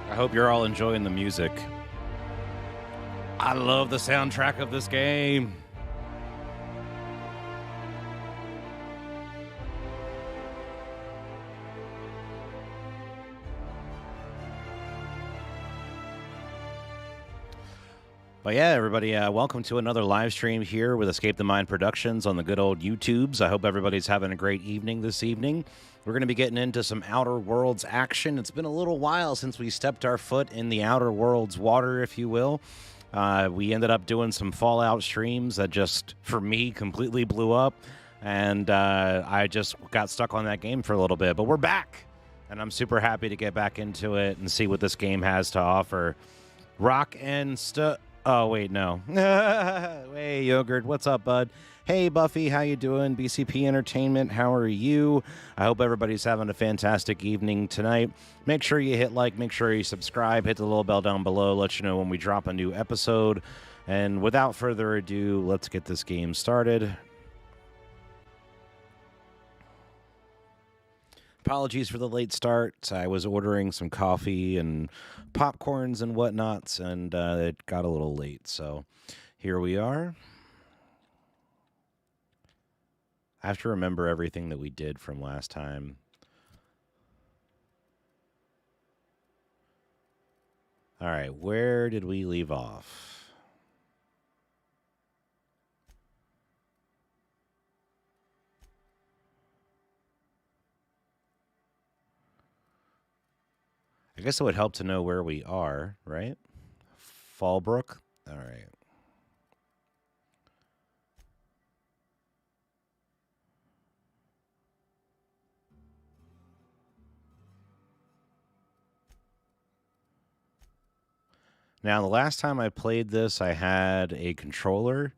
I hope you're all enjoying the music. I love the soundtrack of this game. But yeah, everybody, welcome to another live stream here with Escape the Mind Productions on the good old YouTubes. I hope everybody's having a great evening this evening. We're going to be getting into some Outer Worlds action. It's been a little while since we stepped our foot in the Outer Worlds water, if you will. We ended up doing some Fallout streams that just, for me, completely blew up. And I just got stuck on that game for a little bit. But we're back, and I'm super happy to get back into it and see what this game has to offer. Rock and stuff. Oh, wait, no. Hey, Yogurt, what's up, bud? Hey, Buffy, how you doing? BCP Entertainment, how are you? I hope everybody's having a fantastic evening tonight. Make sure you hit like, make sure you subscribe, hit the little bell down below, let you know when we drop a new episode. And without further ado, let's get this game started. Apologies for the late start. I was ordering some coffee and popcorns and whatnots, and it got a little late. So here we are. I have to remember everything that we did from last time. All right, where did we leave off? I guess it would help to know where we are, right? Fallbrook? All right. Now, the last time I played this, I had a controller.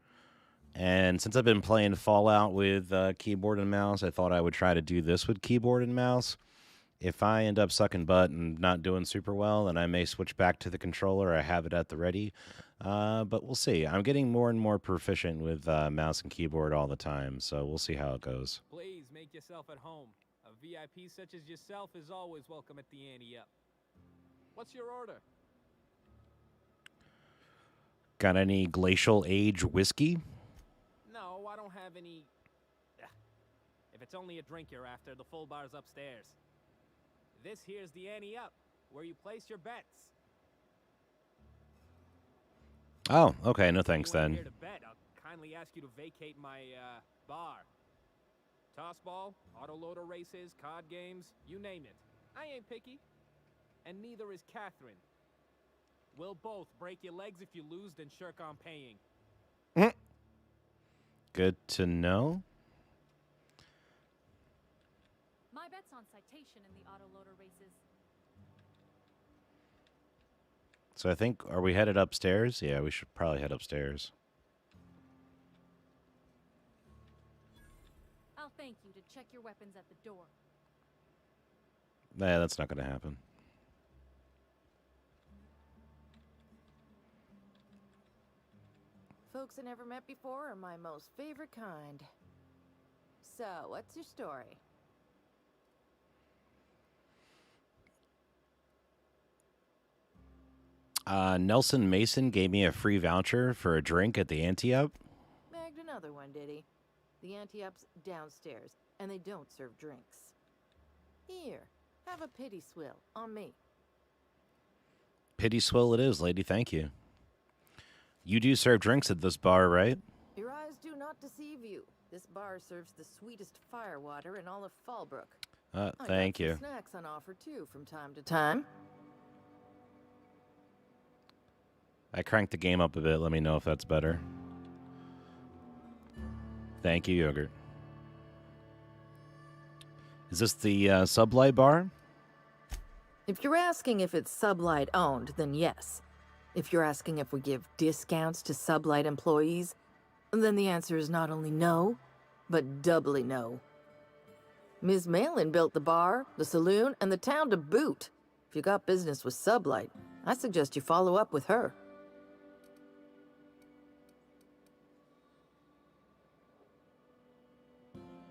And since I've been playing Fallout with keyboard and mouse, I thought I would try to do this with keyboard and mouse. If I end up sucking butt and not doing super well, then I may switch back to the controller. I have it at the ready. But we'll see. I'm getting more and more proficient with mouse and keyboard all the time, so we'll see how it goes. Please make yourself at home. A VIP such as yourself is always welcome at the Ante Up. What's your order? Got any glacial age whiskey? No, I don't have any... If it's only a drink you're after, the full bar's upstairs. This here's the Ante Up, where you place your bets. Oh, okay, no thanks then. Here to bet, I'll kindly ask you to vacate my bar. Tossball, autoloader races, card games, you name it. I ain't picky. And neither is Catherine. We'll both break your legs if you lose, then shirk on paying. Good to know. My bet's on citation in the autoloader races. So I think, are we headed upstairs? Yeah, we should probably head upstairs. I'll thank you to check your weapons at the door. Nah, that's not going to happen. Folks I never met before are my most favorite kind. So, what's your story? Nelson Mason gave me a free voucher for a drink at the Ante-Up. Bagged another one, did he? The Ante-Up's downstairs, and they don't serve drinks. Here, have a pity swill on me. Pity swill it is, lady. Thank you. You do serve drinks at this bar, right? Your eyes do not deceive you. This bar serves the sweetest firewater in all of Fallbrook. Thank you. I got some snacks on offer too from time to time. I cranked the game up a bit. Let me know if that's better. Thank you, Yogurt. Is this the Sublight bar? If you're asking if it's Sublight owned, then yes. If you're asking if we give discounts to Sublight employees, then the answer is not only no, but doubly no. Ms. Malin built the bar, the saloon, and the town to boot. If you got business with Sublight, I suggest you follow up with her.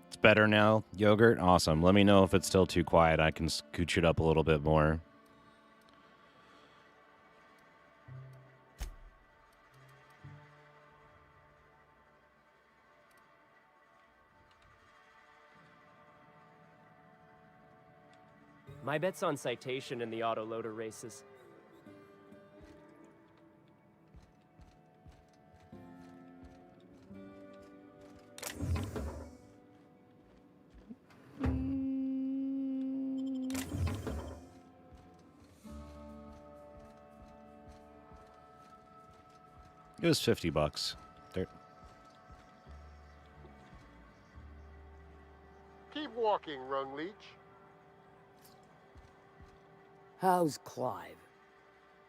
It's better now, Yogurt? Awesome. Let me know if it's still too quiet. I can scooch it up a little bit more. My bet's on citation in the autoloader races. It was $50. There. Keep walking, Rung Leech. How's Clive?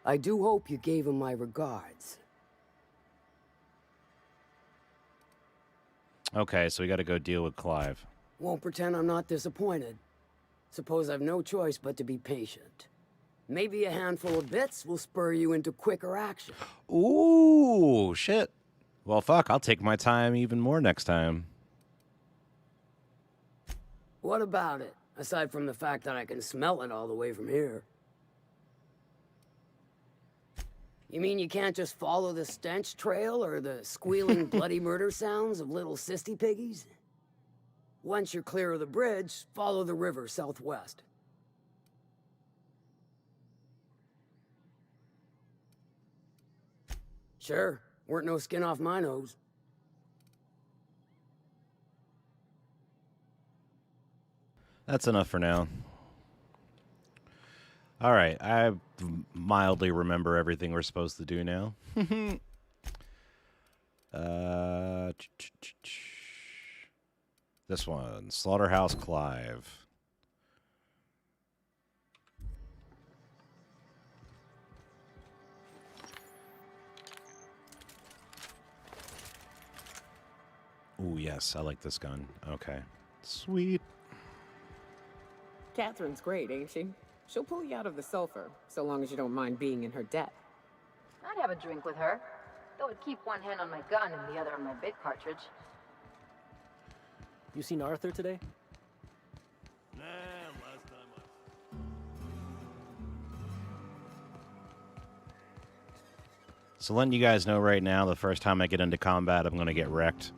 I do hope you gave him my regards. Okay, so we got to go deal with Clive. Won't pretend I'm not disappointed. Suppose I've no choice but to be patient. Maybe a handful of bits will spur you into quicker action. Ooh, shit. Well, fuck, I'll take my time even more next time. What about it? Aside from the fact that I can smell it all the way from here. You mean you can't just follow the stench trail or the squealing bloody murder sounds of little sissy piggies? Once you're clear of the bridge, follow the river southwest. Sure, weren't no skin off my nose. That's enough for now. All right, I mildly remember everything we're supposed to do now. This one, Slaughterhouse Clive. Ooh, yes, I like this gun. Okay, sweet. Catherine's great, ain't she? She'll pull you out of the sulfur, so long as you don't mind being in her debt. I'd have a drink with her, though I'd keep one hand on my gun and the other on my bit cartridge. You seen Arthur today? Nah, last time So letting you guys know right now, the first time I get into combat, I'm going to get wrecked.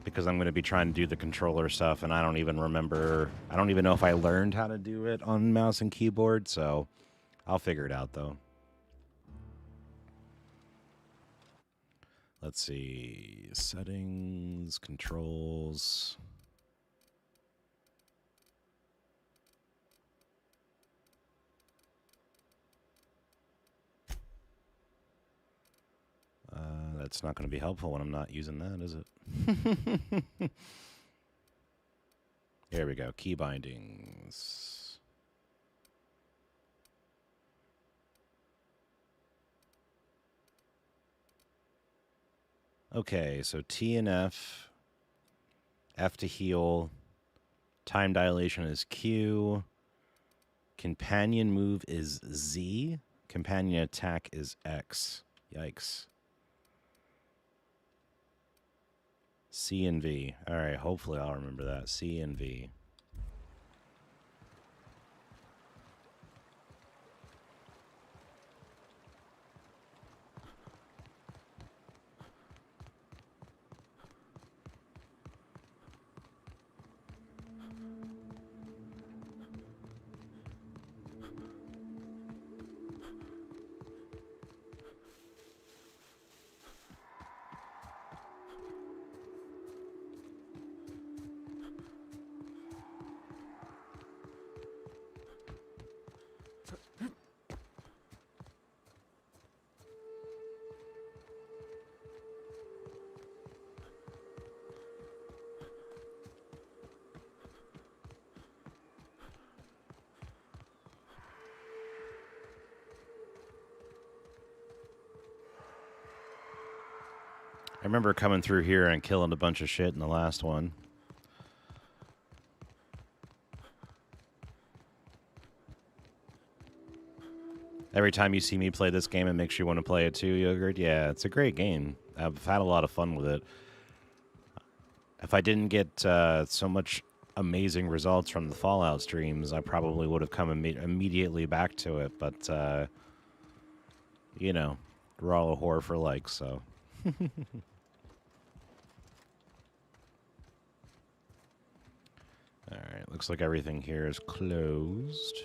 Because I'm going to be trying to do the controller stuff, and I don't even remember... I don't even know if I learned how to do it on mouse and keyboard, so I'll figure it out, though. Let's see... Settings, controls... that's not going to be helpful when I'm not using that, is it? There we go. Key bindings. Okay, so T and F. F to heal. Time dilation is Q. Companion move is Z. Companion attack is X. Yikes. C and V. All right, hopefully I'll remember that. C and V. I remember coming through here and killing a bunch of shit in the last one. Every time you see me play this game, it makes you want to play it too, Yogurt. Yeah, it's a great game. I've had a lot of fun with it. If I didn't get so much amazing results from the Fallout streams, I probably would have come immediately back to it. But, you know, we're all a whore for likes, so... Alright, looks like everything here is closed.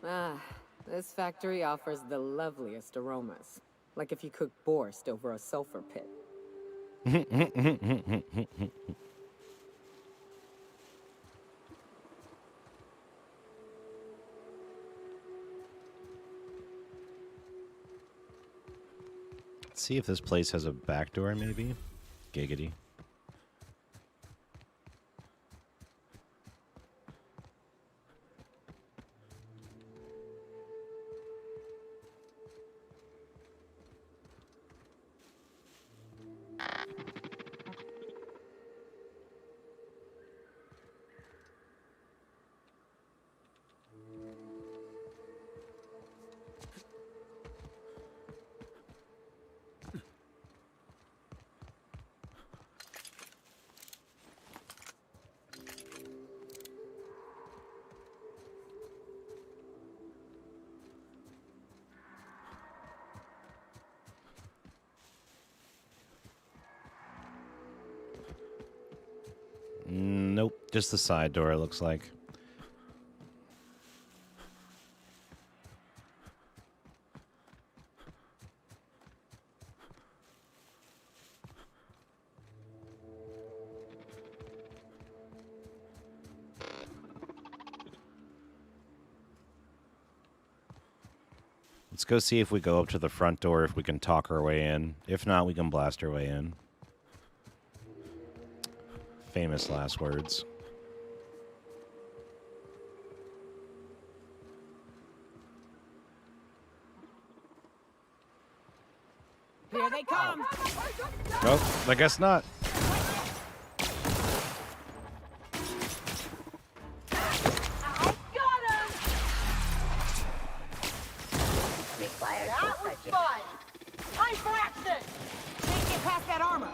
Ah, this factory offers the loveliest aromas. Like if you cooked borscht over a sulfur pit. Let's see if this place has a back door, maybe. Giggity. Nope, just the side door, it looks like. Let's go see if we go up to the front door, if we can talk our way in. If not, we can blast our way in. Famous last words. Here they come! Oh, I guess not. That was fun! Time for action! Can't get past that armor!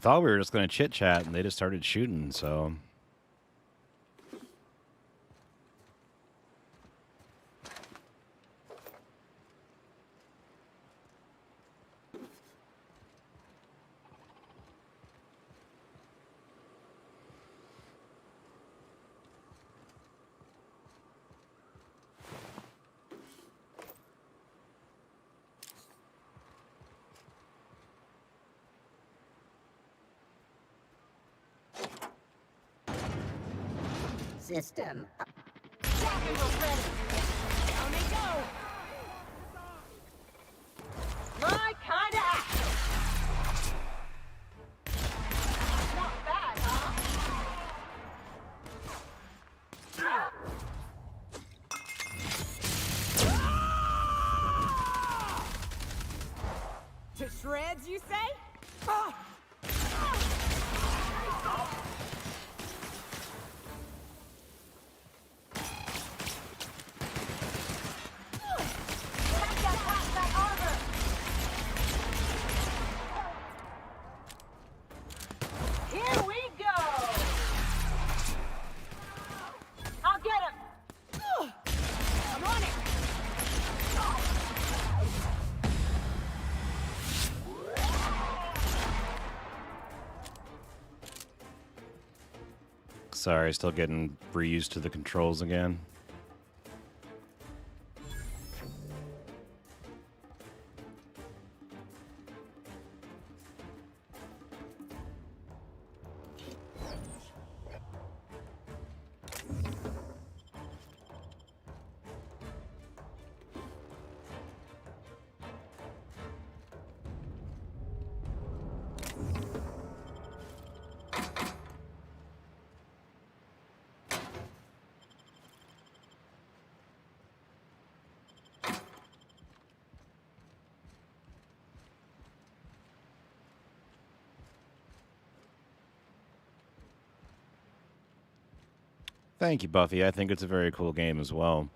thought we were just going to chit-chat, and they just started shooting, so... System. Down they go! My kind of action. Not bad, huh? To shreds, you say? Here we go. I'll get him. I'm on it! Sorry, still getting reused to the controls again. Thank you, Buffy. I think it's a very cool game as well.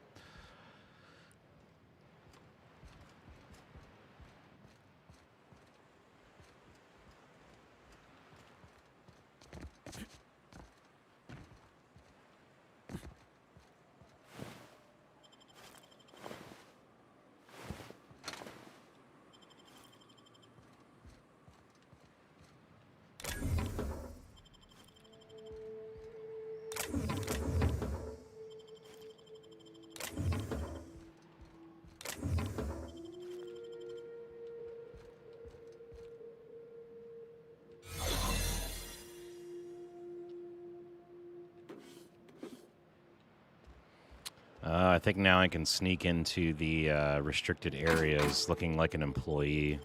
I think now I can sneak into the restricted areas looking like an employee.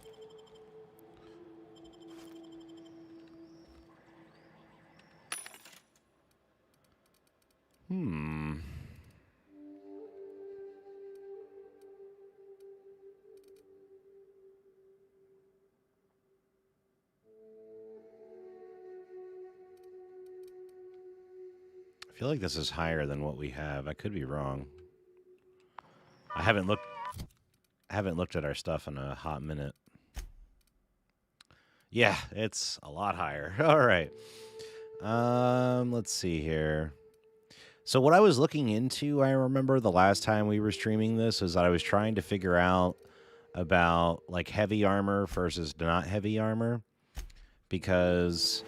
I feel like this is higher than what we have. I could be wrong. I haven't looked at our stuff in a hot minute. Yeah, it's a lot higher. All right. Let's see here. So what I was looking into, I remember the last time we were streaming this, is that I was trying to figure out about like heavy armor versus not heavy armor, because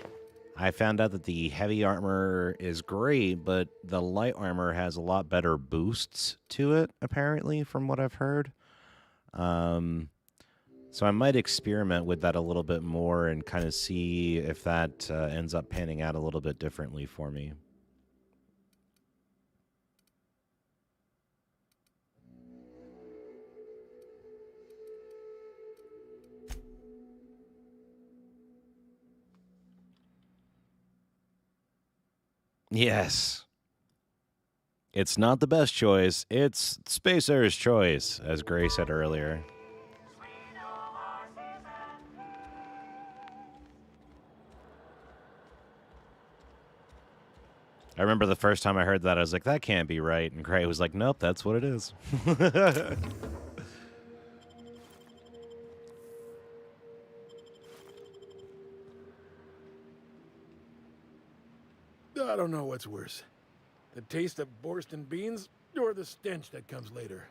I found out that the heavy armor is great, but the light armor has a lot better boosts to it, apparently, from what I've heard. So I might experiment with that a little bit more and kind of see if that ends up panning out a little bit differently for me. Yes. It's not the best choice. It's Spacer's choice, as Gray said earlier. I remember the first time I heard that, I was like, that can't be right. And Gray was like, nope, that's what it is. I don't know what's worse. The taste of Borston beans, or the stench that comes later.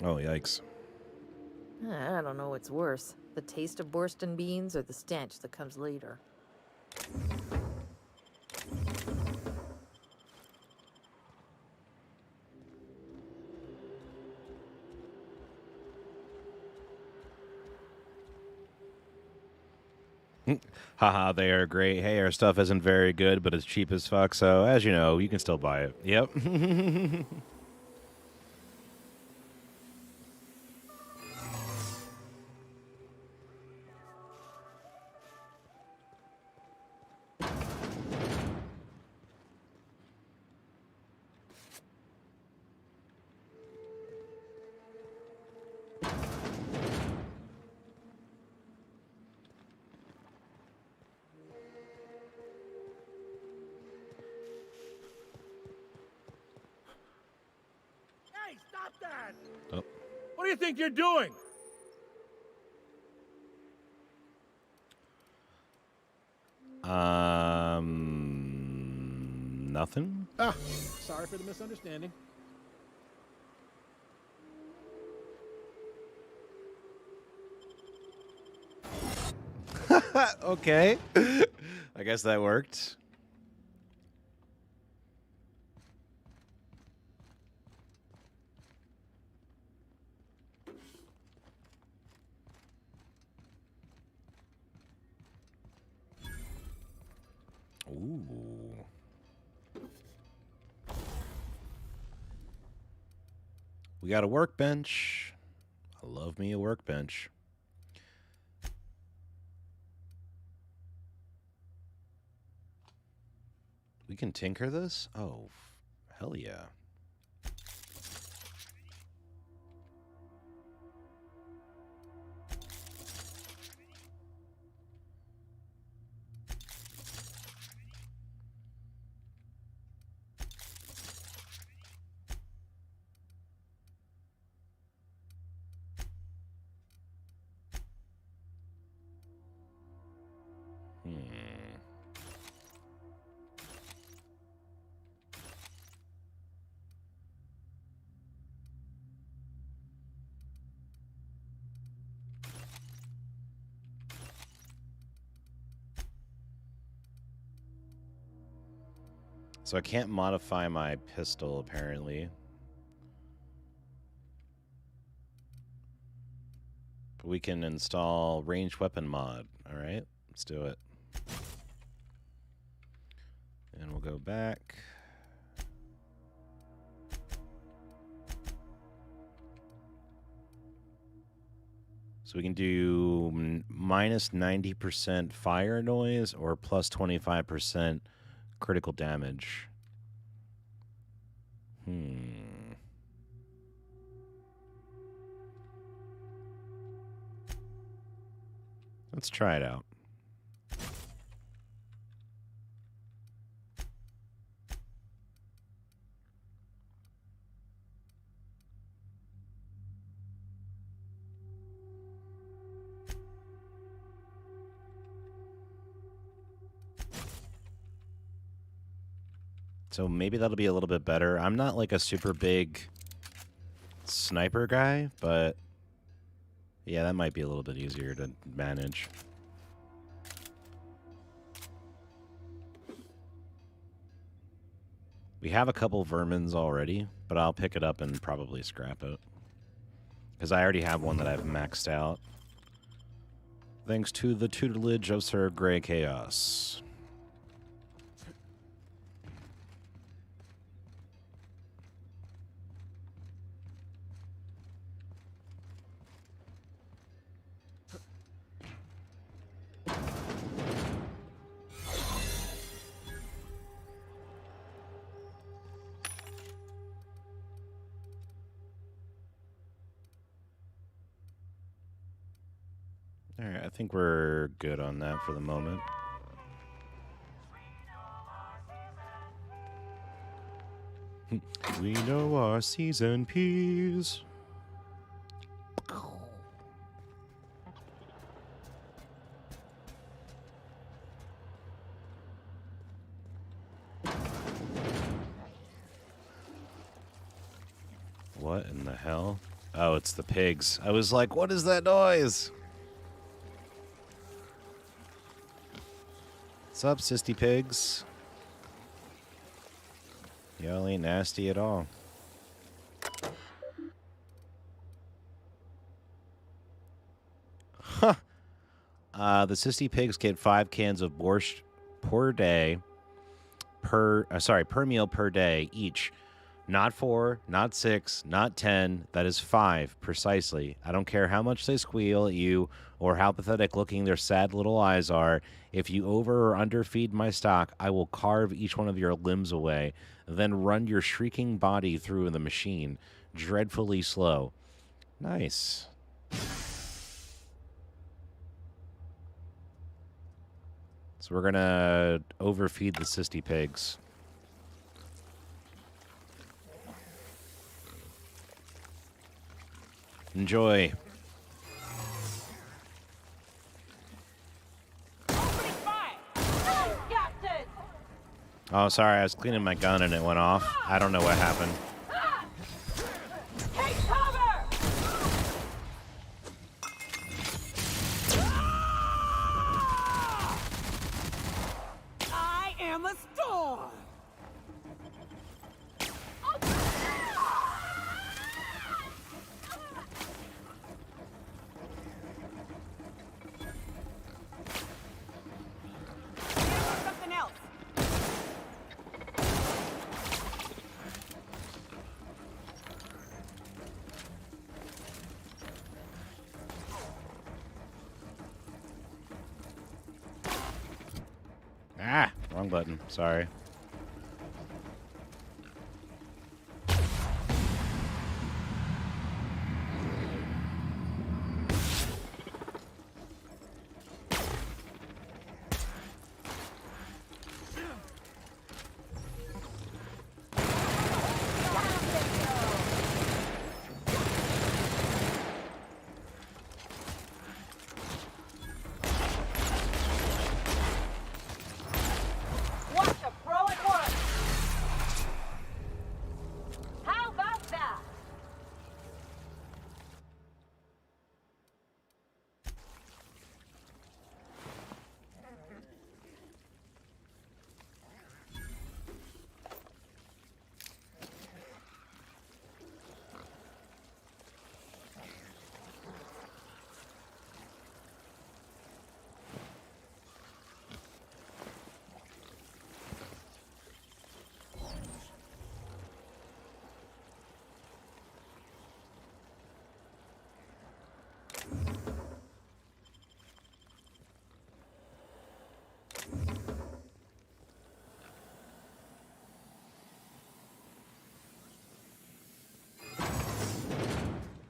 Oh, yikes. I don't know what's worse. The taste of Borston beans or the stench that comes later. Haha, they are great. Hey, our stuff isn't very good, but it's cheap as fuck, so as you know, you can still buy it. Yep. Hey, stop that! Oh. What do you think you're doing? Nothing? Ah, sorry for the misunderstanding. Okay. I guess that worked. Ooh. We got a workbench. I love me a workbench. We can tinker this? Oh, hell yeah. So I can't modify my pistol, apparently. But we can install ranged weapon mod. All right, let's do it. And we'll go back. So we can do minus 90% fire noise or plus 25% critical damage. Let's try it out. So maybe that'll be a little bit better. I'm not like a super big sniper guy, but yeah, that might be a little bit easier to manage. We have a couple vermins already, but I'll pick it up and probably scrap it. Because I already have one that I've maxed out. Thanks to the tutelage of Sir Grey Chaos. All right, I think we're good on that for the moment. We know our season peas. What in the hell? Oh, it's the pigs. I was like, what is that noise? What's up, sisty pigs? Y'all ain't nasty at all. Huh. The sisty pigs get 5 cans of borscht per day. Per meal per day each. Not 4, not 6, not 10. That is 5 precisely. I don't care how much they squeal at you or how pathetic looking their sad little eyes are. If you over or underfeed my stock, I will carve each one of your limbs away, then run your shrieking body through the machine, dreadfully slow. Nice. So we're gonna overfeed the sisty pigs. Enjoy. Oh, sorry, I was cleaning my gun and it went off. I don't know what happened. Take cover! I am a storm! Something else. Ah, wrong button. Sorry. Watch a pro at work! How about that?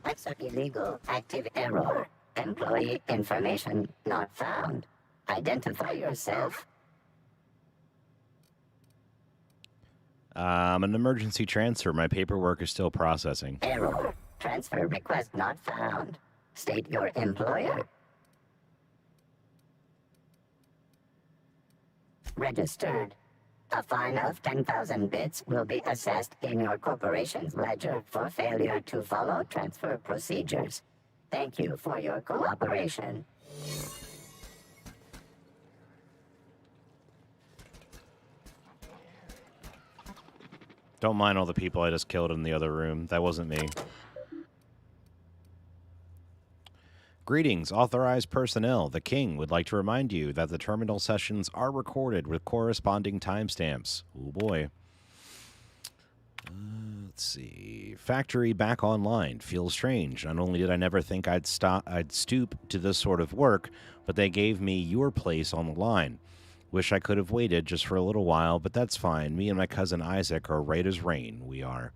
What's an illegal active error? Employee information not found. Identify yourself. An emergency transfer. My paperwork is still processing. Error. Transfer request not found. State your employer. Registered. A fine of 10,000 bits will be assessed in your corporation's ledger for failure to follow transfer procedures. Thank you for your cooperation. Don't mind all the people I just killed in the other room. That wasn't me. Greetings, authorized personnel. The King would like to remind you that the terminal sessions are recorded with corresponding timestamps. Oh boy. Let's see. Factory back online. Feels strange. Not only did I never think I'd stoop to this sort of work, but they gave me your place on the line. Wish I could have waited just for a little while, but that's fine. Me and my cousin Isaac are right as rain. We are.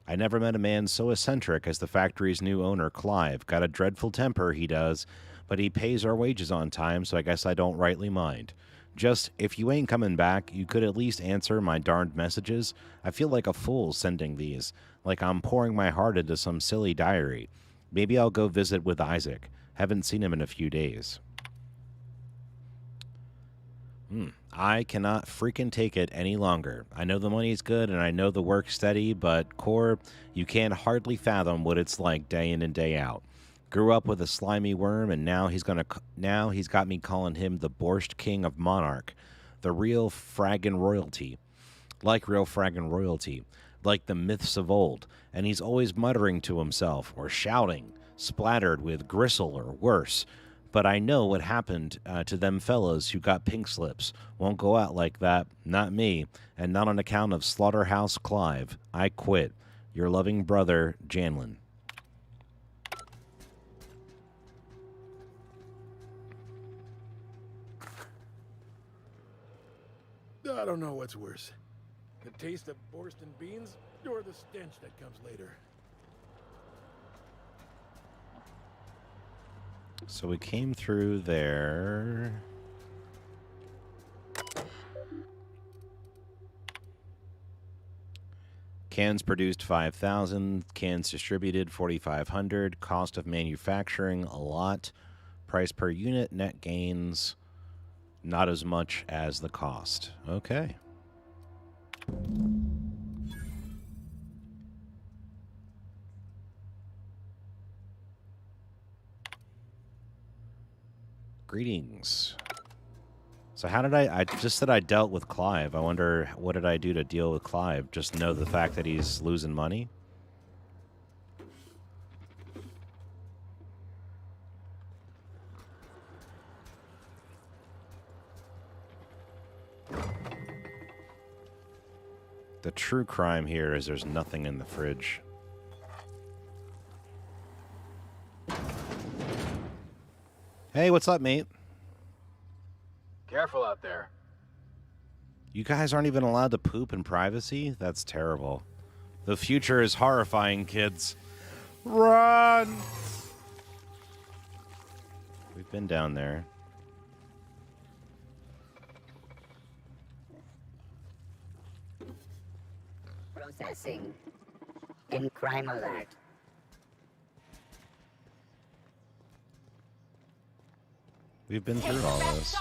I never met a man so eccentric as the factory's new owner, Clive. Got a dreadful temper, he does, but he pays our wages on time, so I guess I don't rightly mind. Just, if you ain't coming back, you could at least answer my darned messages. I feel like a fool sending these, like I'm pouring my heart into some silly diary. Maybe I'll go visit with Isaac. Haven't seen him in a few days. I cannot freaking take it any longer. I know the money's good and I know the work's steady, but Core, you can't hardly fathom what it's like day in and day out. Grew up with a slimy worm, and now he's got me calling him the Borscht King of Monarch, the real fraggin' royalty, like real fraggin' royalty, like the myths of old. And he's always muttering to himself or shouting, splattered with gristle or worse. But I know what happened to them fellows who got pink slips. Won't go out like that. Not me. And not on account of Slaughterhouse Clive. I quit. Your loving brother, Janlin. I don't know what's worse. The taste of Borscht beans, or the stench that comes later. So we came through there. Cans produced 5,000. Cans distributed 4,500. Cost of manufacturing a lot. Price per unit, net gains not as much as the cost. Okay. Greetings. So how did I just said I dealt with Clive. I wonder, what did I do to deal with Clive? Just know the fact that he's losing money? The true crime here is there's nothing in the fridge. Hey, what's up, mate? Careful out there. You guys aren't even allowed to poop in privacy? That's terrible. The future is horrifying, kids. Run! We've been down there. Processing. In crime alert. We've been through all this.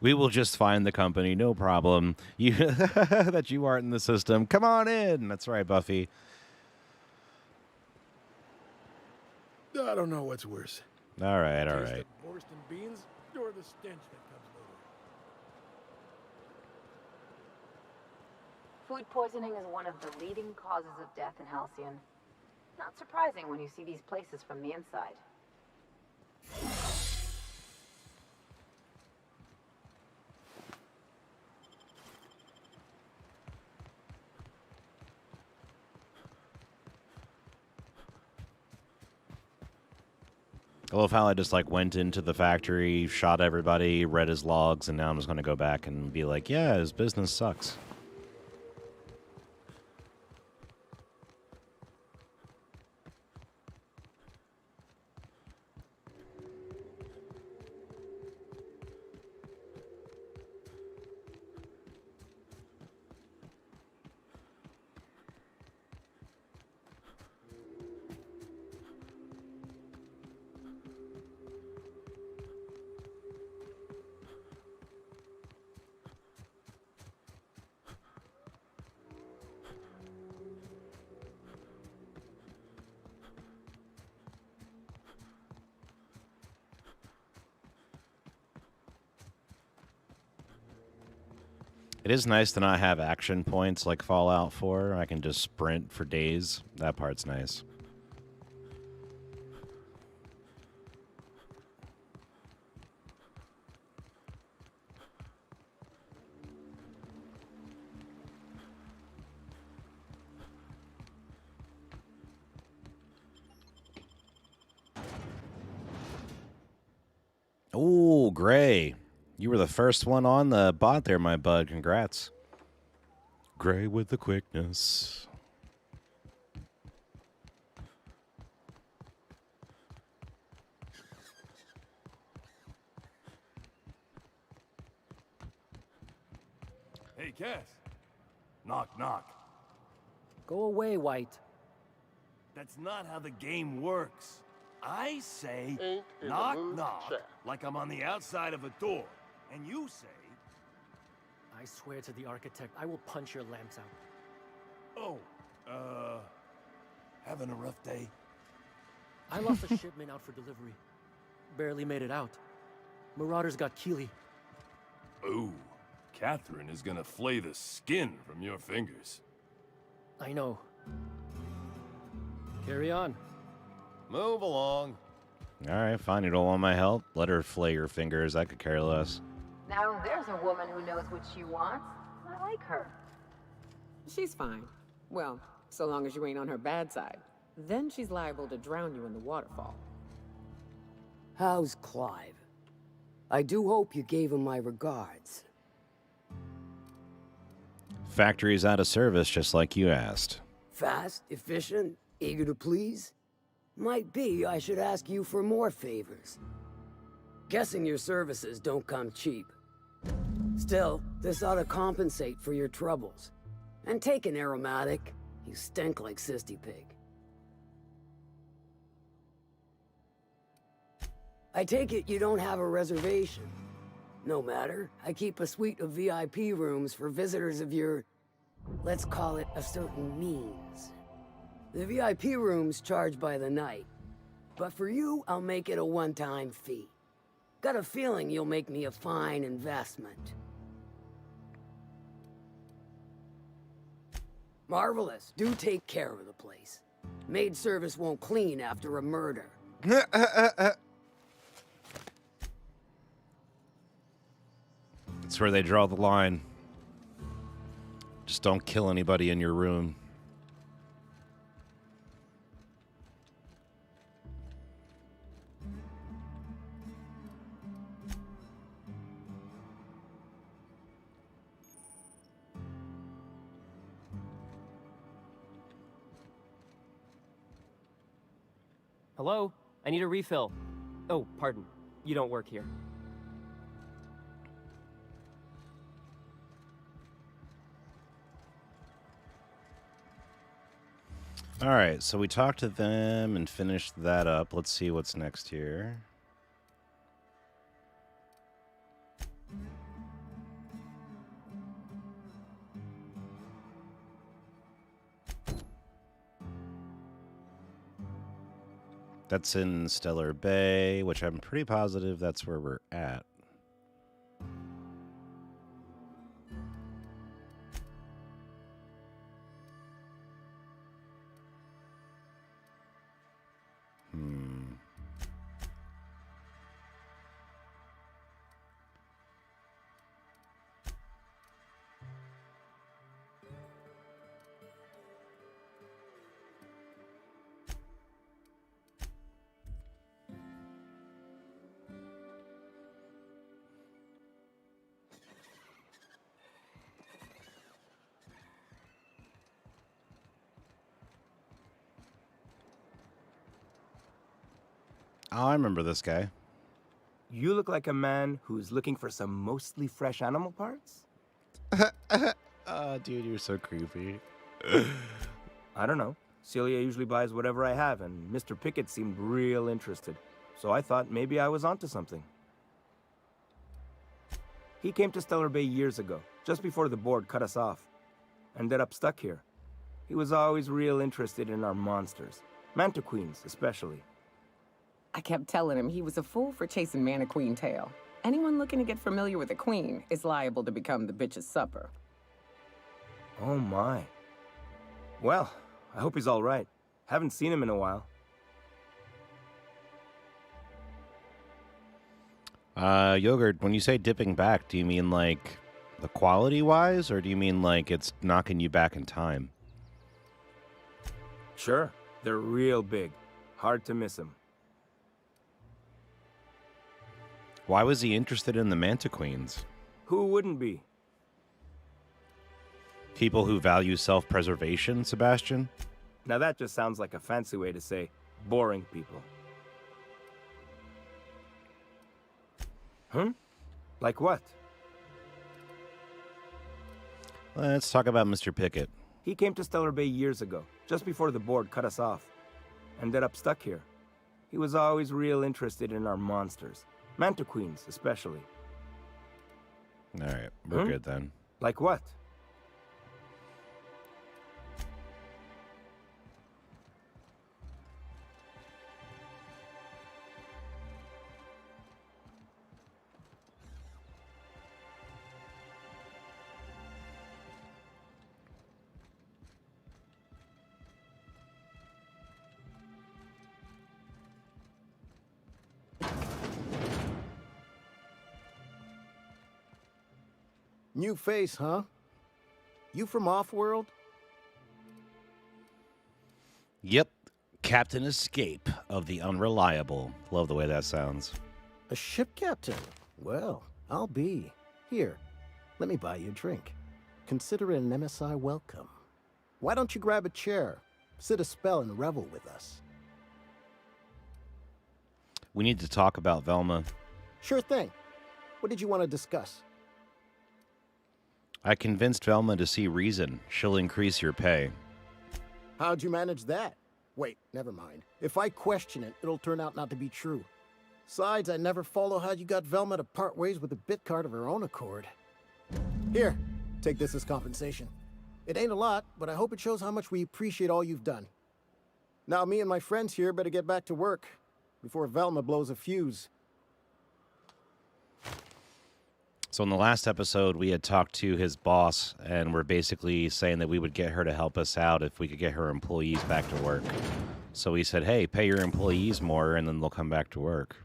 We will just find the company, no problem. You that you aren't in the system. Come on in. That's right, Buffy. I don't know what's worse. All right, all Taste right. of Borscht beans, or the stench that comes later. Food poisoning is one of the leading causes of death in Halcyon. Not surprising when you see these places from the inside. I love how I just like went into the factory, shot everybody, read his logs, and now I'm just going to go back and be like, yeah, his business sucks. It is nice to not have action points like Fallout 4. I can just sprint for days. That part's nice. Ooh, Gray. You were the first one on the bot there, my bud. Congrats. Gray with the quickness. Knock, knock. Go away, White. That's not how the game works. I say, Ain't in knock, the mood knock, to chat. like I'm on the outside of a door. And you say, I swear to the architect, I will punch your lamps out. oh, having a rough day? I lost a shipment out for delivery. Barely made it out. Marauders got Keely. Ooh, Catherine is gonna flay the skin from your fingers. I know. Carry on. Move along. All right, fine. You don't want my help? Let her flay your fingers. I could care less. Now there's a woman who knows what she wants. I like her. She's fine. Well, so long as you ain't on her bad side. Then she's liable to drown you in the waterfall. How's Clive? I do hope you gave him my regards. Factory's out of service, just like you asked. Fast, efficient, eager to please? Might be I should ask you for more favors. Guessing your services don't come cheap. Still, this ought to compensate for your troubles. And take an aromatic. You stink like Sisty Pig. I take it you don't have a reservation. No matter, I keep a suite of VIP rooms for visitors of your, let's call it a certain means. The VIP rooms charge by the night. But for you, I'll make it a one-time fee. Got a feeling you'll make me a fine investment. Marvelous. Do take care of the place. Maid service won't clean after a murder. That's where they draw the line. Just don't kill anybody in your room. Hello? I need a refill. Oh, pardon. You don't work here. All right, so we talked to them and finished that up. Let's see what's next here. That's in Stellar Bay, which I'm pretty positive that's where we're at. Oh, I remember this guy. You look like a man who's looking for some mostly fresh animal parts? Oh, dude, you're so creepy. I don't know. Celia usually buys whatever I have, and Mr. Pickett seemed real interested. So I thought maybe I was onto something. He came to Stellar Bay years ago, just before the board cut us off. Ended up stuck here. He was always real interested in our monsters. Mantiqueens, especially. I kept telling him he was a fool for chasing Mantiqueen tail. Anyone looking to get familiar with a queen is liable to become the bitch's supper. Oh my. Well, I hope he's all right. Haven't seen him in a while. Yogurt, when you say dipping back, do you mean like the quality-wise, or do you mean like it's knocking you back in time? Sure, they're real big. Hard to miss them. Why was he interested in the Mantiqueens? Who wouldn't be? People who value self-preservation, Sebastian? Now that just sounds like a fancy way to say boring people. Like what? Let's talk about Mr. Pickett. He came to Stellar Bay years ago, just before the board cut us off. Ended up stuck here. He was always real interested in our monsters. Mantiqueens, especially. All right, we're good then. Like what? New face, huh? You from Offworld? Yep. Captain Escape of the Unreliable. Love the way that sounds. A ship captain? Well, I'll be. Here, let me buy you a drink. Consider it an MSI welcome. Why don't you grab a chair, sit a spell, and revel with us? We need to talk about Velma. Sure thing. What did you want to discuss? I convinced Velma to see reason. She'll increase your pay. How'd you manage that? Wait, never mind. If I question it, it'll turn out not to be true. Besides, I never follow how you got Velma to part ways with a bit card of her own accord. Here, take this as compensation. It ain't a lot, but I hope it shows how much we appreciate all you've done. Now me and my friends here better get back to work before Velma blows a fuse. So in the last episode, we had talked to his boss, and we're basically saying that we would get her to help us out if we could get her employees back to work. So we said, hey, pay your employees more, and then they'll come back to work.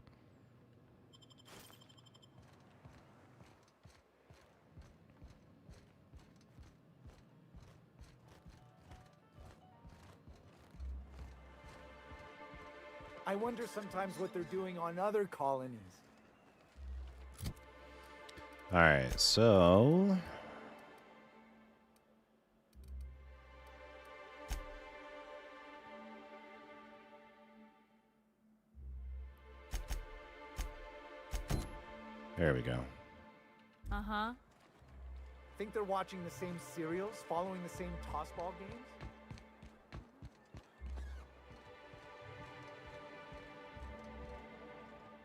I wonder sometimes what they're doing on other colonies. All right, so... there we go. Uh-huh. Think they're watching the same serials, following the same tossball games?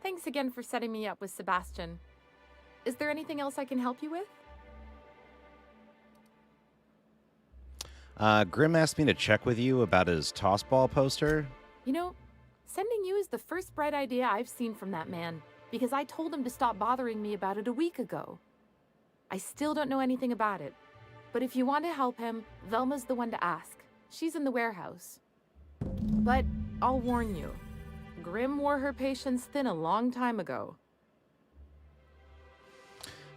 Thanks again for setting me up with Sebastian. Is there anything else I can help you with? Grim asked me to check with you about his tossball poster. You know, sending you is the first bright idea I've seen from that man, because I told him to stop bothering me about it a week ago. I still don't know anything about it, but if you want to help him, Velma's the one to ask. She's in the warehouse. But I'll warn you, Grim wore her patience thin a long time ago.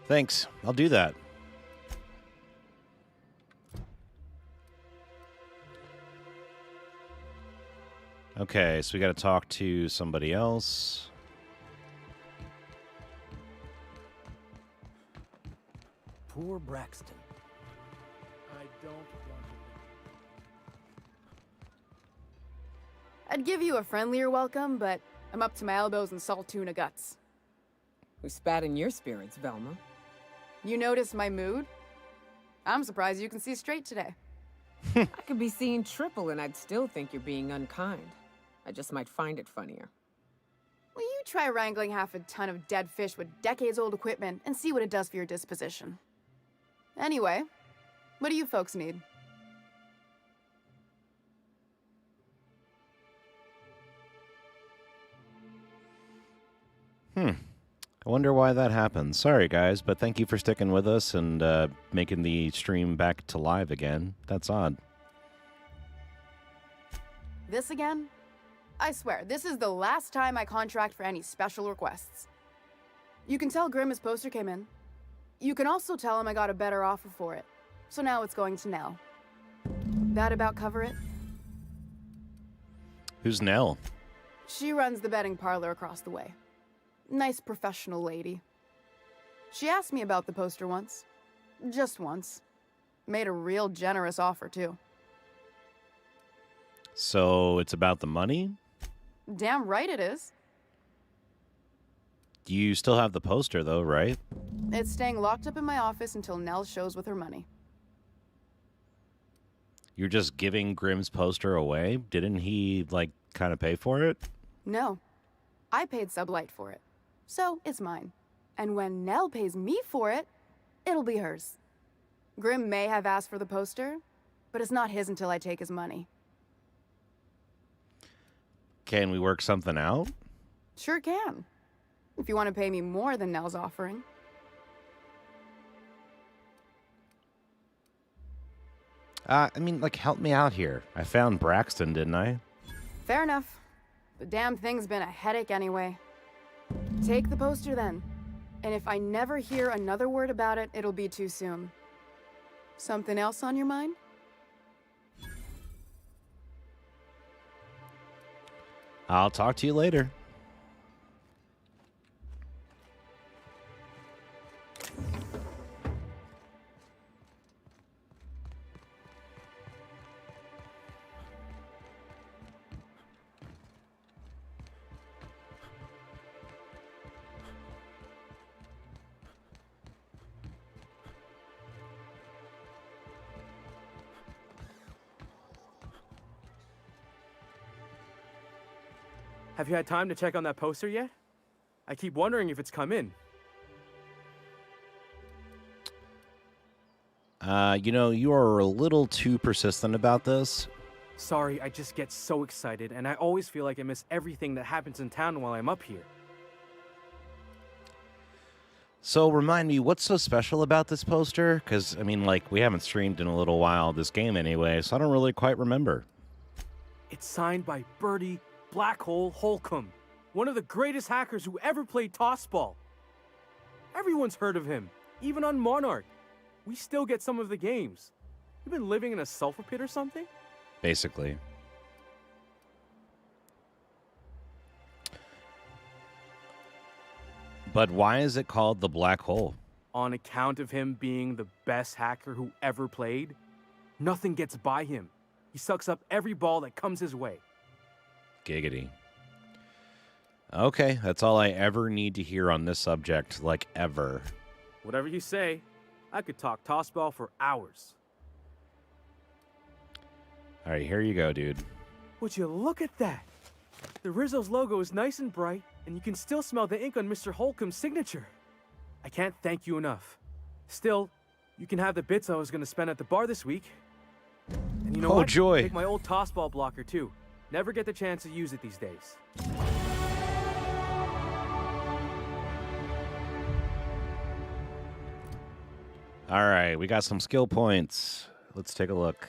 Thanks. I'll do that. Okay, so we got to talk to somebody else. Poor Braxton. I don't want to. I'd give you a friendlier welcome, but I'm up to my elbows in salt tuna guts. Who spat in your spirits, Velma? You noticed my mood? I'm surprised you can see straight today. I could be seeing triple and I'd still think you're being unkind. I just might find it funnier. Well, you try wrangling half a ton of dead fish with decades-old equipment and see what it does for your disposition. Anyway, what do you folks need? I wonder why that happened. Sorry, guys, but thank you for sticking with us and making the stream back to live again. That's odd. This again? I swear, this is the last time I contract for any special requests. You can tell Grim his poster came in. You can also tell him I got a better offer for it. So now it's going to Nell. That about cover it? Who's Nell? She runs the betting parlor across the way. Nice professional lady. She asked me about the poster once. Just once. Made a real generous offer, too. So it's about the money? Damn right it is. You still have the poster, though, right? It's staying locked up in my office until Nell shows with her money. You're just giving Grimm's poster away? Didn't he, like, kind of pay for it? No. I paid Sublight for it. So, it's mine. And when Nell pays me for it, it'll be hers. Grimm may have asked for the poster, but it's not his until I take his money. Can we work something out? Sure can. If you want to pay me more than Nell's offering. I mean, like, help me out here. I found Braxton, didn't I? Fair enough. The damn thing's been a headache anyway. Take the poster then. And if I never hear another word about it, it'll be too soon. Something else on your mind? I'll talk to you later. Have you had time to check on that poster yet? I keep wondering if it's come in. You know, you are a little too persistent about this. Sorry, I just get so excited, and I always feel like I miss everything that happens in town while I'm up here. So remind me, what's so special about this poster? Because, I mean, like, we haven't streamed in a little while this game anyway, so I don't really quite remember. It's signed by Birdie Black Hole Holcomb, one of the greatest hackers who ever played tossball. Everyone's heard of him, even on Monarch. We still get some of the games. You've been living in a sulfur pit or something? Basically. But why is it called the Black Hole? On account of him being the best hacker who ever played. Nothing gets by him. He sucks up every ball that comes his way. Giggity. Okay, that's all I ever need to hear on this subject, like ever. Whatever you say, I could talk tossball for hours. All right, here you go, dude. Would you look at that? The Rizzo's logo is nice and bright, and you can still smell the ink on Mr. Holcomb's signature. I can't thank you enough. Still, you can have the bits I was going to spend at the bar this week. And you know what? Joy. Take my old tossball blocker, too. Never get the chance to use it these days. All right, we got some skill points. Let's take a look.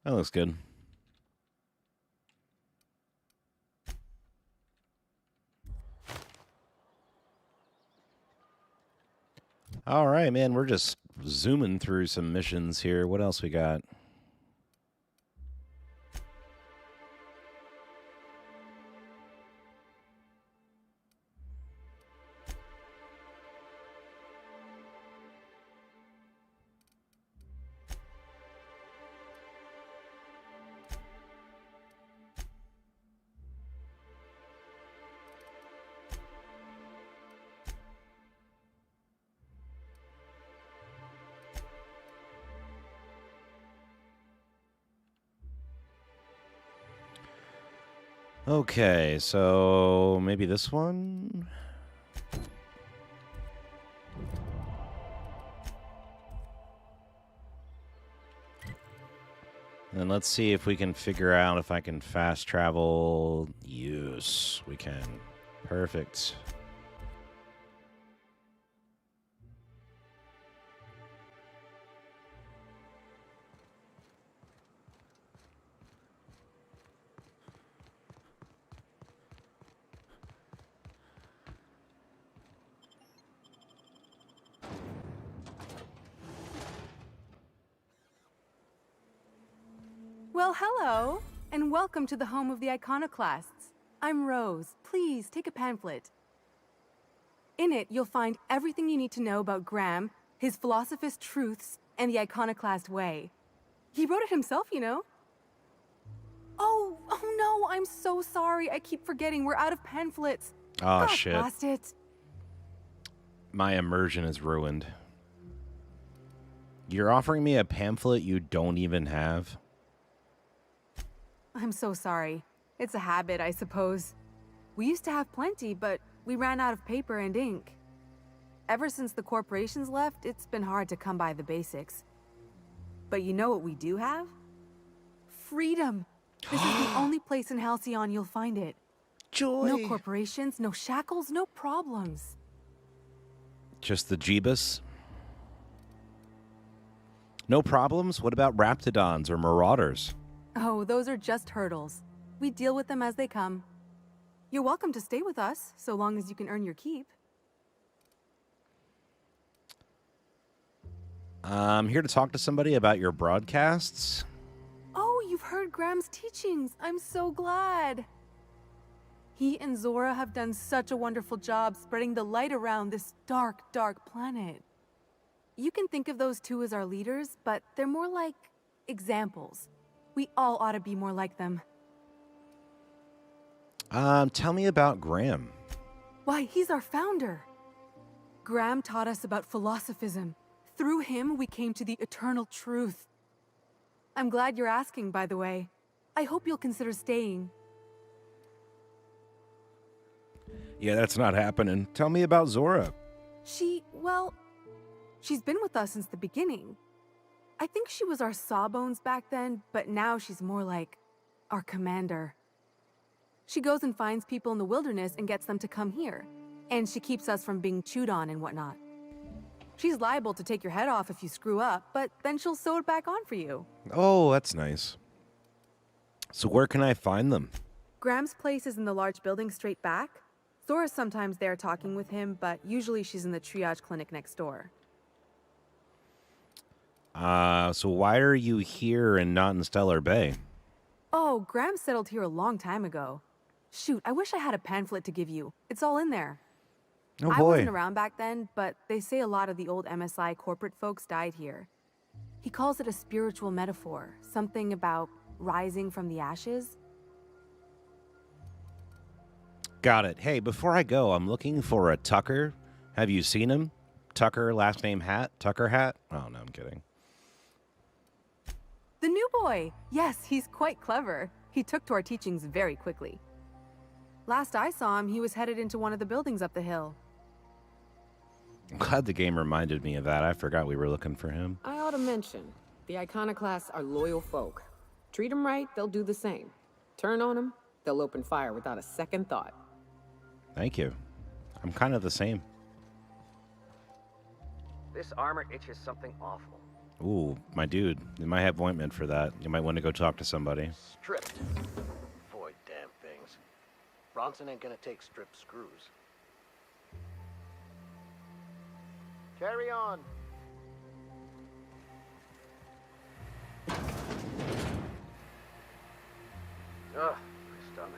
That looks good. All right, man. We're just zooming through some missions here. What else we got? Okay, so maybe this one? And let's see if we can figure out if I can fast travel. Yes, we can. Perfect. Well, hello. and welcome to the home of the iconoclasts. I'm Rose. Please, take a pamphlet. In it, you'll find everything you need to know about Graham, his philosophist truths, and the iconoclast way. He wrote it himself, you know. Oh no, I'm so sorry. I keep forgetting. We're out of pamphlets. Oh, Gosh, shit. blast it. My immersion is ruined. You're offering me a pamphlet you don't even have? I'm so sorry. It's a habit, I suppose. We used to have plenty, but we ran out of paper and ink. Ever since the corporations left, it's been hard to come by the basics. But you know what we do have? Freedom. This is the only place in Halcyon you'll find it. Joy. No corporations, no shackles, no problems. Just the Jeebus? No problems? What about Raptidons or Marauders? Oh, those are just hurdles. We deal with them as they come. You're welcome to stay with us, so long as you can earn your keep. I'm here to talk to somebody about your broadcasts. Oh, you've heard Graham's teachings. I'm so glad. He and Zora have done such a wonderful job spreading the light around this dark, dark planet. You can think of those two as our leaders, but they're more like examples. We all ought to be more like them. Tell me about Graham. Why, he's our founder. Graham taught us about philosophism. Through him, we came to the eternal truth. I'm glad you're asking, by the way. I hope you'll consider staying. Yeah, that's not happening. Tell me about Zora. Well, she's been with us since the beginning. I think she was our sawbones back then, but now she's more like our commander. She goes and finds people in the wilderness and gets them to come here. And she keeps us from being chewed on and whatnot. She's liable to take your head off if you screw up, but then she'll sew it back on for you. Oh, that's nice. So where can I find them? Graham's place is in the large building straight back. Zora's sometimes there talking with him, but usually she's in the triage clinic next door. So why are you here and not in Stellar Bay? Oh, Graham settled here a long time ago. Shoot, I wish I had a pamphlet to give you. It's all in there. Oh, I boy. wasn't around back then, but they say a lot of the old MSI corporate folks died here. He calls it a spiritual metaphor, something about rising from the ashes. Got it. Hey, before I go, I'm looking for a Tucker. Have you seen him? Tucker, last name Hat? Tucker Hat? Oh, no, I'm kidding. The new boy! Yes, he's quite clever. He took to our teachings very quickly. Last I saw him, he was headed into one of the buildings up the hill. I'm glad the game reminded me of that. I forgot we were looking for him. I ought to mention, the iconoclasts are loyal folk. Treat them right, they'll do the same. Turn on them, they'll open fire without a second thought. Thank you. I'm kind of the same. This armor itches something awful. Ooh, my dude. You might have ointment for that. You might want to go talk to somebody. Stripped. Avoid damn things. Bronson ain't gonna take stripped screws. Carry on. Ugh, my stomach.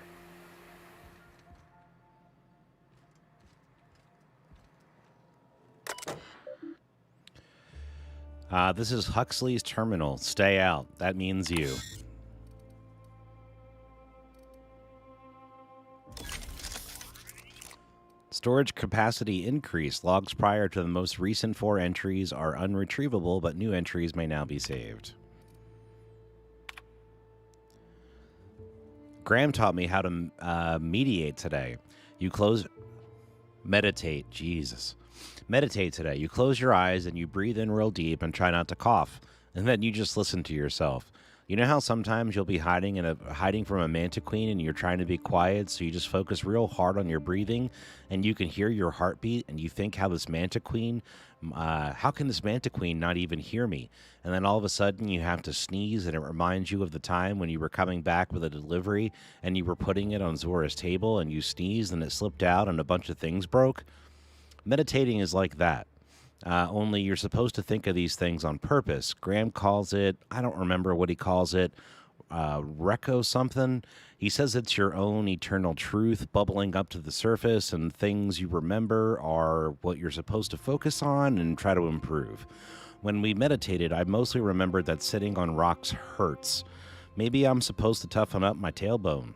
This is Huxley's terminal. Stay out. That means you. Storage capacity increased. Logs prior to the most recent 4 entries are unretrievable, but new entries may now be saved. Graham taught me how to mediate today. Meditate. Jesus. Meditate today. You close your eyes and you breathe in real deep and try not to cough. And then you just listen to yourself. You know how sometimes you'll be hiding from a mantiqueen and you're trying to be quiet, so you just focus real hard on your breathing and you can hear your heartbeat and you think how can this mantiqueen not even hear me? And then all of a sudden you have to sneeze and it reminds you of the time when you were coming back with a delivery and you were putting it on Zora's table and you sneezed and it slipped out and a bunch of things broke. Meditating is like that. Only you're supposed to think of these things on purpose. Graham calls it, I don't remember what he calls it, Reco something. He says it's your own eternal truth bubbling up to the surface, and things you remember are what you're supposed to focus on and try to improve. When we meditated, I mostly remembered that sitting on rocks hurts. Maybe I'm supposed to toughen up my tailbone.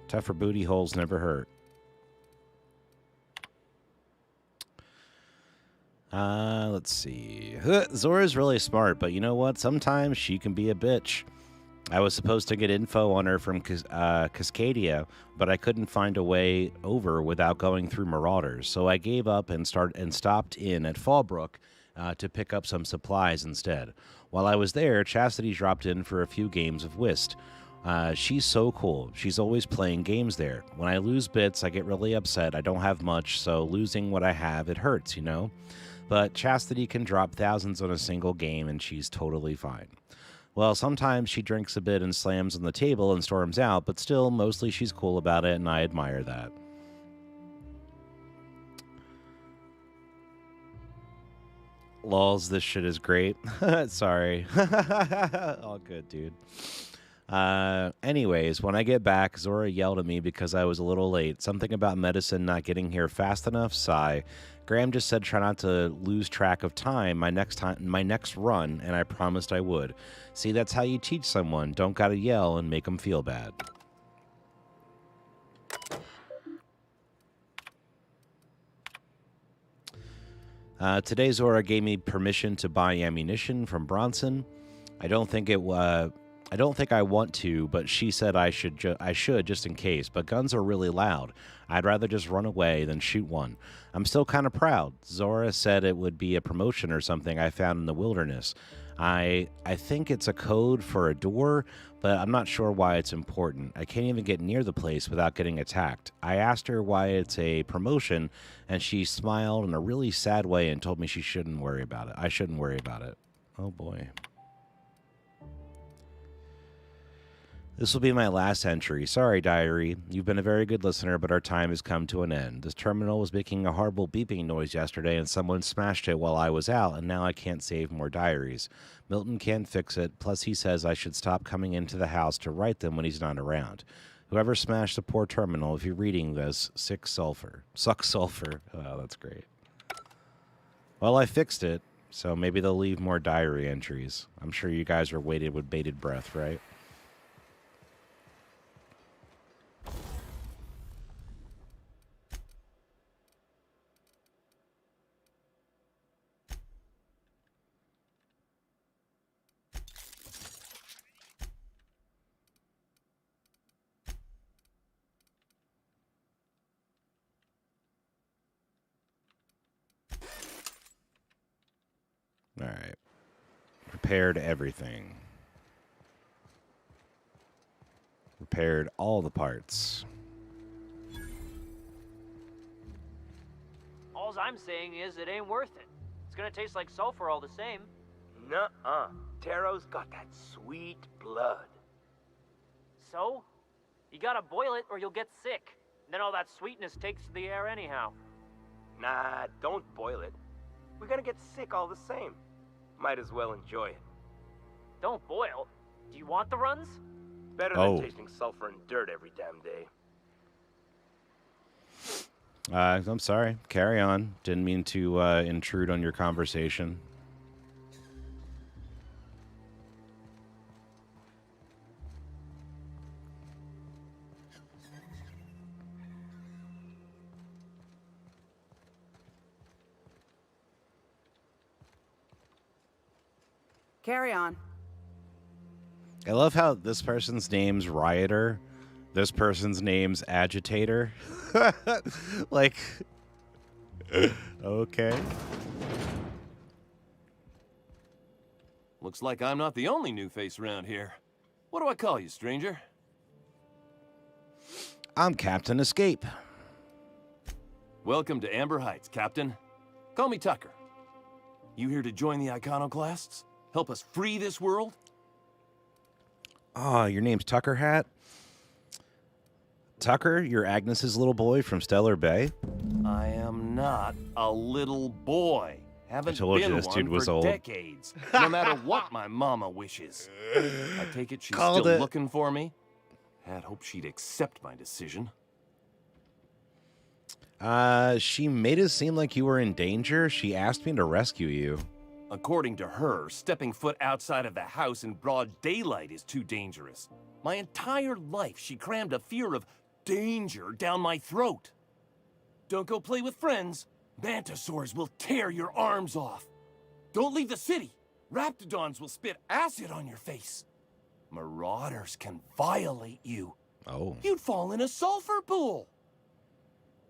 Tougher booty holes never hurt. Let's see. Zora's really smart, but you know what? Sometimes she can be a bitch. I was supposed to get info on her from Cascadia, but I couldn't find a way over without going through Marauders, so I gave up and stopped in at Fallbrook to pick up some supplies instead. While I was there, Chastity dropped in for a few games of whist. She's so cool. She's always playing games there. When I lose bits, I get really upset. I don't have much, so losing what I have, it hurts, you know? But Chastity can drop thousands on a single game, and she's totally fine. Well, sometimes she drinks a bit and slams on the table and storms out, but still, mostly she's cool about it, and I admire that. Lols, this shit is great. Sorry. All good, dude. Anyways, when I get back, Zora yelled at me because I was a little late. Something about medicine not getting here fast enough. Sigh. Graham just said try not to lose track of time my next run, and I promised I would. See, that's how you teach someone. Don't gotta yell and make them feel bad. Today, Zora gave me permission to buy ammunition from Bronson. I don't think I want to, but she said I should just in case. But guns are really loud. I'd rather just run away than shoot one. I'm still kind of proud. Zora said it would be a promotion or something I found in the wilderness. I think it's a code for a door, but I'm not sure why it's important. I can't even get near the place without getting attacked. I asked her why it's a promotion, and she smiled in a really sad way and told me she shouldn't worry about it. I shouldn't worry about it. Oh boy. This will be my last entry. Sorry, diary. You've been a very good listener, but our time has come to an end. This terminal was making a horrible beeping noise yesterday, and someone smashed it while I was out, and now I can't save more diaries. Milton can't fix it, plus he says I should stop coming into the house to write them when he's not around. Whoever smashed the poor terminal, if you're reading this, sucks sulfur. Oh, that's great. Well, I fixed it, so maybe they'll leave more diary entries. I'm sure you guys are waiting with bated breath, right? All right. Repaired everything. Repaired all the parts. All I'm saying is it ain't worth it. It's gonna taste like sulfur all the same. Nuh-uh. Taro's got that sweet blood. So? You gotta boil it or you'll get sick. Then all that sweetness takes to the air anyhow. Nah, don't boil it. We're gonna get sick all the same. Might as well enjoy it. Don't boil? Do you want the runs? Better than tasting sulfur and dirt every damn day. I'm sorry. Carry on. Didn't mean to intrude on your conversation. Carry on. I love how this person's name's Rioter. This person's name's Agitator. Like, okay. Looks like I'm not the only new face around here. What do I call you, stranger? I'm Captain Escape. Welcome to Amber Heights, Captain. Call me Tucker. You here to join the Iconoclasts? Help us free this world? Oh, your name's Tucker Hat? Tucker, you're Agnes's little boy from Stellar Bay? I am not a little boy. Haven't told you been this one dude was for old. decades, no matter what my mama wishes. I take it she's Called still it. looking for me? Had hoped she'd accept my decision. She made it seem like you were in danger. She asked me to rescue you. According to her, stepping foot outside of the house in broad daylight is too dangerous. My entire life, she crammed a fear of danger down my throat. Don't go play with friends. Mantisaurs will tear your arms off. Don't leave the city. Raptidons will spit acid on your face. Marauders can violate you. Oh. You'd fall in a sulfur pool.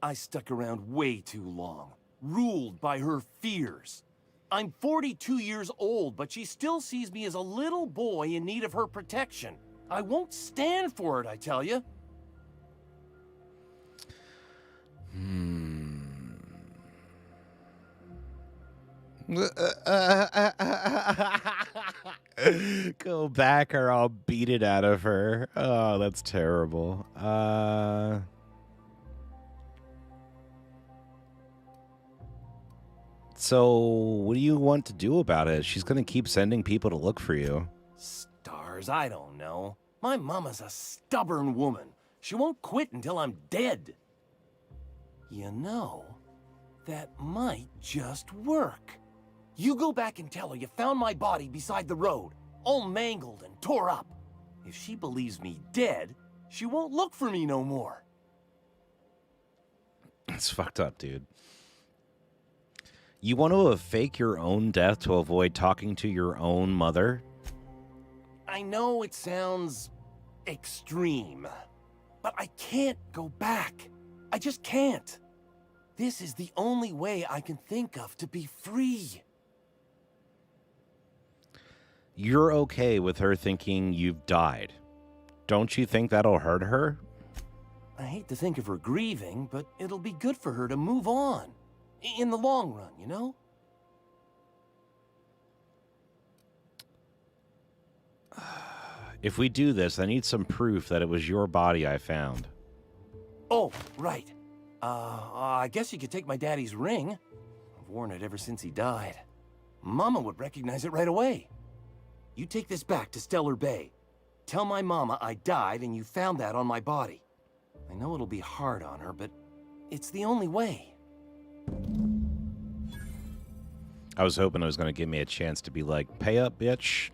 I stuck around way too long, ruled by her fears. I'm 42 years old, but she still sees me as a little boy in need of her protection. I won't stand for it, I tell you. Go back or I'll beat it out of her. Oh, that's terrible. So what do you want to do about it? She's going to keep sending people to look for you. Stars, I don't know. My mama's a stubborn woman. She won't quit until I'm dead. You know, that might just work. You go back and tell her you found my body beside the road, all mangled and tore up. If she believes me dead, she won't look for me no more. It's fucked up, dude. You want to fake your own death to avoid talking to your own mother? I know it sounds extreme, but I can't go back. I just can't. This is the only way I can think of to be free. You're okay with her thinking you've died. Don't you think that'll hurt her? I hate to think of her grieving, but it'll be good for her to move on. In the long run, you know? If we do this, I need some proof that it was your body I found. Oh, right. I guess you could take my daddy's ring. I've worn it ever since he died. Mama would recognize it right away. You take this back to Stellar Bay. Tell my mama I died and you found that on my body. I know it'll be hard on her, but it's the only way. I was hoping it was going to give me a chance to be like, pay up, bitch.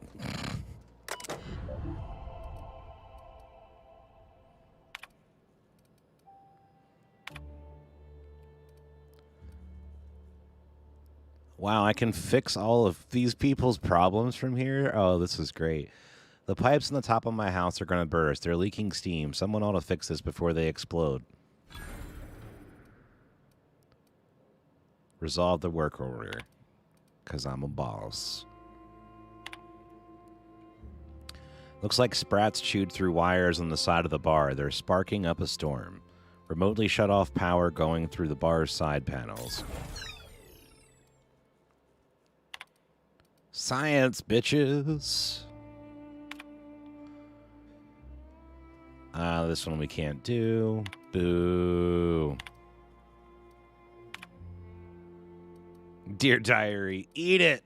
Wow, I can fix all of these people's problems from here? Oh, this is great. The pipes on the top of my house are going to burst. They're leaking steam. Someone ought to fix this before they explode. Resolve the work order. Because I'm a boss. Looks like sprats chewed through wires on the side of the bar. They're sparking up a storm. Remotely shut off power going through the bar's side panels. Science, bitches. This one we can't do. Boo. Dear Diary, eat it.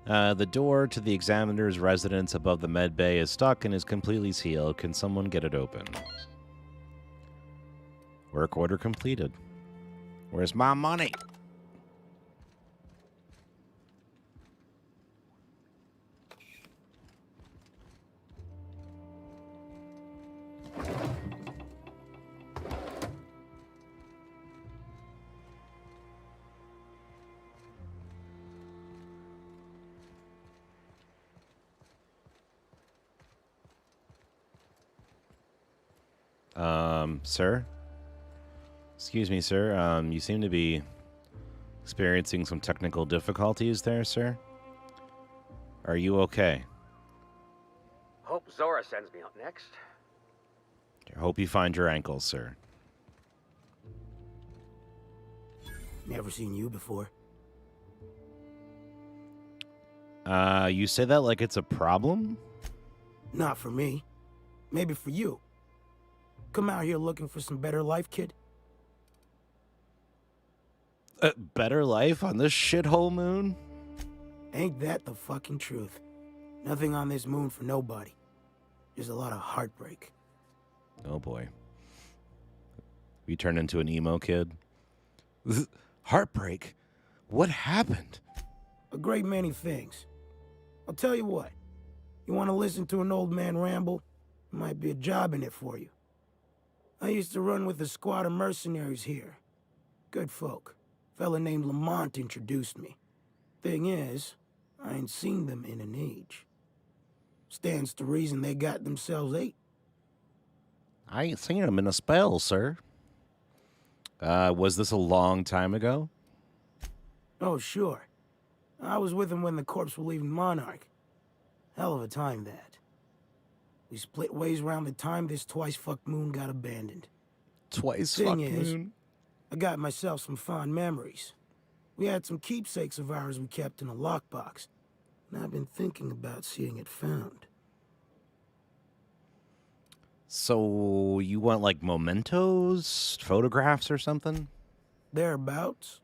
The door to the examiner's residence above the med bay is stuck and is completely sealed. Can someone get it open? Work order completed. Where's my money? Sir? Excuse me, sir. You seem to be experiencing some technical difficulties there, sir. Are you okay? Hope Zora sends me out next. I hope you find your ankles, sir. Never seen you before. You say that like it's a problem? Not for me. Maybe for you. Come out here looking for some better life, kid? Better life on this shithole moon? Ain't that the fucking truth? Nothing on this moon for nobody. There's a lot of heartbreak. Oh boy. You turned into an emo kid? Heartbreak? What happened? A great many things. I'll tell you what. You want to listen to an old man ramble? There might be a job in it for you. I used to run with a squad of mercenaries here. Good folk. Fella named Lamont introduced me. Thing is, I ain't seen them in an age. Stands to reason they got themselves ate. I ain't seen him in a spell, sir. Was this a long time ago? Oh, sure. I was with him when the corps were leaving Monarch. Hell of a time, that. We split ways around the time this twice-fucked moon got abandoned. Twice-fucked moon? I got myself some fond memories. We had some keepsakes of ours we kept in a lockbox, and I've been thinking about seeing it found. So, you want, like, mementos? Photographs or something? Thereabouts.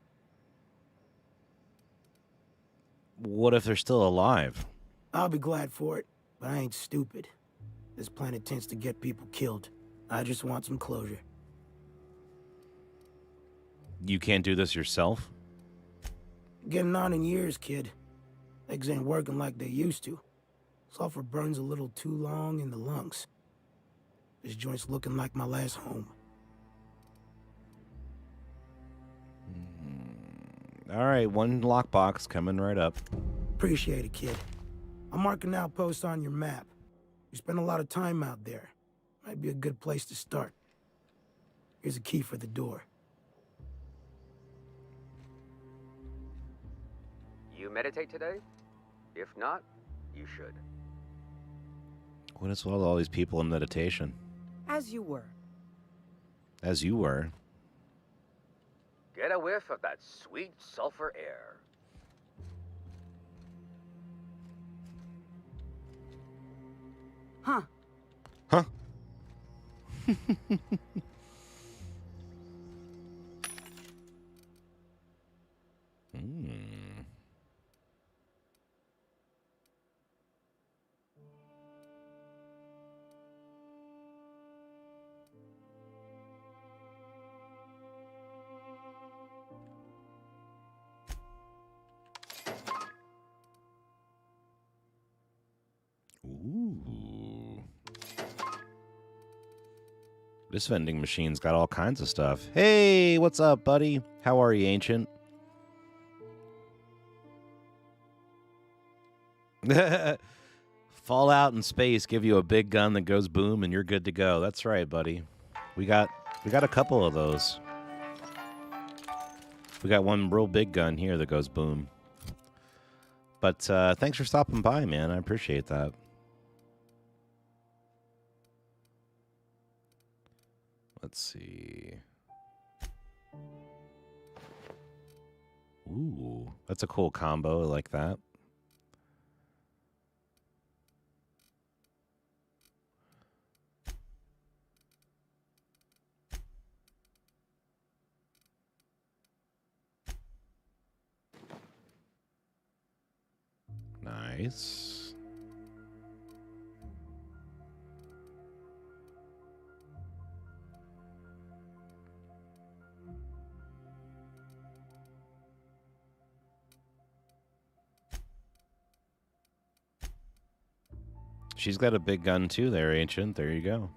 What if they're still alive? I'll be glad for it, but I ain't stupid. This planet tends to get people killed. I just want some closure. You can't do this yourself? Getting on in years, kid. Legs ain't working like they used to. Sulfur burns a little too long in the lungs. This joint's looking like my last home. All right, one lockbox coming right up. Appreciate it, kid. I'll mark an outpost on your map. You spend a lot of time out there. Might be a good place to start. Here's a key for the door. You meditate today? If not, you should. What is with all these people in meditation? As you were. As you were. Get a whiff of that sweet sulfur air. Huh. Huh? Ooh. This vending machine's got all kinds of stuff. Hey, what's up, buddy? How are you, Ancient? Fallout and space give you a big gun that goes boom and you're good to go. That's right, buddy. We got a couple of those. We got one real big gun here that goes boom. But thanks for stopping by, man. I appreciate that. Let's see. Ooh, that's a cool combo. I like that. Nice. She's got a big gun too there, Ancient. There you go.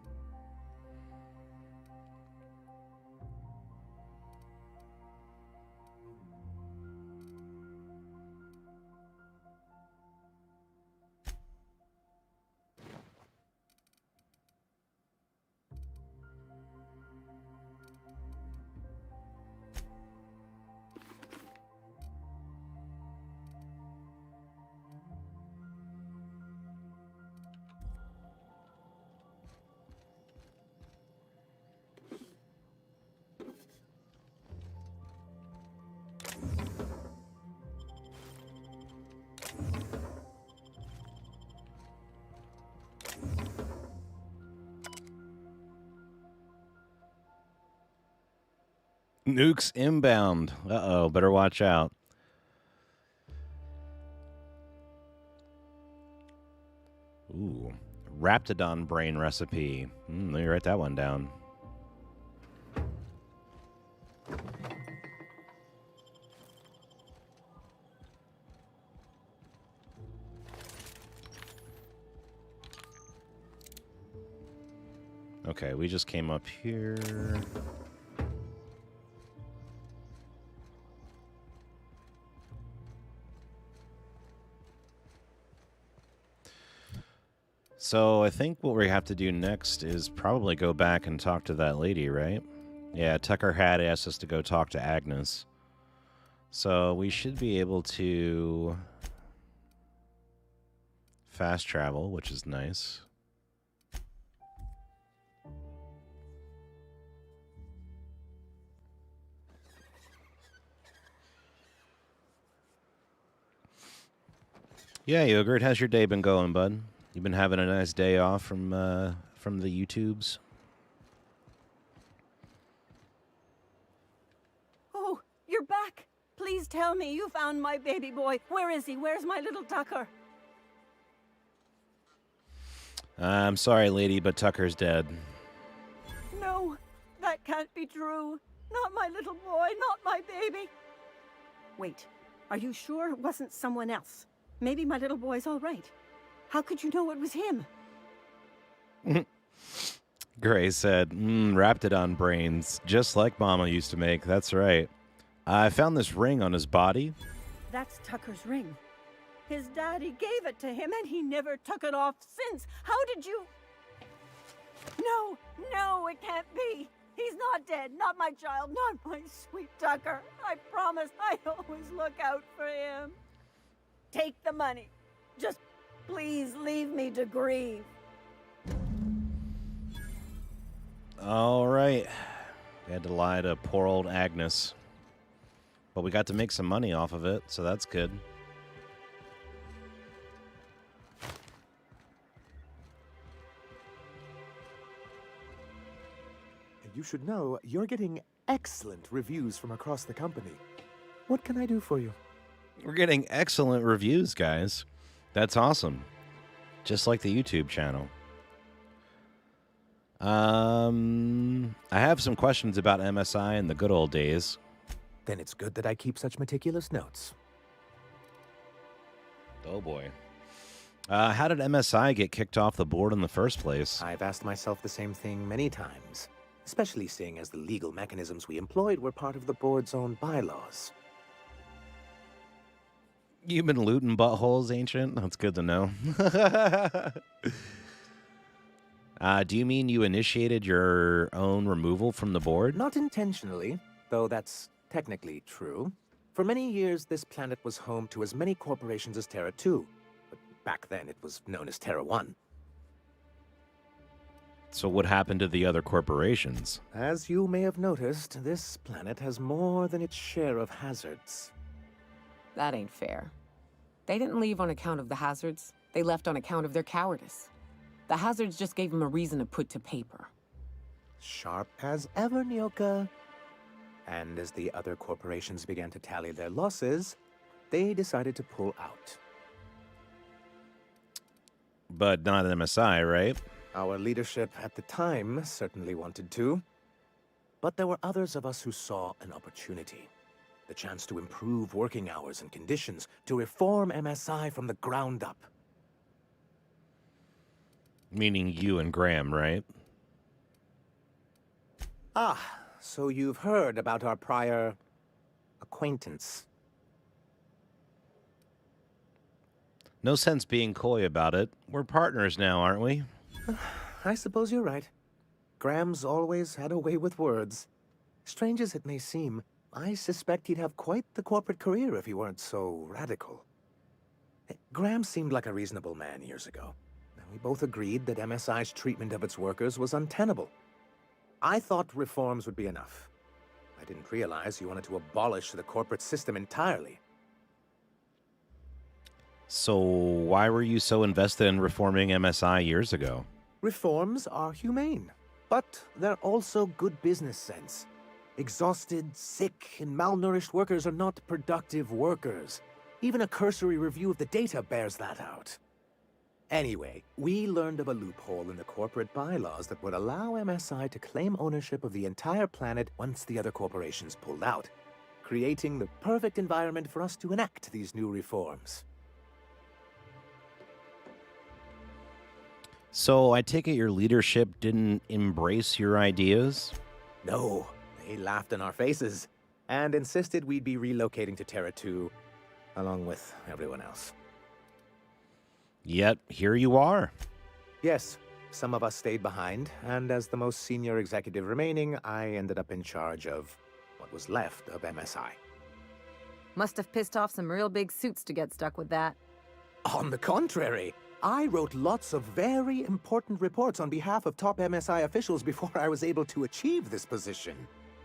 Nukes inbound. Uh-oh, better watch out. Ooh, Raptidon brain recipe. Let me write that one down. Okay, we just came up here. So I think what we have to do next is probably go back and talk to that lady, right? Yeah, Tucker had asked us to go talk to Agnes. So we should be able to fast travel, which is nice. Yeah, Yogurt, how's your day been going, bud? You been having a nice day off from the YouTubes? Oh, you're back. Please tell me you found my baby boy. Where is he? Where's my little Tucker? I'm sorry, lady, but Tucker's dead. No, that can't be true. Not my little boy, not my baby. Wait, are you sure it wasn't someone else? Maybe my little boy's all right. How could you know it was him? Gray said, Raptidon brains, just like Mama used to make. That's right. I found this ring on his body. That's Tucker's ring. His daddy gave it to him and he never took it off since. How did you... No, it can't be. He's not dead. Not my child. Not my sweet Tucker. I promise I always look out for him. Take the money. Just please leave me to grieve. All right. We had to lie to poor old Agnes. But we got to make some money off of it, so that's good. You should know you're getting excellent reviews from across the company. What can I do for you? We're getting excellent reviews, guys. That's awesome. Just like the YouTube channel. I have some questions about MSI in the good old days. Then it's good that I keep such meticulous notes. Oh boy. How did MSI get kicked off the board in the first place? I've asked myself the same thing many times, especially seeing as the legal mechanisms we employed were part of the board's own bylaws. You've been looting buttholes, Ancient? That's good to know. Do you mean you initiated your own removal from the board? Not intentionally, though that's technically true. For many years, this planet was home to as many corporations as Terra 2. But back then, it was known as Terra 1. So what happened to the other corporations? As you may have noticed, this planet has more than its share of hazards. That ain't fair. They didn't leave on account of the hazards. They left on account of their cowardice. The hazards just gave them a reason to put to paper. Sharp as ever, Nyoka. And as the other corporations began to tally their losses, they decided to pull out. But not MSI, right? Our leadership at the time certainly wanted to. But there were others of us who saw an opportunity. The chance to improve working hours and conditions, to reform MSI from the ground up. Meaning you and Graham, right? Ah, so you've heard about our prior acquaintance. No sense being coy about it. We're partners now, aren't we? I suppose you're right. Graham's always had a way with words. Strange as it may seem, I suspect he'd have quite the corporate career if he weren't so radical. Graham seemed like a reasonable man years ago. We both agreed that MSI's treatment of its workers was untenable. I thought reforms would be enough. I didn't realize you wanted to abolish the corporate system entirely. So why were you so invested in reforming MSI years ago? Reforms are humane, but they're also good business sense. Exhausted, sick, and malnourished workers are not productive workers. Even a cursory review of the data bears that out. Anyway, we learned of a loophole in the corporate bylaws that would allow MSI to claim ownership of the entire planet once the other corporations pulled out, creating the perfect environment for us to enact these new reforms. So I take it your leadership didn't embrace your ideas? No, they laughed in our faces and insisted we'd be relocating to Terra 2 along with everyone else. Yet, here you are. Yes, some of us stayed behind, and as the most senior executive remaining, I ended up in charge of what was left of MSI. Must have pissed off some real big suits to get stuck with that. On the contrary, I wrote lots of very important reports on behalf of top MSI officials before I was able to achieve this position.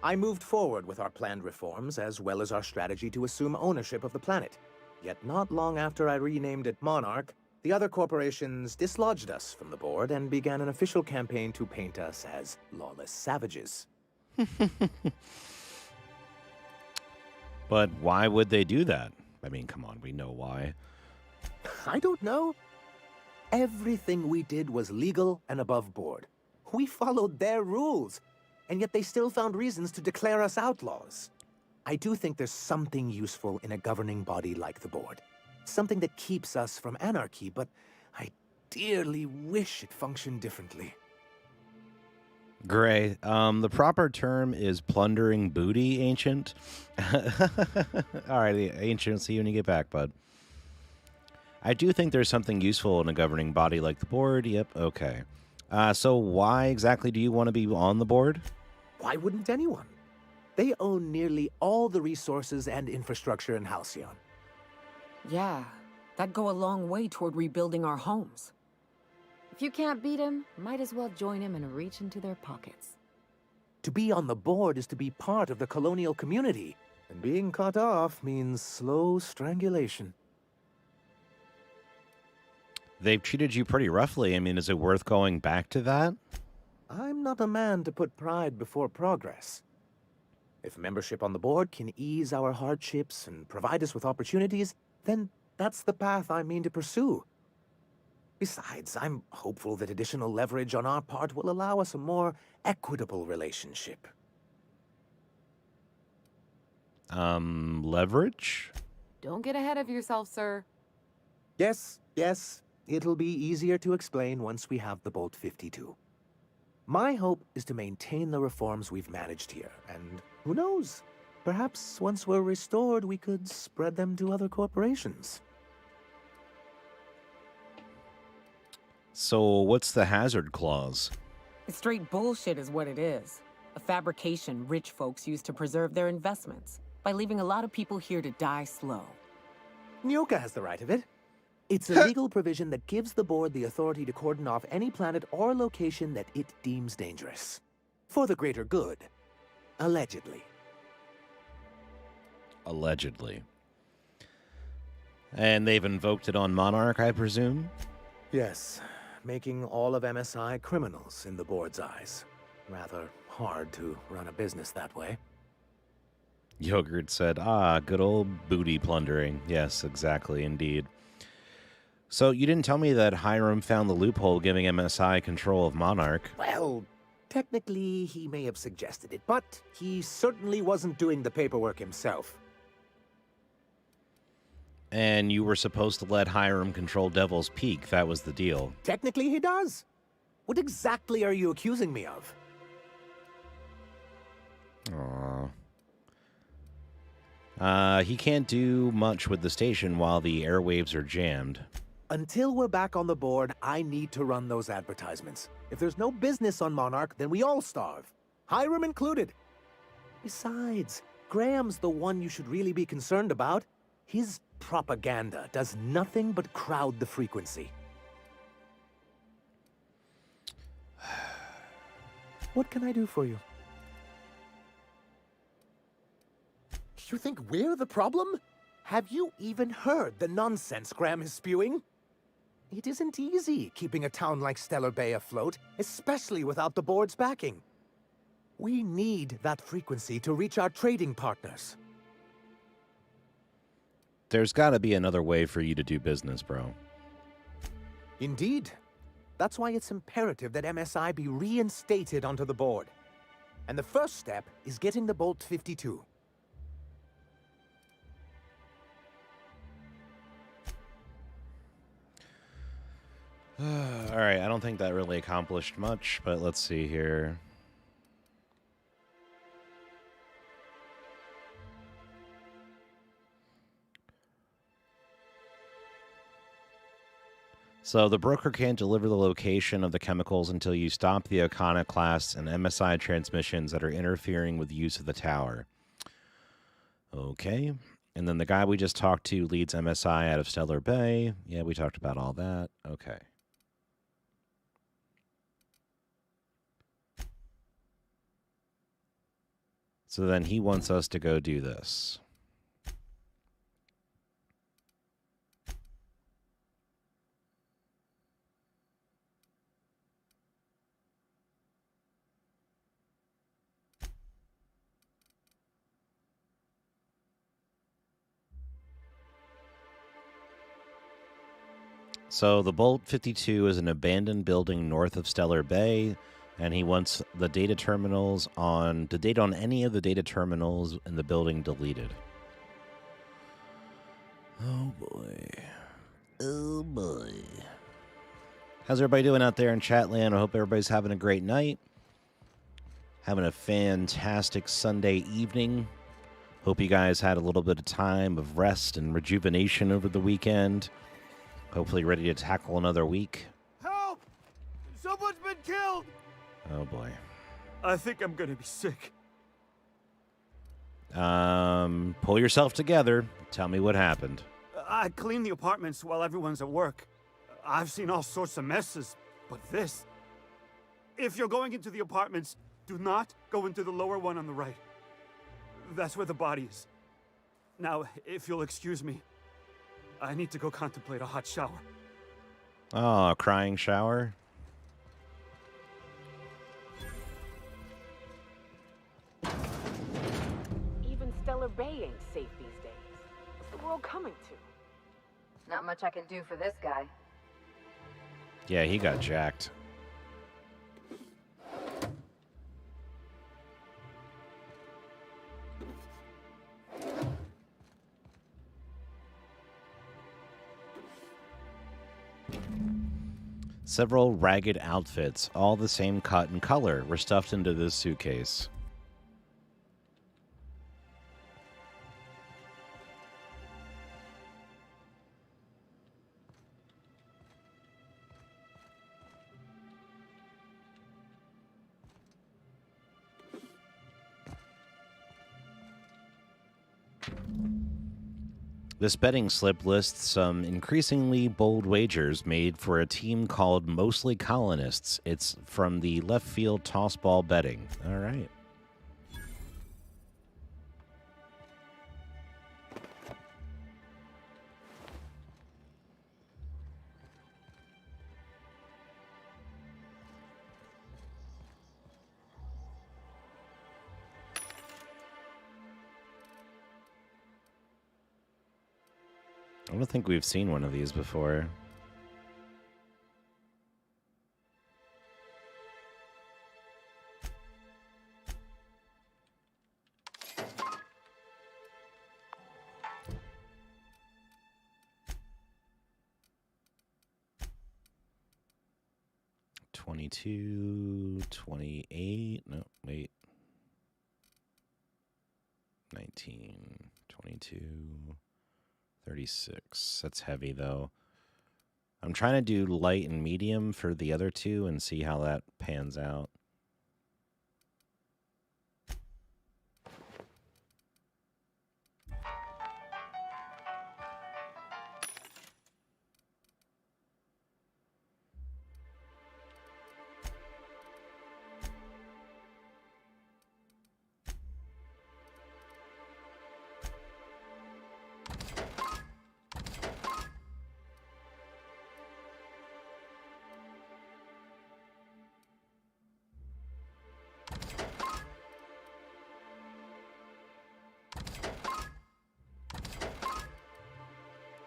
I moved forward with our planned reforms, as well as our strategy to assume ownership of the planet. Yet not long after I renamed it Monarch, the other corporations dislodged us from the board and began an official campaign to paint us as lawless savages. But why would they do that? I mean, come on, we know why. I don't know. Everything we did was legal and above board. We followed their rules, and yet they still found reasons to declare us outlaws. I do think there's something useful in a governing body like the board. Something that keeps us from anarchy, but I dearly wish it functioned differently. Gray, the proper term is plundering booty, Ancient. All right, Ancient, see you when you get back, bud. I do think there's something useful in a governing body like the board. Yep, okay. So why exactly do you want to be on the board? Why wouldn't anyone? They own nearly all the resources and infrastructure in Halcyon. Yeah, that'd go a long way toward rebuilding our homes. If you can't beat him, might as well join him and reach into their pockets. To be on the board is to be part of the colonial community, and being cut off means slow strangulation. They've treated you pretty roughly. I mean, is it worth going back to that? I'm not a man to put pride before progress. If membership on the board can ease our hardships and provide us with opportunities, then that's the path I mean to pursue. Besides, I'm hopeful that additional leverage on our part will allow us a more equitable relationship. Leverage? Don't get ahead of yourself, sir. Yes. It'll be easier to explain once we have the Bolt 52. My hope is to maintain the reforms we've managed here, and who knows? Perhaps once we're restored, we could spread them to other corporations. So what's the hazard clause? It's straight bullshit is what it is. A fabrication rich folks use to preserve their investments by leaving a lot of people here to die slow. Nyoka has the right of it. It's a legal provision that gives the board the authority to cordon off any planet or location that it deems dangerous. For the greater good. Allegedly. Allegedly. And they've invoked it on Monarch, I presume? Yes, making all of MSI criminals in the board's eyes. Rather hard to run a business that way. Yogurt said, good old booty plundering. Yes, exactly, indeed. So you didn't tell me that Hiram found the loophole giving MSI control of Monarch. Well, technically he may have suggested it, but he certainly wasn't doing the paperwork himself. And you were supposed to let Hiram control Devil's Peak. That was the deal. Technically he does. What exactly are you accusing me of? Aww. He can't do much with the station while the airwaves are jammed. Until we're back on the board, I need to run those advertisements. If there's no business on Monarch, then we all starve. Hiram included. Besides, Graham's the one you should really be concerned about. His propaganda does nothing but crowd the frequency. What can I do for you? You think we're the problem? Have you even heard the nonsense Graham is spewing? It isn't easy keeping a town like Stellar Bay afloat, especially without the board's backing. We need that frequency to reach our trading partners. There's got to be another way for you to do business, bro. Indeed. That's why it's imperative that MSI be reinstated onto the board. And the first step is getting the Bolt 52. All right, I don't think that really accomplished much, but let's see here. So the broker can't deliver the location of the chemicals until you stop the iconoclasts and MSI transmissions that are interfering with use of the tower. Okay. And then the guy we just talked to leads MSI out of Stellar Bay. Yeah, we talked about all that. Okay. So then he wants us to go do this. So the Bolt 52 is an abandoned building north of Stellar Bay, and he wants the data terminals on the data on any of the data terminals in the building deleted. Oh boy. Oh boy. How's everybody doing out there in Chatland? I hope everybody's having a great night. Having a fantastic Sunday evening. Hope you guys had a little bit of time of rest and rejuvenation over the weekend. Hopefully ready to tackle another week. Help! Someone's been killed! Oh boy. I think I'm gonna be sick. Pull yourself together. Tell me what happened. I clean the apartments while everyone's at work. I've seen all sorts of messes, but this... If you're going into the apartments, do not go into the lower one on the right. That's where the body is. Now, if you'll excuse me, I need to go contemplate a hot shower. Oh, a crying shower? Even Stellar Bay ain't safe these days. What's the world coming to? Not much I can do for this guy. Yeah, he got jacked. Several ragged outfits, all the same cut and color, were stuffed into this suitcase. This betting slip lists some increasingly bold wagers made for a team called Mostly Colonists. It's from the left field toss ball betting. All right. I don't think we've seen one of these before. $22, $28. No, wait. 19, 22. 36. That's heavy, though. I'm trying to do light and medium for the other two and see how that pans out.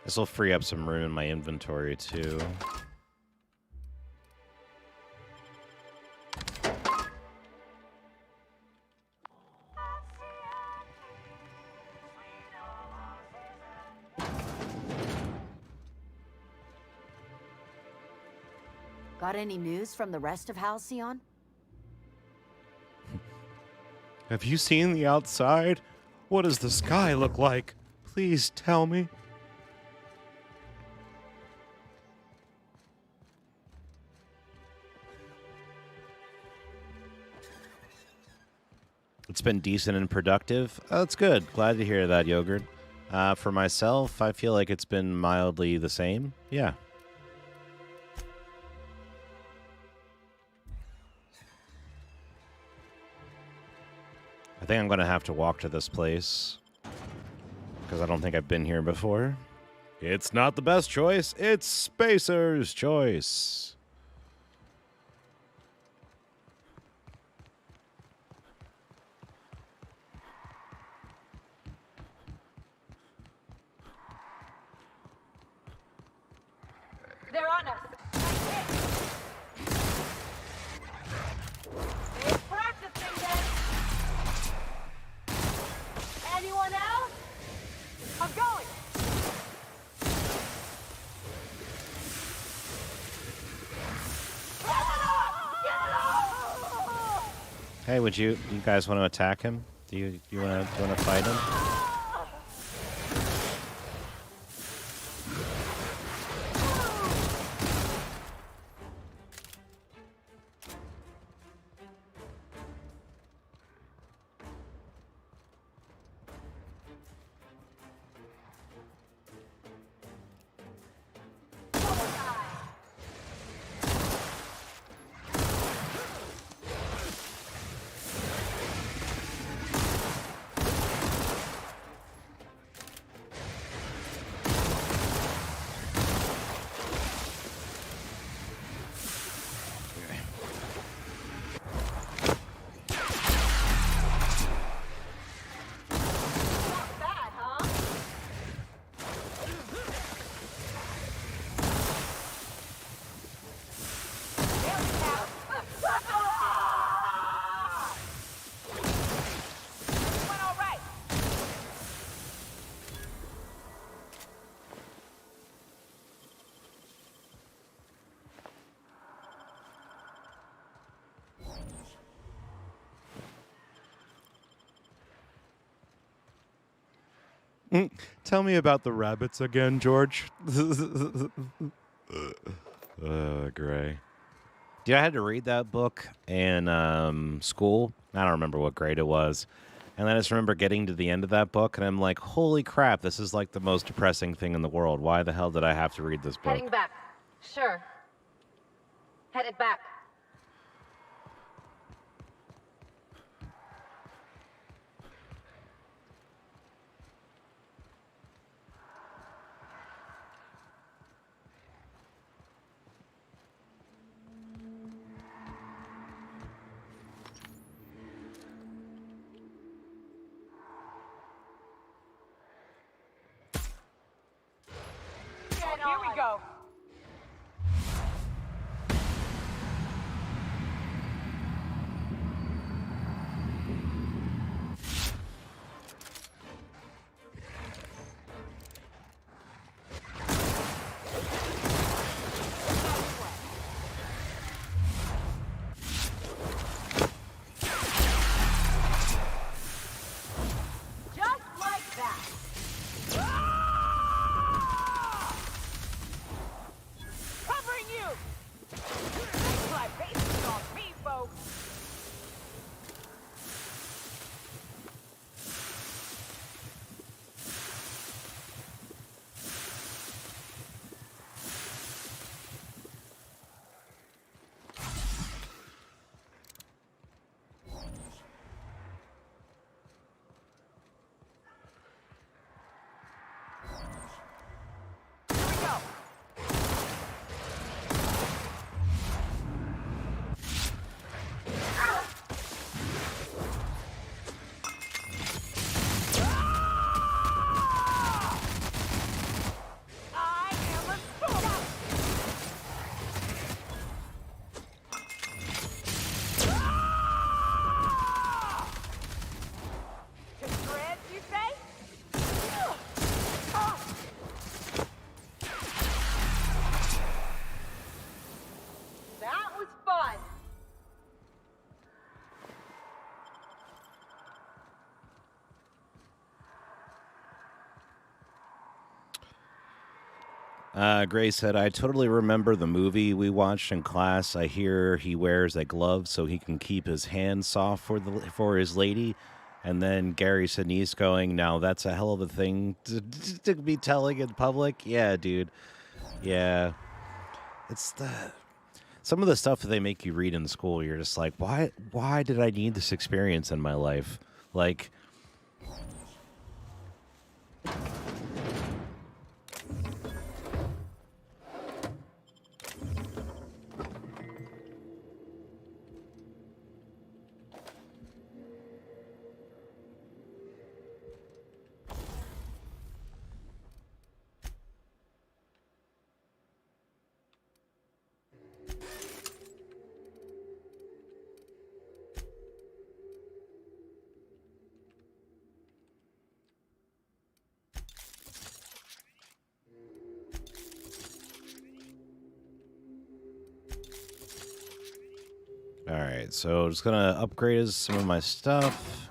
This will free up some room in my inventory, too. Got any news from the rest of Halcyon? Have you seen the outside? What does the sky look like? Please tell me. It's been decent and productive. Oh, that's good. Glad to hear that, Yogurt. For myself, I feel like it's been mildly the same. Yeah. I think I'm going to have to walk to this place because I don't think I've been here before. It's not the best choice. It's Spacer's choice. They're on us. It's practicing then. Anyone else? I'm going. Hey, would you guys want to attack him? Do you want to fight him? Tell me about the rabbits again, George. Gray. Dude, I had to read that book in school. I don't remember what grade it was. And then I just remember getting to the end of that book, and I'm like, holy crap, this is like the most depressing thing in the world. Why the hell did I have to read this book? Heading back. Sure. Headed back. Here we go. Just like that. Covering you! Nice libations on me, folks! Here we go! Gray said, I totally remember the movie we watched in class. I hear he wears a glove so he can keep his hands soft for his lady. And then Gary Sinise going, now that's a hell of a thing to be telling in public. Yeah, dude. Yeah. It's some of the stuff that they make you read in school, you're just like, why did I need this experience in my life? Like, all right, so just gonna upgrade some of my stuff.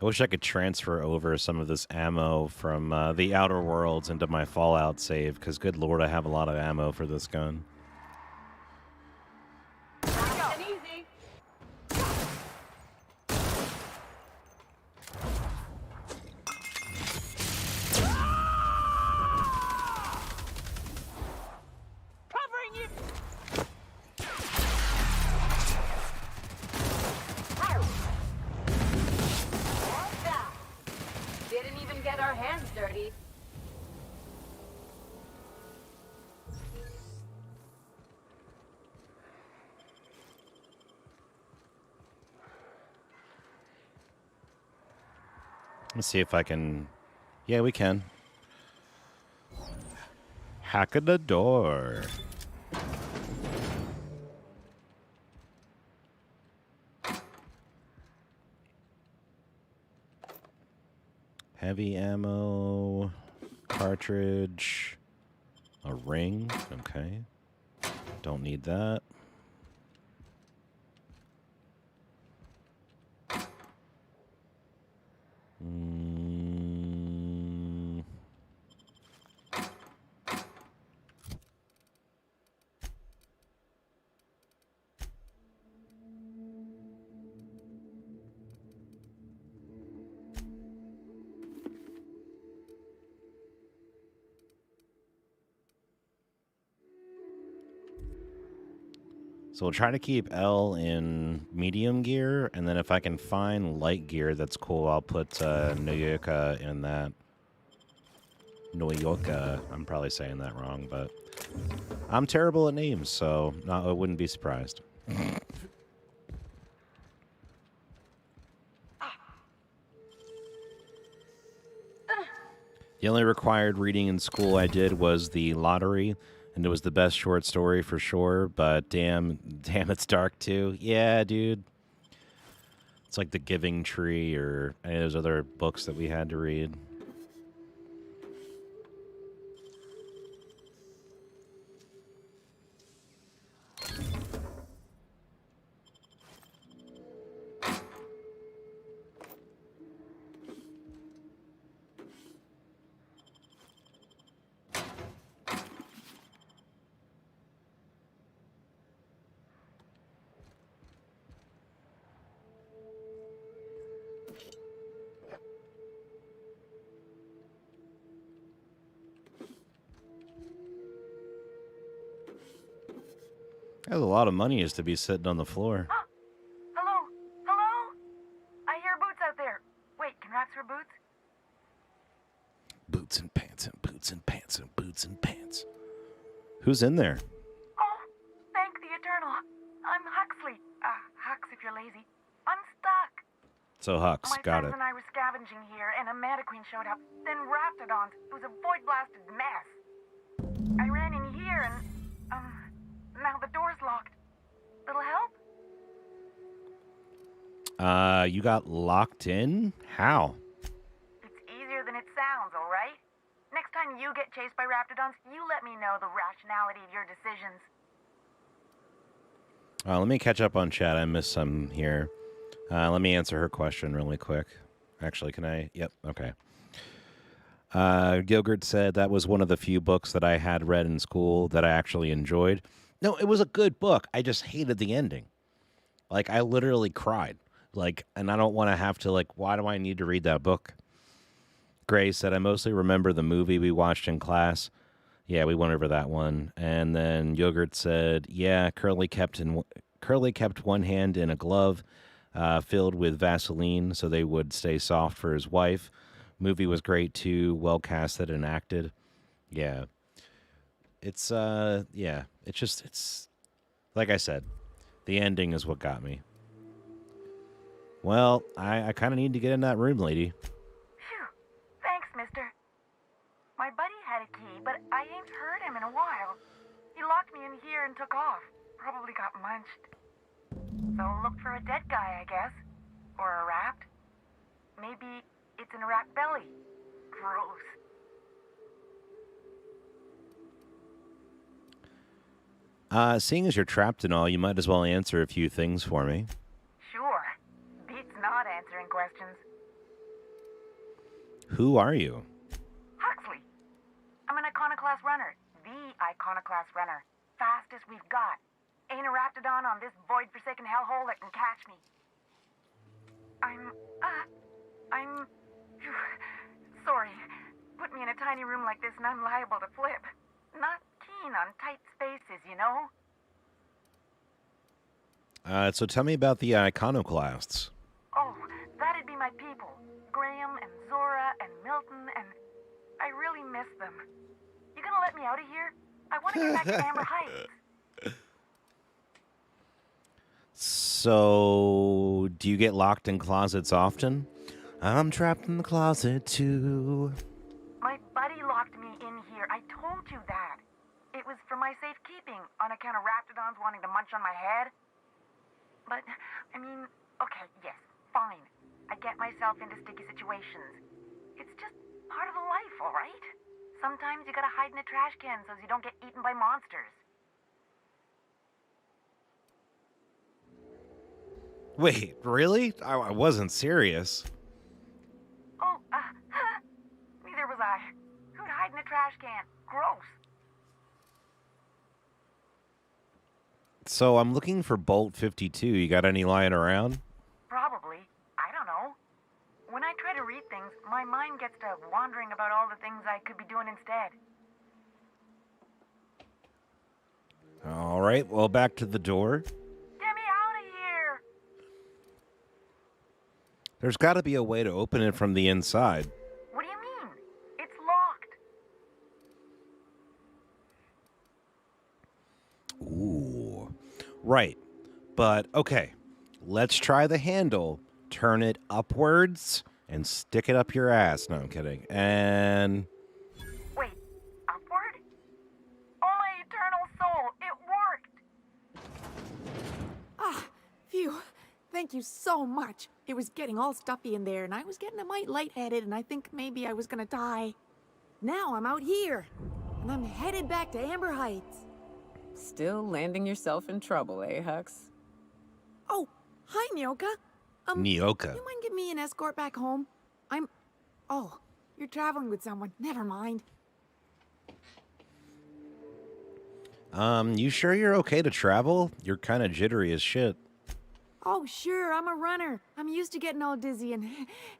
I wish I could transfer over some of this ammo from the Outer Worlds into my Fallout save, because good lord, I have a lot of ammo for this gun. Didn't even get our hands dirty. Let's see if I can... Yeah, we can. Hack at the door. Heavy ammo, cartridge, a ring, okay. Don't need that. So we'll try to keep L in medium gear, and then if I can find light gear that's cool, I'll put Noyoka in that. Noyoka. I'm probably saying that wrong, but I'm terrible at names, so I wouldn't be surprised. The only required reading in school I did was The Lottery, and it was the best short story for sure, but damn, it's dark too. Yeah, dude. It's like The Giving Tree or any of those other books that we had to read. That's a lot of money is to be sitting on the floor. Hello? Hello? I hear boots out there. Wait, can rats wear boots? Boots and pants and boots and pants and boots and pants. Who's in there? Oh, thank the Eternal. I'm Huxley. Hux if you're lazy. I'm stuck. So Hux, My got friends it. and I were scavenging here, and a Meta Queen showed up. Then Raptidons. It was a void-blasted mess. I ran in here, and now the door's locked. Little help? You got locked in? How? It's easier than it sounds, all right? Next time you get chased by raptidons, you let me know the rationality of your decisions. Let me catch up on chat. I missed some here. Let me answer her question really quick. Actually, can I? Yep, okay. Gilgert said that was one of the few books that I had read in school that I actually enjoyed. No, it was a good book. I just hated the ending. Like, I literally cried. Like, and I don't want to have to, like, why do I need to read that book? Gray said, I mostly remember the movie we watched in class. Yeah, we went over that one. And then Yogurt said, yeah, Curly kept one hand in a glove filled with Vaseline so they would stay soft for his wife. Movie was great too, well casted and acted. Yeah. It's it's like I said, the ending is what got me. Well, I kind of need to get in that room, lady. Phew. Thanks, mister. My buddy had a key, but I ain't heard him in a while. He locked me in here and took off. Probably got munched. So look for a dead guy, I guess. Or a rat. Maybe it's in a rat belly. Gross. Seeing as you're trapped and all, you might as well answer a few things for me. Sure. Beats not answering questions. Who are you? Huxley. I'm an iconoclast runner. The iconoclast runner. Fastest we've got. Ain't a raptidon on this void-forsaken hellhole that can catch me. I'm sorry. Put me in a tiny room like this and I'm liable to flip. Not keen on tight spaces, you know? So tell me about the iconoclasts. Oh, that'd be my people. Graham and Zora and Milton and... I really miss them. You gonna let me out of here? I want to get back to Amber Heights. So, do you get locked in closets often? I'm trapped in the closet too. My buddy locked me in here. I told you that. It was for my safekeeping, on account of raptidons wanting to munch on my head. But, I mean, okay, yes, fine. I get myself into sticky situations. It's just part of the life, all right? Sometimes you gotta hide in a trash can so you don't get eaten by monsters. Wait, really? I wasn't serious. Oh, neither was I. Who'd hide in a trash can? Gross. So I'm looking for Bolt 52. You got any lying around? Probably. I don't know. When I try to read things, my mind gets to wandering about all the things I could be doing instead. All right, well, back to the door. Get me out of here! There's got to be a way to open it from the inside. What do you mean? It's locked. Ooh. Right. But, okay. Let's try the handle. Turn it upwards and stick it up your ass. No, I'm kidding. And... Wait, upward? Oh, my eternal soul, it worked! Ah, phew. Thank you so much. It was getting all stuffy in there, and I was getting a mite lightheaded, and I think maybe I was gonna die. Now I'm out here, and I'm headed back to Amber Heights. Still landing yourself in trouble, eh, Hux? Oh, hi, Nyoka. Nyoka. You mind giving me an escort back home? Oh, you're traveling with someone. Never mind. You sure you're okay to travel? You're kind of jittery as shit. Oh, sure, I'm a runner. I'm used to getting all dizzy and...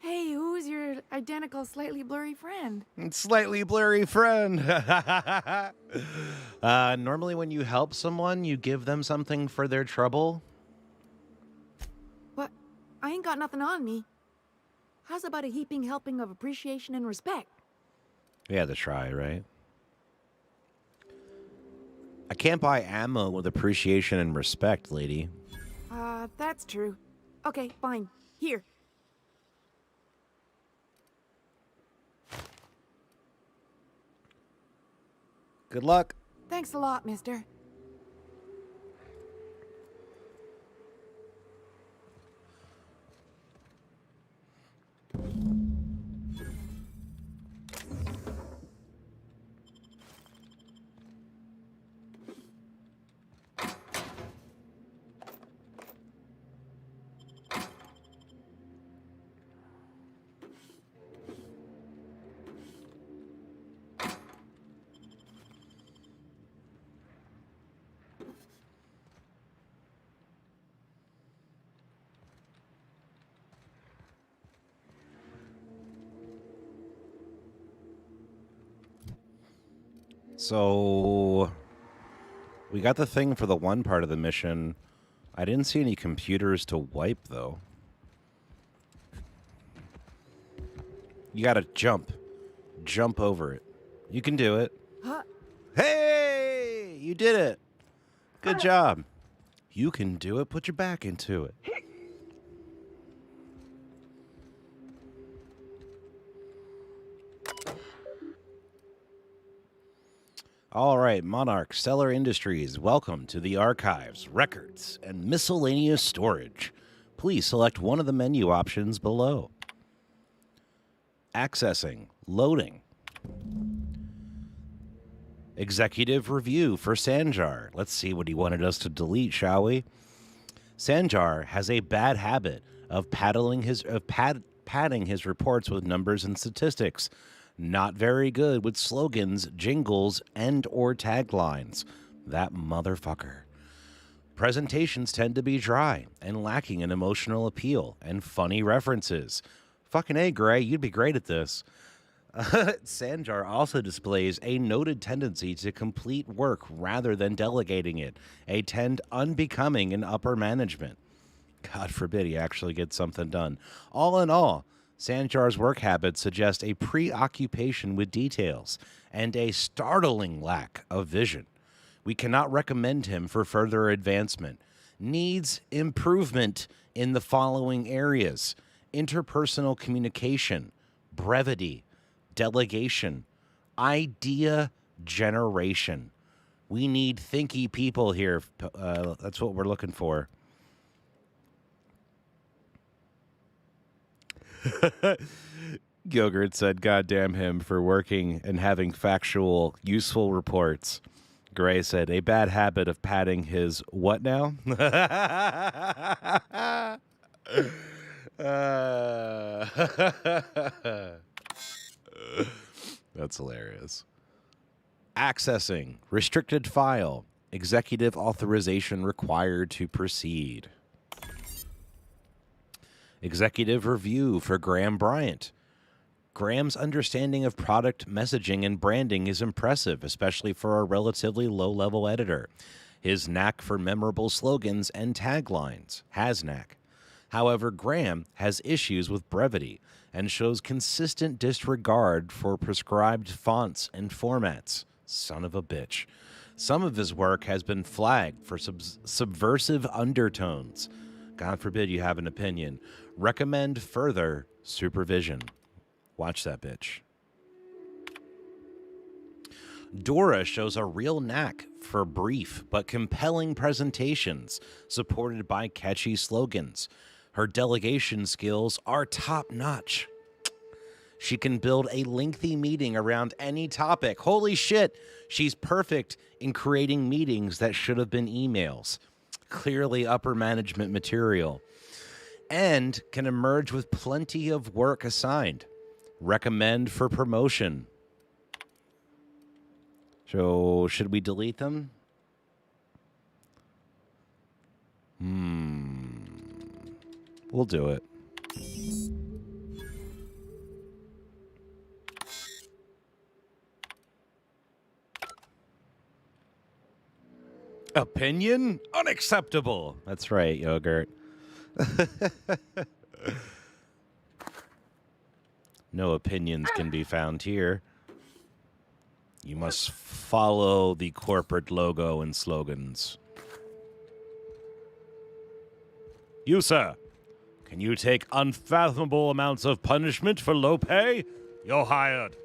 Hey, who's your identical, slightly blurry friend? Slightly blurry friend. Normally when you help someone, you give them something for their trouble. But I ain't got nothing on me. How's about a heaping helping of appreciation and respect? You had to try, right? I can't buy ammo with appreciation and respect, lady. That's true. Okay, fine. Here. Good luck. Thanks a lot, mister. So we got the thing for the one part of the mission. I didn't see any computers to wipe, though. You gotta jump. Jump over it. You can do it. Hey! You did it. Good job. You can do it. Put your back into it. All right, Monarch Stellar Industries, welcome to the archives, records, and miscellaneous storage. Please select one of the menu options below. Accessing, loading. Executive review for Sanjar. Let's see what he wanted us to delete, shall we? Sanjar has a bad habit of padding his reports with numbers and statistics. Not very good with slogans, jingles, and or taglines. That motherfucker. Presentations tend to be dry and lacking in emotional appeal and funny references. Fucking A, Gray, you'd be great at this. Sanjar also displays a noted tendency to complete work rather than delegating it, a trend unbecoming in upper management. God forbid he actually gets something done. All in all, Sanjar's work habits suggest a preoccupation with details and a startling lack of vision. We cannot recommend him for further advancement. Needs improvement in the following areas: interpersonal communication, brevity, delegation, idea generation. We need thinky people here. That's what we're looking for. Gilgert said, "God damn him for working and having factual, useful reports." Gray said, "A bad habit of padding his what now?" That's hilarious. Accessing, restricted file, executive authorization required to proceed. Executive review for Graham Bryant. Graham's understanding of product messaging and branding is impressive, especially for a relatively low-level editor. His knack for memorable slogans and taglines has knack. However, Graham has issues with brevity and shows consistent disregard for prescribed fonts and formats. Son of a bitch. Some of his work has been flagged for subversive undertones. God forbid you have an opinion. Recommend further supervision. Watch that bitch. Dora shows a real knack for brief but compelling presentations supported by catchy slogans. Her delegation skills are top-notch. She can build a lengthy meeting around any topic. Holy shit, she's perfect in creating meetings that should have been emails. Clearly upper management material. And can emerge with plenty of work assigned. Recommend for promotion. So, should we delete them? We'll do it. Opinion? Unacceptable. That's right, Yogurt. No opinions can be found here. You must follow the corporate logo and slogans. You, sir, can you take unfathomable amounts of punishment for low pay? You're hired.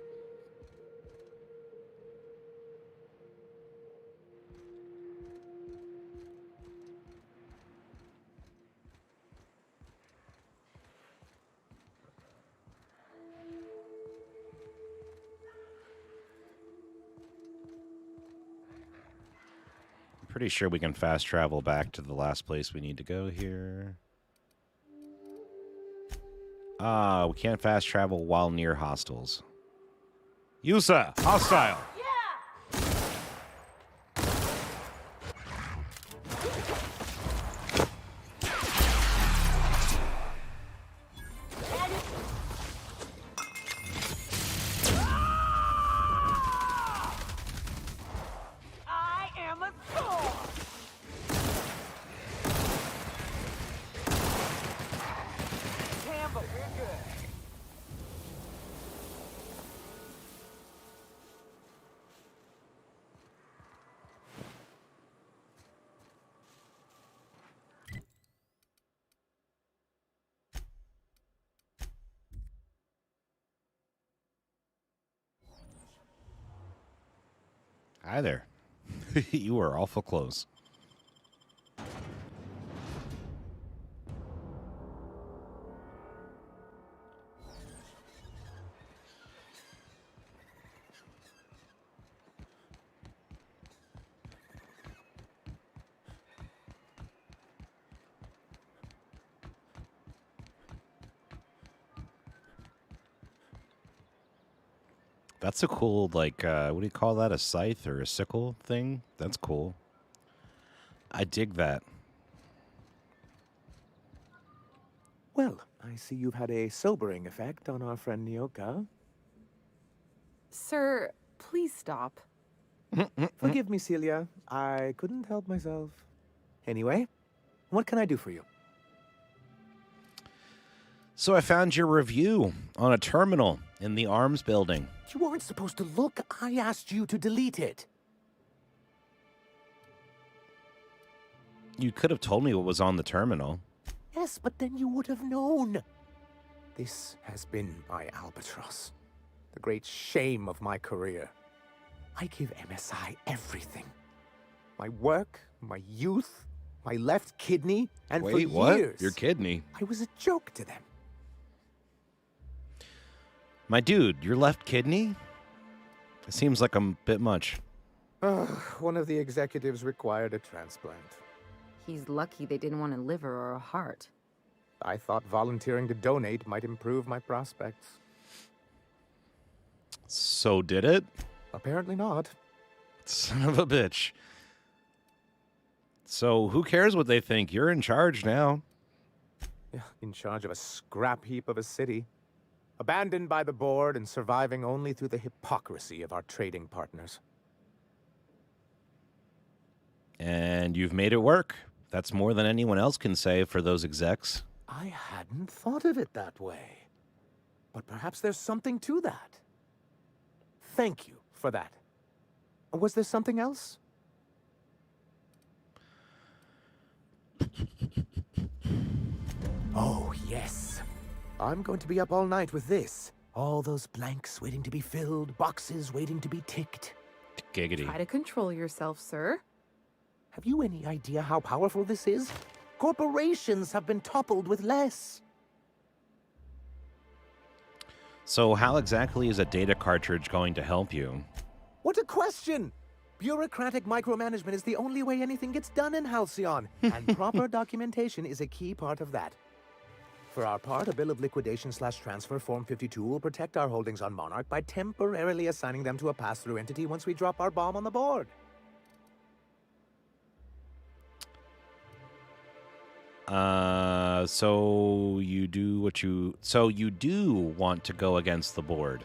Pretty sure we can fast travel back to the last place we need to go here. We can't fast travel while near hostiles. Yusa, hostile. Hi there. You are awful close. That's a cool, like, what do you call that? A scythe or a sickle thing? That's cool. I dig that. Well, I see you've had a sobering effect on our friend Nyoka. Sir, please stop. Forgive me, Celia. I couldn't help myself. Anyway, what can I do for you? So I found your review on a terminal in the arms building. You weren't supposed to look. I asked you to delete it. You could have told me what was on the terminal. Yes, but then you would have known. This has been my albatross. The great shame of my career. I give MSI everything. My work, my youth, my left kidney, and Wait, for what? years... Your kidney? I was a joke to them. My dude, your left kidney? It seems like a bit much. One of the executives required a transplant. He's lucky they didn't want a liver or a heart. I thought volunteering to donate might improve my prospects. So did it? Apparently not. Son of a bitch. So who cares what they think? You're in charge now. Yeah, in charge of a scrap heap of a city. Abandoned by the board and surviving only through the hypocrisy of our trading partners. And you've made it work. That's more than anyone else can say for those execs. I hadn't thought of it that way. But perhaps there's something to that. Thank you for that. Was there something else? Oh, yes. I'm going to be up all night with this. All those blanks waiting to be filled, boxes waiting to be ticked. Giggity. Try to control yourself, sir. Have you any idea how powerful this is? Corporations have been toppled with less. So how exactly is a data cartridge going to help you? What a question! Bureaucratic micromanagement is the only way anything gets done in Halcyon, and proper documentation is a key part of that. For our part, a bill of liquidation/transfer Form 52 will protect our holdings on Monarch by temporarily assigning them to a pass-through entity once we drop our bomb on the board. So you do what you... So you do want to go against the board.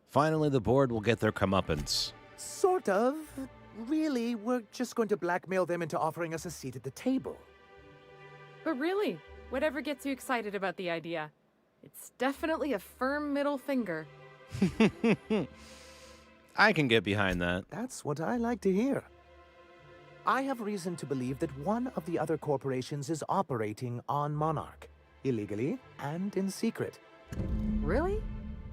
Finally, the board will get their comeuppance. Sort of. Really, we're just going to blackmail them into offering us a seat at the table. But really, whatever gets you excited about the idea. It's definitely a firm middle finger. I can get behind that. That's what I like to hear. I have reason to believe that one of the other corporations is operating on Monarch, illegally and in secret. Really?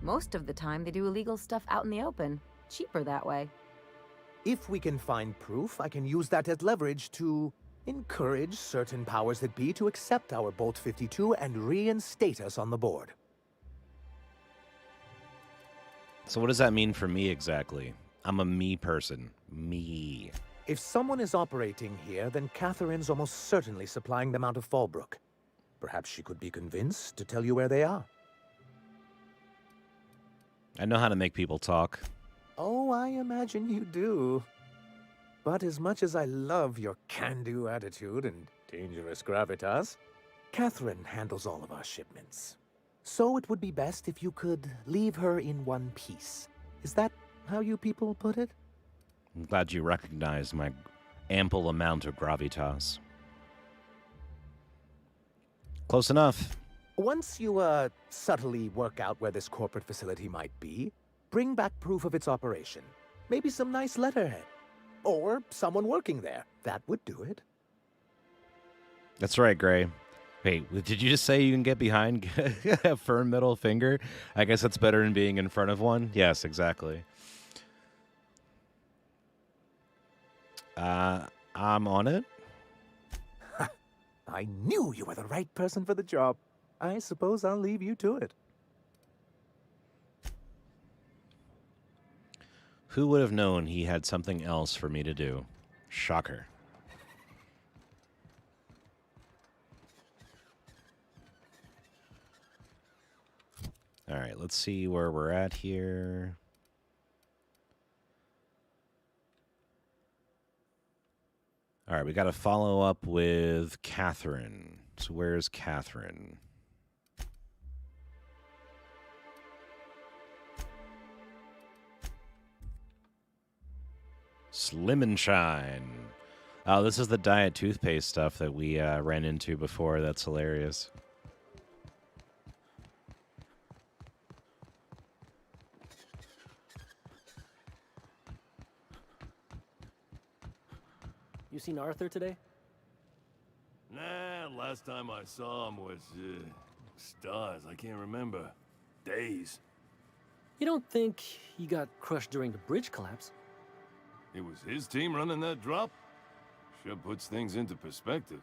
Most of the time they do illegal stuff out in the open. Cheaper that way. If we can find proof, I can use that as leverage to encourage certain powers that be to accept our Bolt 52 and reinstate us on the board. So what does that mean for me exactly? I'm a me person. Me. If someone is operating here, then Catherine's almost certainly supplying them out of Fallbrook. Perhaps she could be convinced to tell you where they are. I know how to make people talk. Oh, I imagine you do. But as much as I love your can-do attitude and dangerous gravitas, Catherine handles all of our shipments. So it would be best if you could leave her in one piece. Is that how you people put it? I'm glad you recognize my ample amount of gravitas. Close enough. Once you, subtly work out where this corporate facility might be, bring back proof of its operation. Maybe some nice letterhead. Or someone working there. That would do it. That's right, Gray. Wait, did you just say you can get behind a firm middle finger? I guess that's better than being in front of one. Yes, exactly. I'm on it. I knew you were the right person for the job. I suppose I'll leave you to it. Who would have known he had something else for me to do? Shocker. All right, let's see where we're at here. All right, we got to follow up with Catherine. So where's Catherine? Slim and Shine. Oh, this is the diet toothpaste stuff that we ran into before. That's hilarious. You seen Arthur today? Nah, last time I saw him was, stars. I can't remember. Days. You don't think he got crushed during the bridge collapse? It was his team running that drop? Sure puts things into perspective.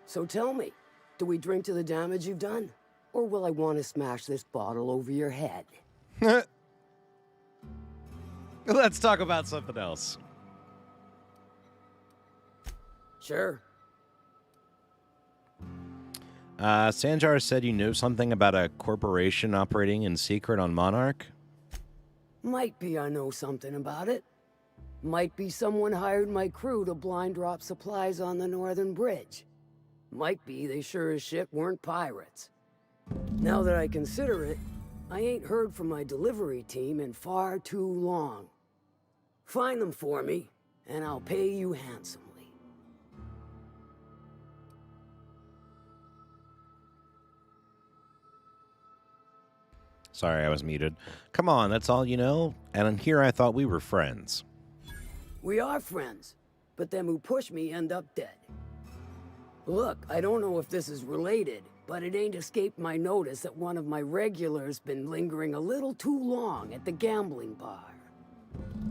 So tell me, do we drink to the damage you've done? Or will I want to smash this bottle over your head? Let's talk about something else. Sure. Sanjar said you know something about a corporation operating in secret on Monarch? Might be I know something about it. Might be someone hired my crew to blind drop supplies on the northern bridge. Might be they sure as shit weren't pirates. Now that I consider it, I ain't heard from my delivery team in far too long. Find them for me, and I'll pay you handsomely. Sorry, I was muted. Come on, that's all you know? And here I thought we were friends. We are friends, but them who push me end up dead. Look, I don't know if this is related, but it ain't escaped my notice that one of my regulars been lingering a little too long at the gambling bar.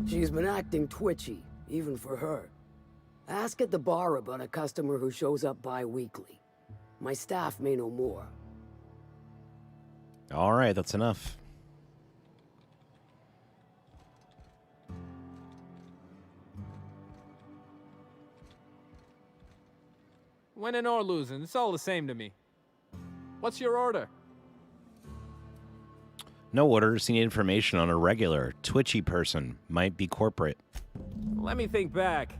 She's been acting twitchy, even for her. Ask at the bar about a customer who shows up bi-weekly. My staff may know more. All right, that's enough. Winning or losing, it's all the same to me. What's your order? No orders. Need information on a regular, twitchy person. Might be corporate. Let me think back.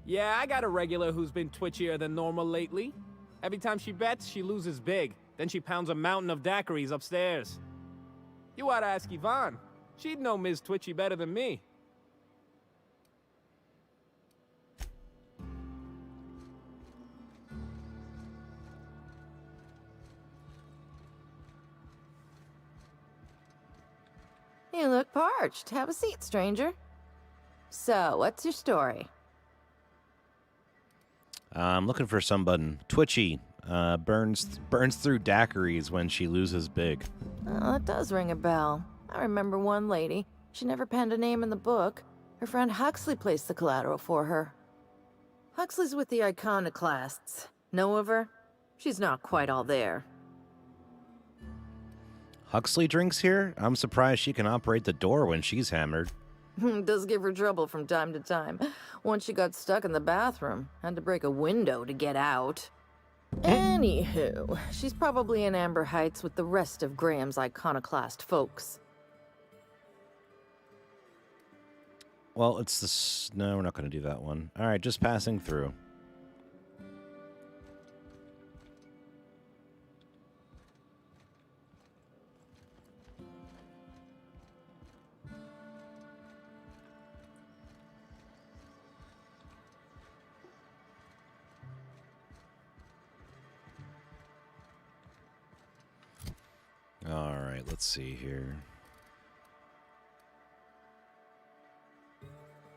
Yeah, I got a regular who's been twitchier than normal lately. Every time she bets, she loses big. Then she pounds a mountain of daiquiris upstairs. You ought to ask Yvonne. She'd know Ms. Twitchy better than me. You look parched. Have a seat, stranger. So, what's your story? I'm looking for somebody. Twitchy. Burns through daiquiris when she loses big. Oh, that does ring a bell. I remember one lady. She never penned a name in the book. Her friend Huxley placed the collateral for her. Huxley's with the Iconoclasts. Know of her? She's not quite all there. Huxley drinks here? I'm surprised she can operate the door when she's hammered. Does give her trouble from time to time. Once she got stuck in the bathroom. Had to break a window to get out. Anywho, she's probably in Amber Heights with the rest of Graham's Iconoclast folks. Well, it's this. No, we're not going to do that one. All right, just passing through. All right, let's see here.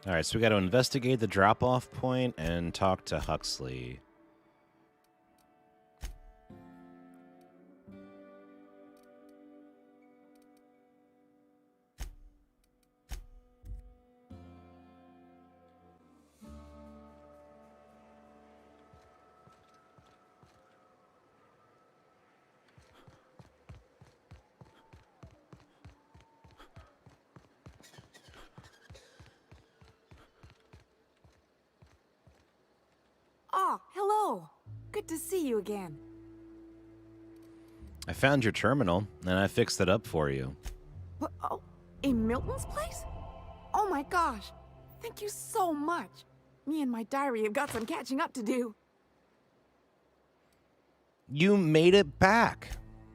All right, so we got to investigate the drop-off point and talk to Huxley. Oh, hello. Good to see you again. I found your terminal, and I fixed it up for you. What? Oh, in Milton's place? Oh my gosh. Thank you so much. Me and my diary have got some catching up to do. You made it back.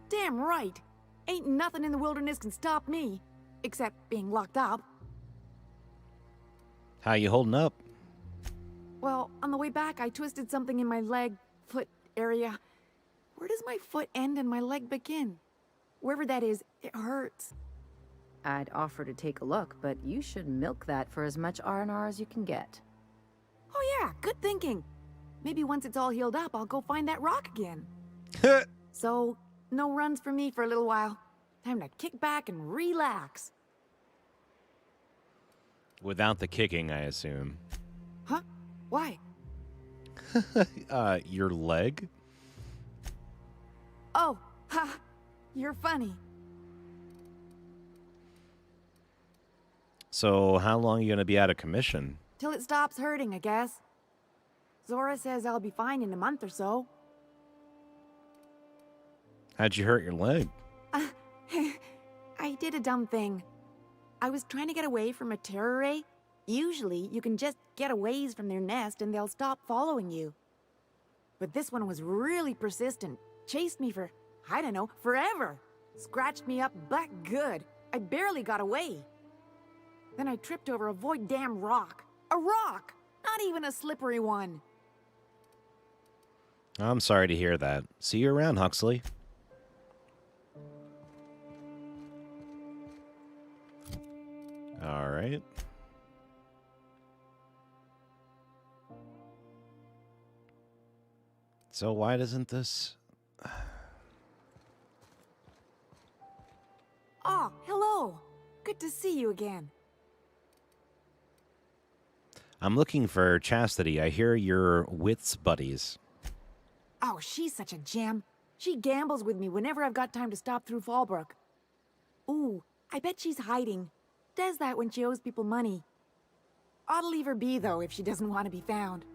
Damn right. Ain't nothing in the wilderness can stop me. Except being locked up. How you holding up? Well, on the way back, I twisted something in my leg, foot area. Where does my foot end and my leg begin? Wherever that is, it hurts. I'd offer to take a look, but you should milk that for as much R&R as you can get. Oh yeah, good thinking. Maybe once it's all healed up, I'll go find that rock again. So, no runs for me for a little while. Time to kick back and relax. Without the kicking, I assume. Huh? Why? Your leg? Oh, ha! You're funny. So, how long are you going to be out of commission? Till it stops hurting, I guess. Zora says I'll be fine in a month or so. How'd you hurt your leg? I did a dumb thing. I was trying to get away from a terror ray. Usually, you can just get a ways from their nest and they'll stop following you. But this one was really persistent. Chased me for, I don't know, forever. Scratched me up back good. I barely got away. Then I tripped over a void damn rock. A rock! Not even a slippery one. I'm sorry to hear that. See you around, Huxley. All right. So why doesn't this... Oh, hello. Good to see you again. I'm looking for Chastity. I hear you're Wits buddies. Oh, she's such a gem. She gambles with me whenever I've got time to stop through Fallbrook. Ooh, I bet she's hiding. Does that when she owes people money. Ought to leave her be, though, if she doesn't want to be found.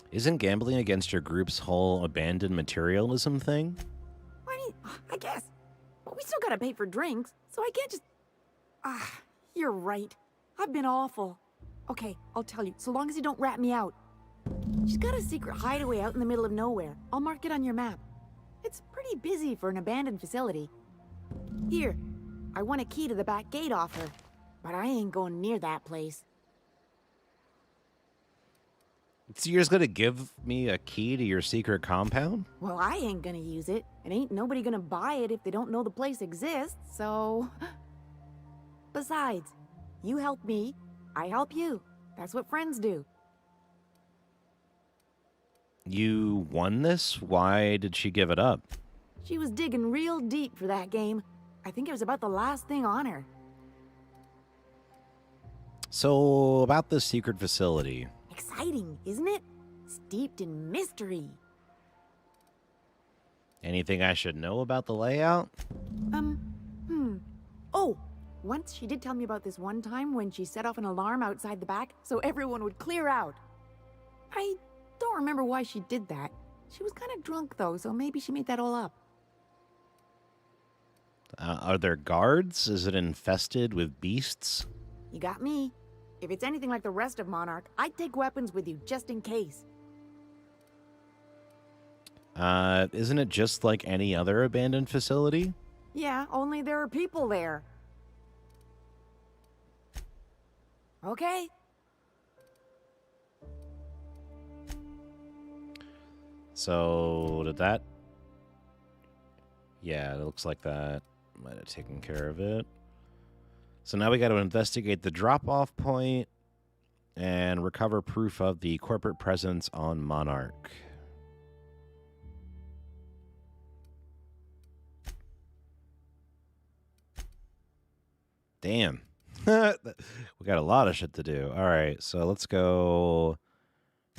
Isn't gambling against your group's whole abandoned materialism thing? I mean, I guess. But we still gotta pay for drinks, so I can't just... You're right. I've been awful. Okay, I'll tell you, so long as you don't rat me out. She's got a secret hideaway out in the middle of nowhere. I'll mark it on your map. It's pretty busy for an abandoned facility. Here, I want a key to the back gate off her, but I ain't going near that place. So you're just gonna give me a key to your secret compound? Well, I ain't gonna use it, and ain't nobody gonna buy it if they don't know the place exists, so... Besides, you help me, I help you. That's what friends do. You won this? Why did she give it up? She was digging real deep for that game. I think it was about the last thing on her. So, about this secret facility. Exciting, isn't it? Steeped in mystery. Anything I should know about the layout? Oh, once she did tell me about this one time when she set off an alarm outside the back so everyone would clear out. I don't remember why she did that. She was kind of drunk though, so maybe she made that all up. Are there guards? Is it infested with beasts? You got me. If it's anything like the rest of Monarch, I'd take weapons with you just in case. Isn't it just like any other abandoned facility? Yeah, only there are people there. Okay. So, did that Yeah, it looks like that might have taken care of it. So now we got to investigate the drop-off point and recover proof of the corporate presence on Monarch. Damn. We got a lot of shit to do. All right, so let's go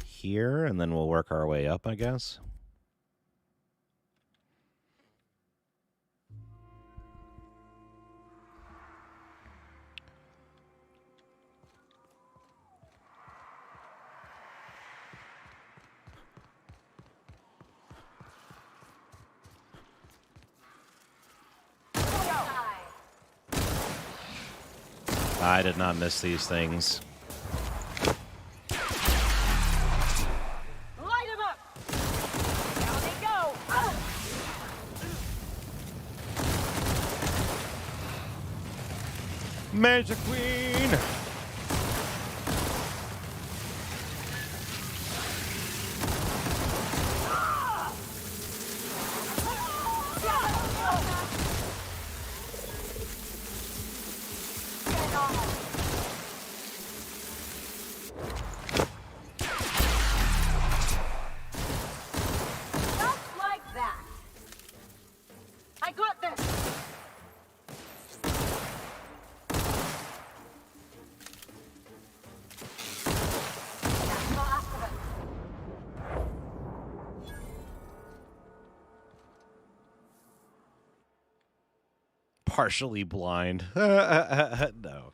here, and then we'll work our way up, I guess. I did not miss these things. Light him up! Down they go! Magic Queen! Partially blind. No.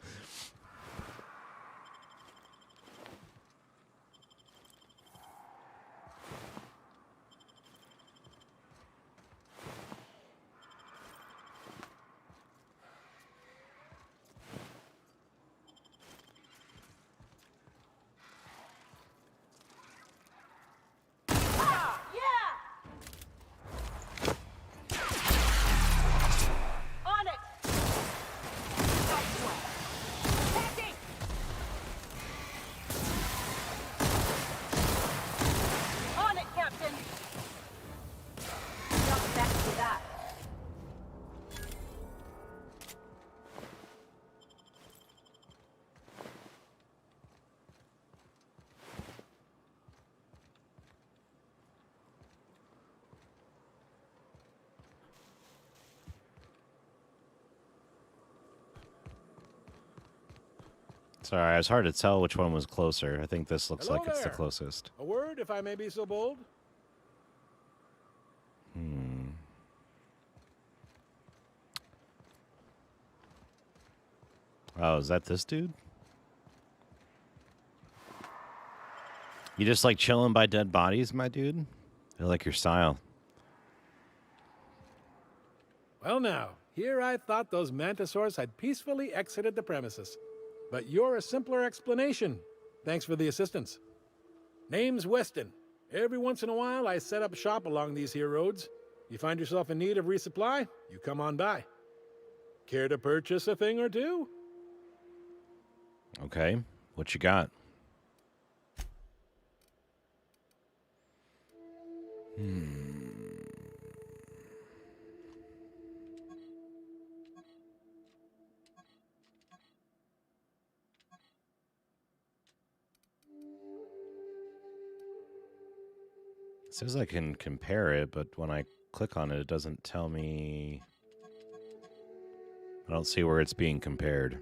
Sorry, it's hard to tell which one was closer. I think this looks Hello like it's the there. closest. A word, if I may be so bold? Oh, is that this dude? You just like chilling by dead bodies, my dude? I like your style. Well now, here I thought those mantisaurs had peacefully exited the premises. But you're a simpler explanation. Thanks for the assistance. Name's Weston. Every once in a while, I set up shop along these here roads. You find yourself in need of resupply, you come on by. Care to purchase a thing or two? Okay, what you got? It says I can compare it, but when I click on it, it doesn't tell me. I don't see where it's being compared.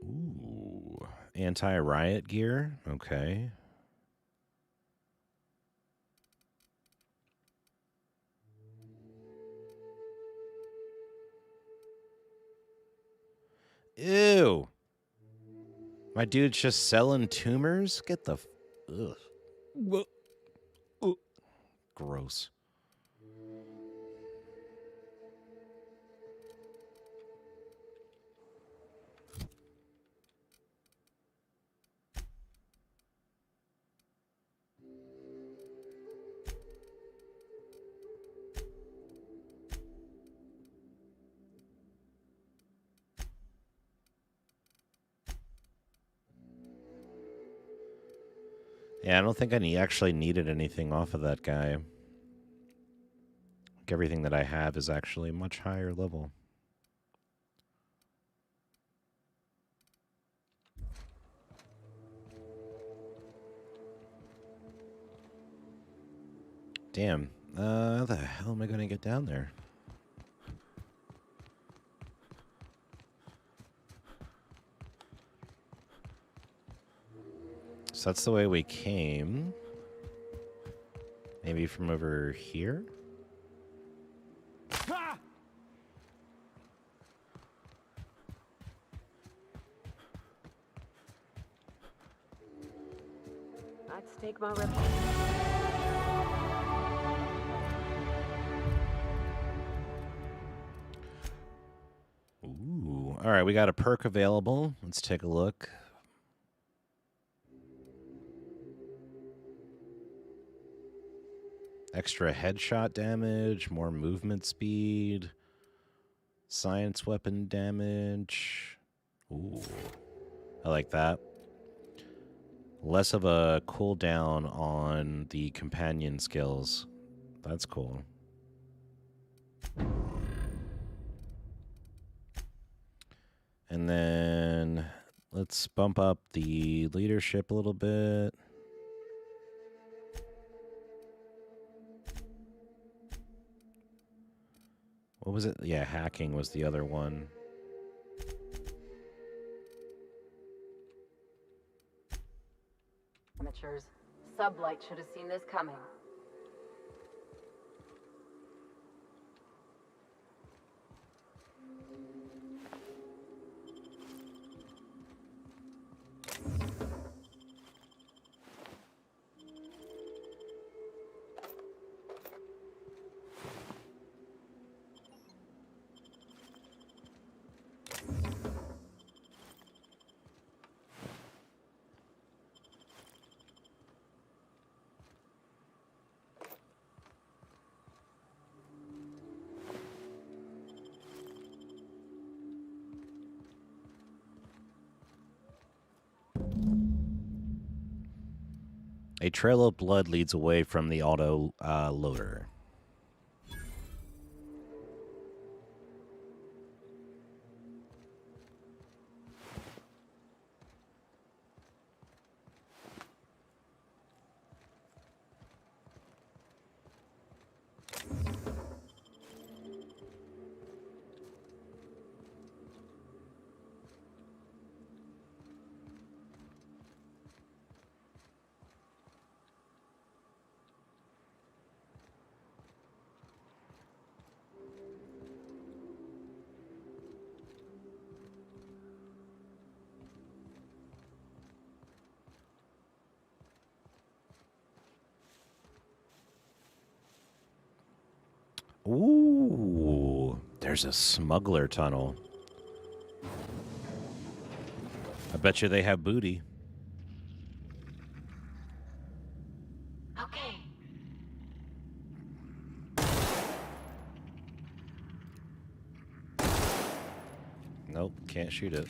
Ooh, anti-riot gear. Okay. Ew. My dude's just selling tumors? Get the... Ugh. Gross. Yeah, I don't think I actually needed anything off of that guy. like everything that I have is actually much higher level. Damn. How the hell am I going to get down there? So that's the way we came. Maybe from over here? I'd stake my rep. Ooh. All right, we got a perk available. Let's take a look. Extra headshot damage, more movement speed, science weapon damage. Ooh. I like that. Less of a cooldown on the companion skills. That's cool. And then let's bump up the leadership a little bit. What was it? Yeah, hacking was the other one. Amateurs. Sublight should have seen this coming. A trail of blood leads away from the auto loader. Ooh, there's a smuggler tunnel. I bet you they have booty. Okay. Nope, can't shoot it.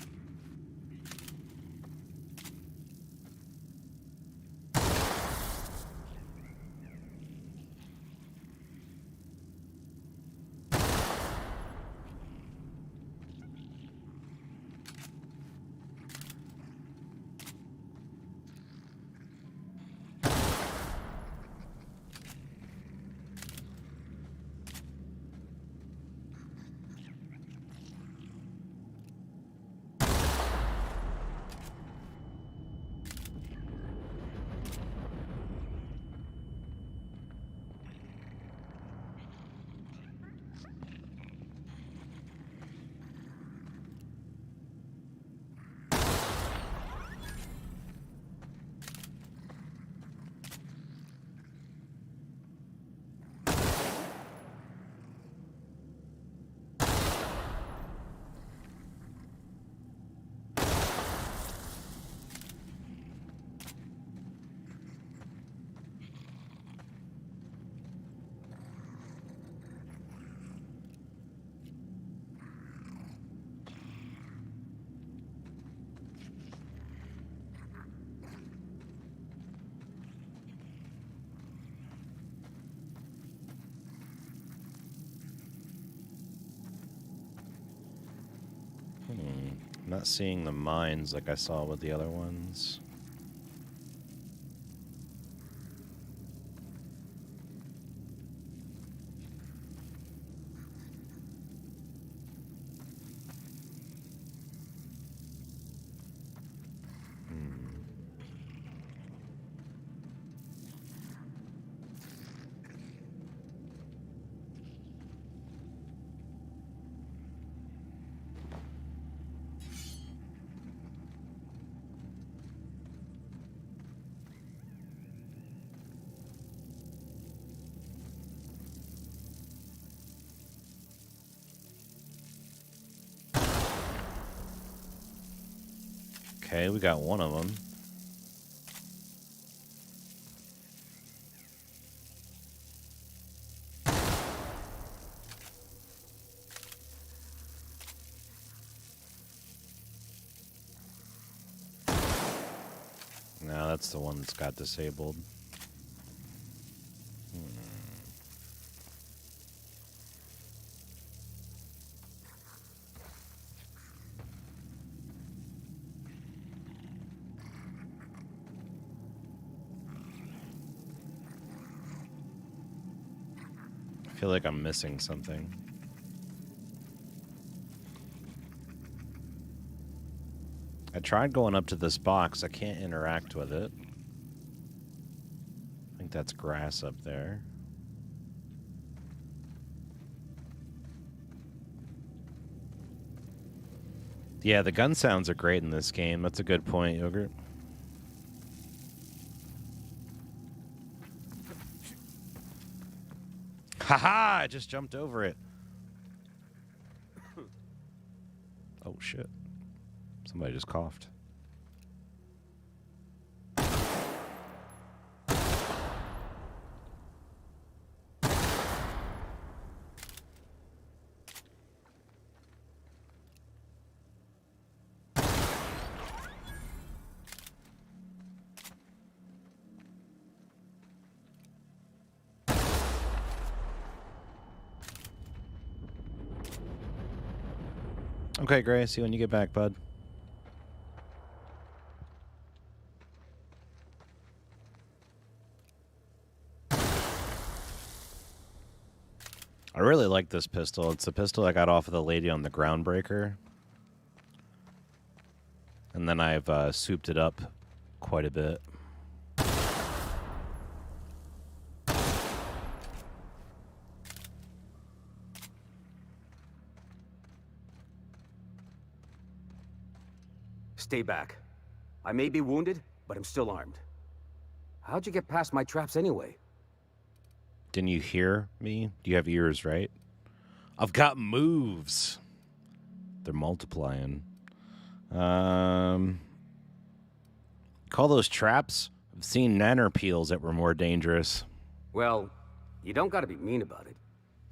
Not seeing the mines like I saw with the other ones. Okay, we got one of them. No, that's the one that's got disabled. I feel like I'm missing something. I tried going up to this box. I can't interact with it. I think that's grass up there. Yeah, the gun sounds are great in this game. That's a good point, Yogurt. Haha! I just jumped over it. Oh, shit. Somebody just coughed. Okay, Gray. See you when you get back, bud. I really like this pistol. It's the pistol I got off of the lady on the Groundbreaker. And then I've souped it up quite a bit. Stay back. I may be wounded, but I'm still armed. How'd you get past my traps anyway? Didn't you hear me? You have ears, right? I've got moves. They're multiplying. Call those traps? I've seen nanner peels that were more dangerous. Well, you don't gotta be mean about it.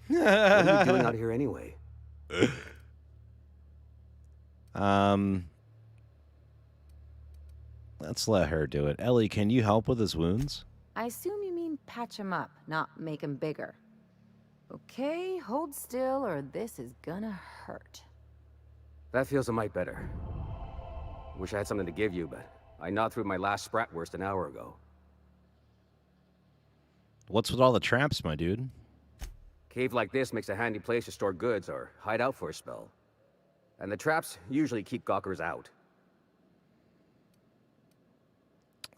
What are you doing out here anyway? Let's let her do it. Ellie, can you help with his wounds? I assume you mean patch him up, not make him bigger. Okay, hold still or this is gonna hurt. That feels a mite better. Wish I had something to give you, but I gnawed through my last Spratwurst an hour ago. What's with all the traps, my dude? Cave like this makes a handy place to store goods or hide out for a spell. And the traps usually keep gawkers out.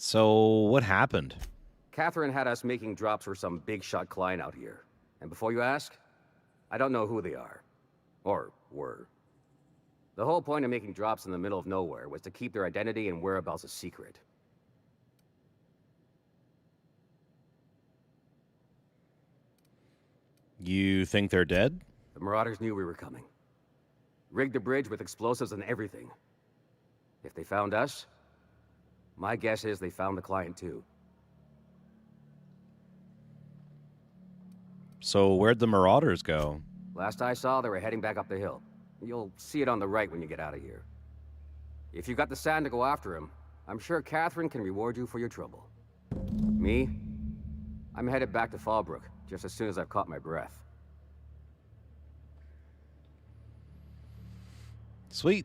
So, what happened? Catherine had us making drops for some big shot client out here. And before you ask, I don't know who they are. Or were. The whole point of making drops in the middle of nowhere was to keep their identity and whereabouts a secret. You think they're dead? The Marauders knew we were coming. Rigged the bridge with explosives and everything. If they found us, my guess is they found the client too. So where'd the Marauders go? Last I saw, they were heading back up the hill. You'll see it on the right when you get out of here. If you've got the sand to go after him, I'm sure Catherine can reward you for your trouble. Me? I'm headed back to Fallbrook, just as soon as I've caught my breath. Sweet.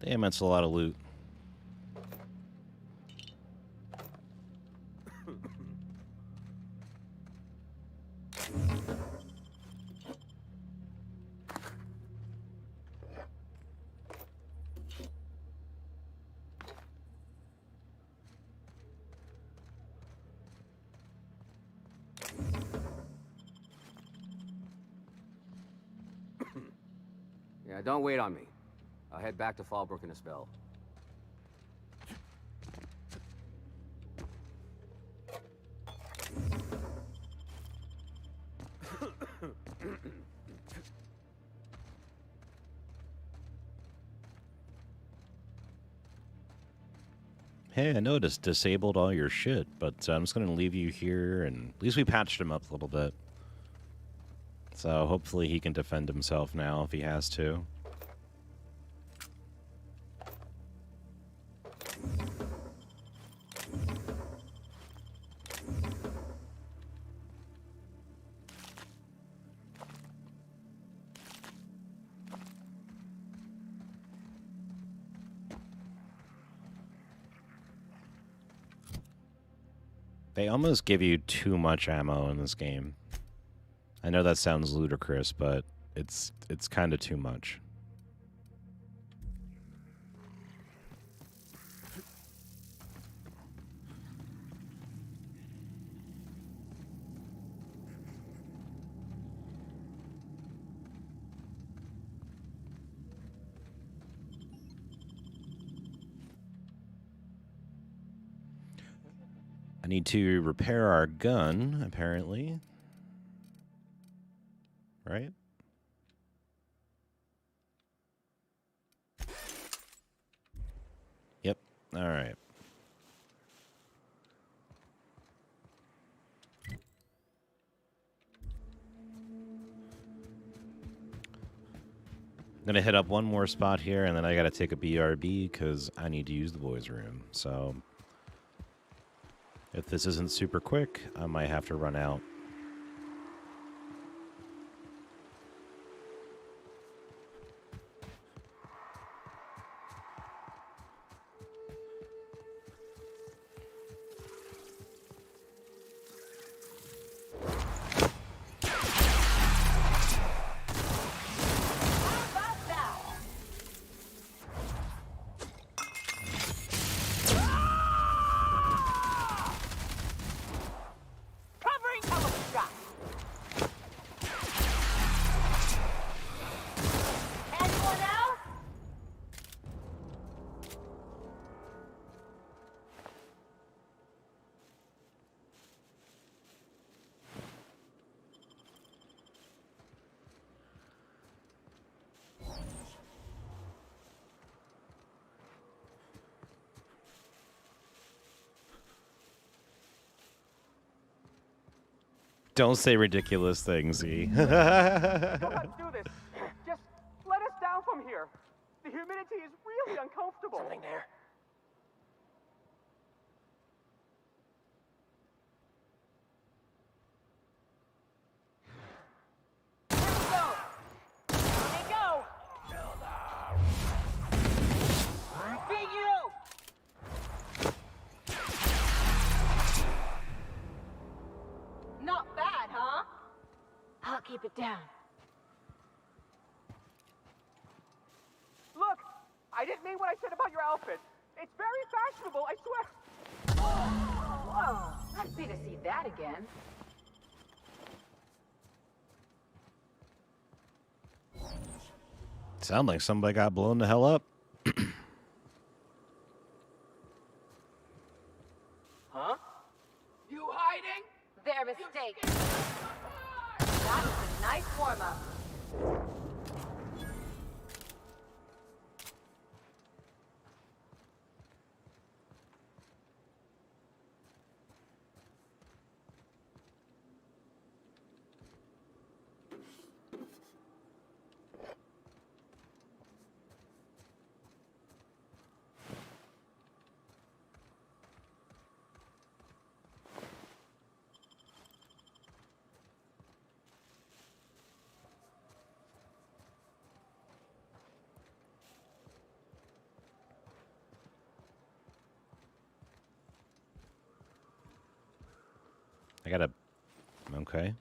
Damn, that's a lot of loot. Yeah, don't wait on me. I'll head back to Fallbrook in a spell. Hey, I noticed disabled all your shit, but I'm just going to leave you here, and at least we patched him up a little bit. So hopefully he can defend himself now if he has to. They almost give you too much ammo in this game. I know that sounds ludicrous, but it's kind of too much. I need to repair our gun, apparently. Right? Yep. All right. I'm gonna hit up one more spot here, and then I gotta take a BRB because I need to use the boys' room. So if this isn't super quick, I might have to run out. Don't say ridiculous things, E. Know how to do this. Just let us down from here. The humidity is really uncomfortable. Something there. Keep it down. Look, I didn't mean what I said about your outfit. It's very fashionable, I swear. Whoa, I'd pay to see that again. Sound like somebody got blown the hell up. Huh? You hiding? Their mistake. That was a nice warm-up. I gotta... Okay.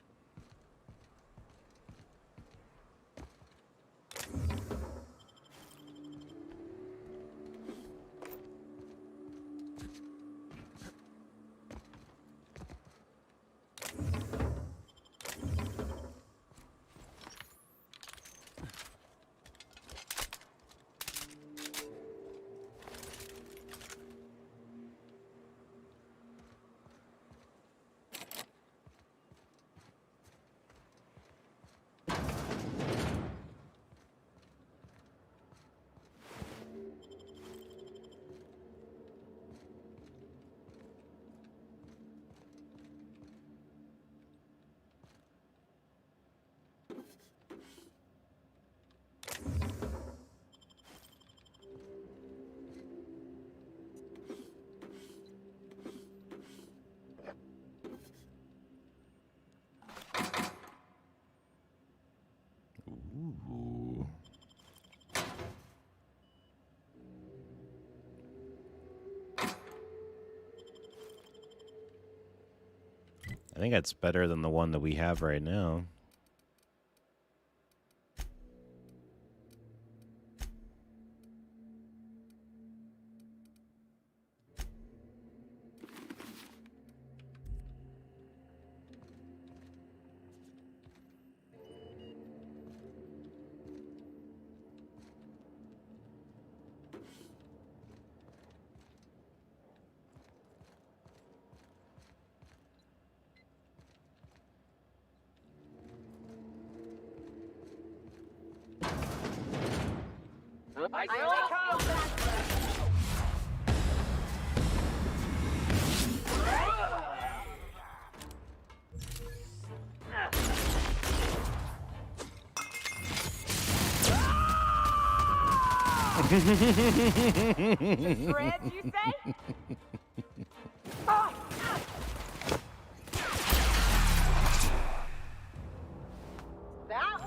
Ooh. I think that's better than the one that we have right now. I only Shreds, you say?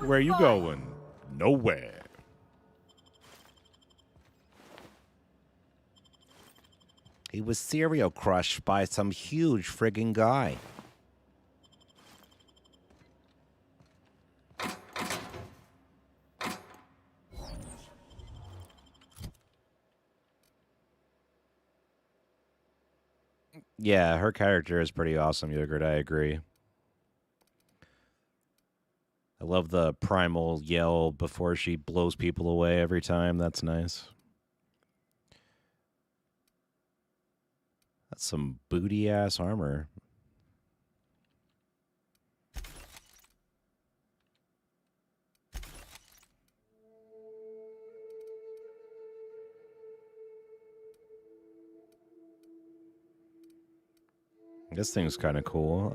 Where you going? Nowhere. He was serial crushed by some huge friggin' guy. Yeah, her character is pretty awesome, Yogurt. I agree. I love the primal yell before she blows people away every time. That's nice. That's some booty-ass armor. This thing's kind of cool.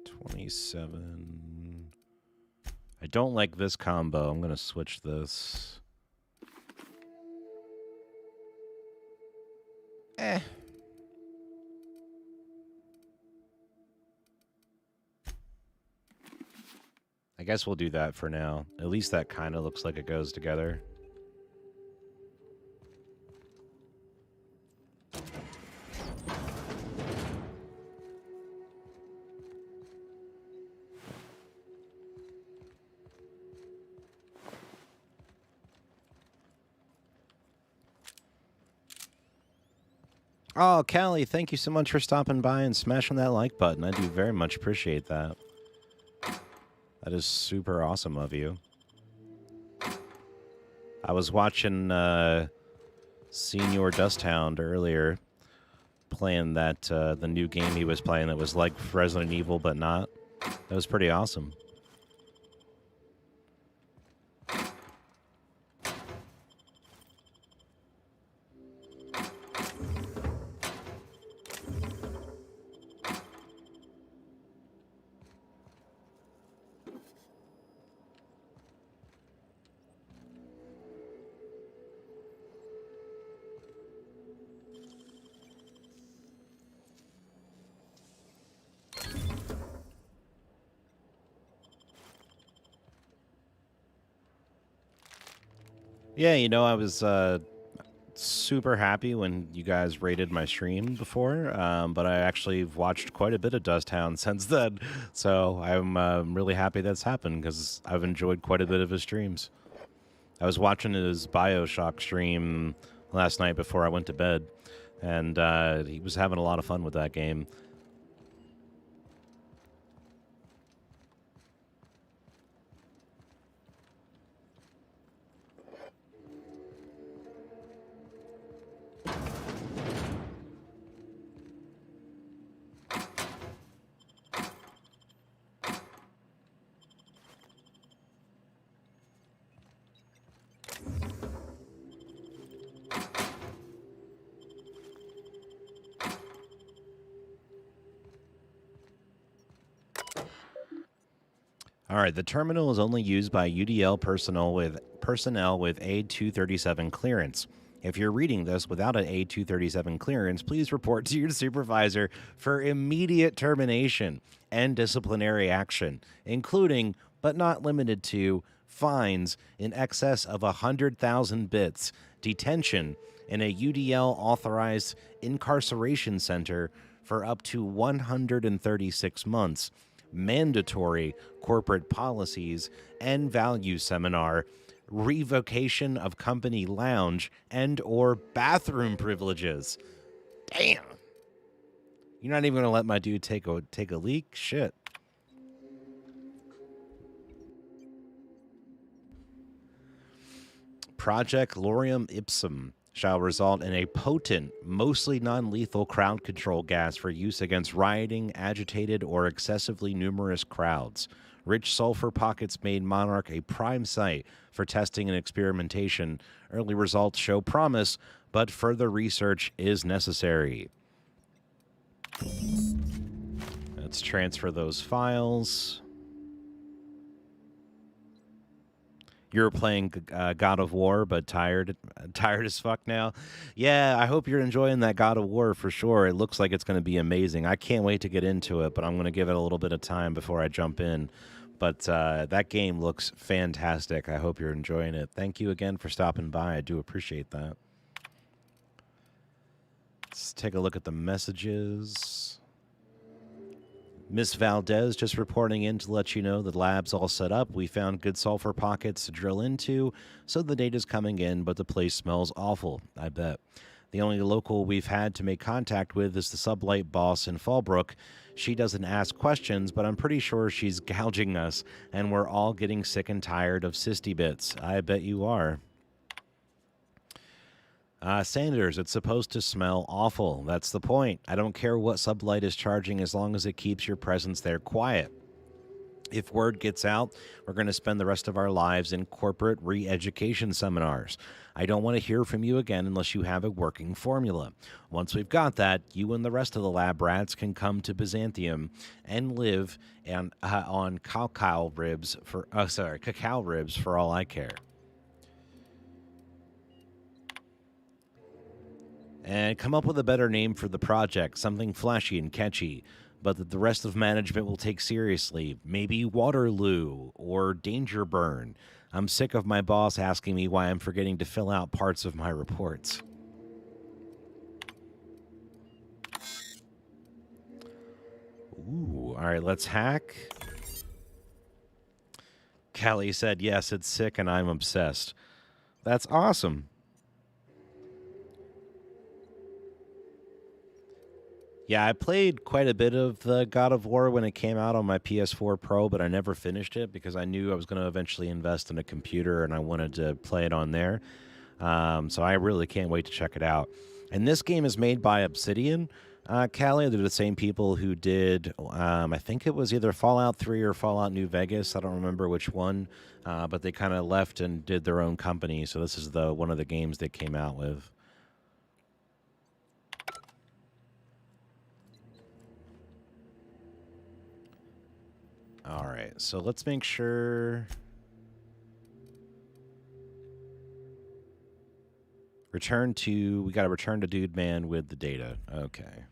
27. I don't like this combo. I'm going to switch this. I guess we'll do that for now. At least that kind of looks like it goes together. Oh, Callie, thank you so much for stopping by and smashing that like button. I do very much appreciate that. That is super awesome of you. I was watching Senior Dusthound earlier, playing that the new game he was playing that was like Resident Evil, but not. That was pretty awesome. Yeah, you know, I was super happy when you guys rated my stream before, but I actually watched quite a bit of Dust Hound since then. So I'm really happy that's happened because I've enjoyed quite a bit of his streams. I was watching his Bioshock stream last night before I went to bed, and he was having a lot of fun with that game. All right, the terminal is only used by UDL personnel with A237 clearance. If you're reading this without an A237 clearance, please report to your supervisor for immediate termination and disciplinary action, including, but not limited to, fines in excess of 100,000 bits, detention in a UDL-authorized incarceration center for up to 136 months, mandatory corporate policies and value seminar, revocation of company lounge and or bathroom privileges. Damn. You're not even going to let my dude take a leak? Shit. Project Lorem Ipsum shall result in a potent, mostly non-lethal crowd control gas for use against rioting, agitated, or excessively numerous crowds. Rich sulfur pockets made Monarch a prime site for testing and experimentation. Early results show promise, but further research is necessary. Let's transfer those files. You're playing God of War, but tired as fuck now. Yeah, I hope you're enjoying that God of War for sure. It looks like it's going to be amazing. I can't wait to get into it, but I'm going to give it a little bit of time before I jump in. But that game looks fantastic. I hope you're enjoying it. Thank you again for stopping by. I do appreciate that. Let's take a look at the messages. Miss Valdez just reporting in to let you know the lab's all set up. We found good sulfur pockets to drill into, so the data's coming in, but the place smells awful, I bet. The only local we've had to make contact with is the sublight boss in Fallbrook. She doesn't ask questions, but I'm pretty sure she's gouging us, and we're all getting sick and tired of Sisty Bits. I bet you are. Sanders, it's supposed to smell awful. That's the point. I don't care what sublight is charging as long as it keeps your presence there quiet. If word gets out, we're going to spend the rest of our lives in corporate re-education seminars. I don't want to hear from you again unless you have a working formula. Once we've got that, you and the rest of the lab rats can come to Byzantium and live on cacao ribs for all I care. And come up with a better name for the project, something flashy and catchy, but that the rest of management will take seriously. Maybe Waterloo or Danger Burn. I'm sick of my boss asking me why I'm forgetting to fill out parts of my reports. Ooh, all right, let's hack. Callie said, yes, it's sick and I'm obsessed. That's awesome. Yeah, I played quite a bit of the God of War when it came out on my PS4 Pro, but I never finished it because I knew I was going to eventually invest in a computer and I wanted to play it on there. So I really can't wait to check it out. And this game is made by Obsidian. Callie, they're the same people who did, I think it was either Fallout 3 or Fallout New Vegas. I don't remember which one, but they kind of left and did their own company. So this is one of the games they came out with. All right, so let's make sure. We got to return to Dude Man with the data. Okay.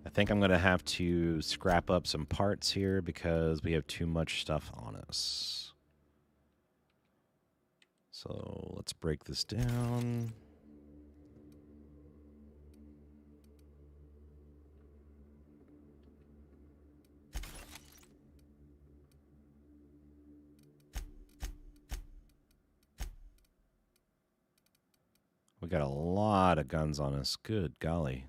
I think I'm going to have to scrap up some parts here because we have too much stuff on us. So let's break this down. We got a lot of guns on us. Good golly.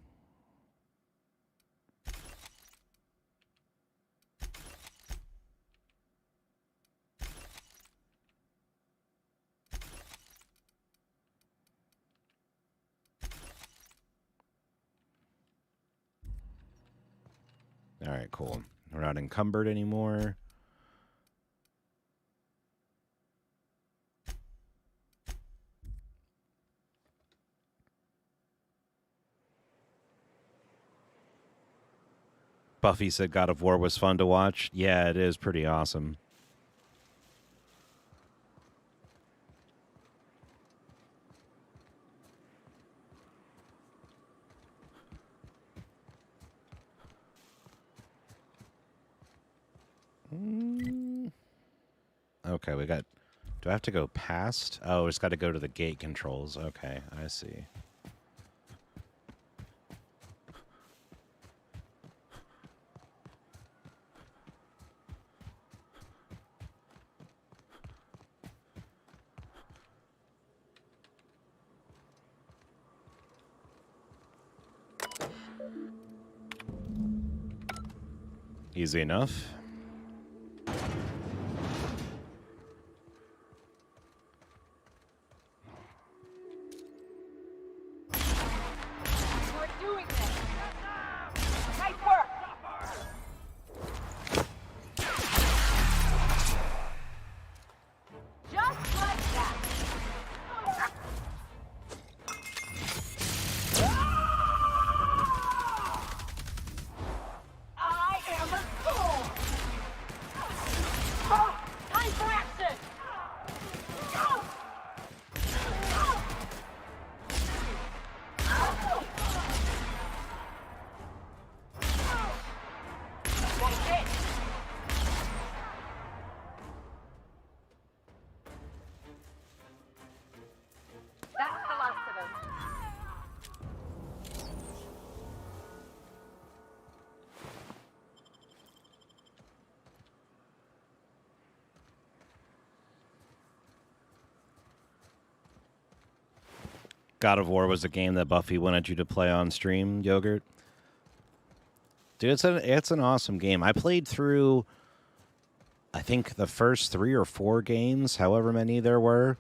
All right, cool. We're not encumbered anymore. Buffy said God of War was fun to watch. Yeah, it is pretty awesome. Okay, we got... Do I have to go past? Oh, it's got to go to the gate controls. Okay, I see. Easy enough. God of War was a game that Buffy wanted you to play on stream, Yogurt. Dude, it's an awesome game. I played through, I think, the first 3 or 4 games, however many there were,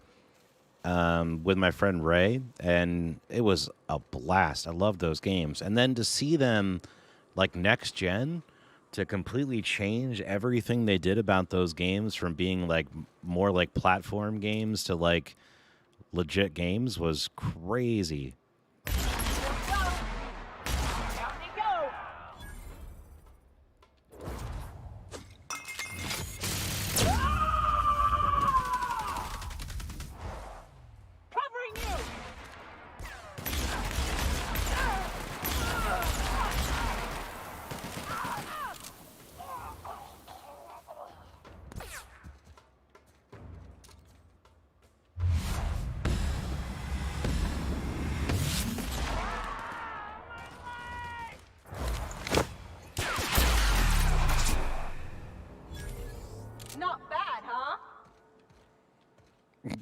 with my friend Ray, and it was a blast. I loved those games. And then to see them, like, next gen, to completely change everything they did about those games from being, like, more like platform games to, like, legit games was crazy.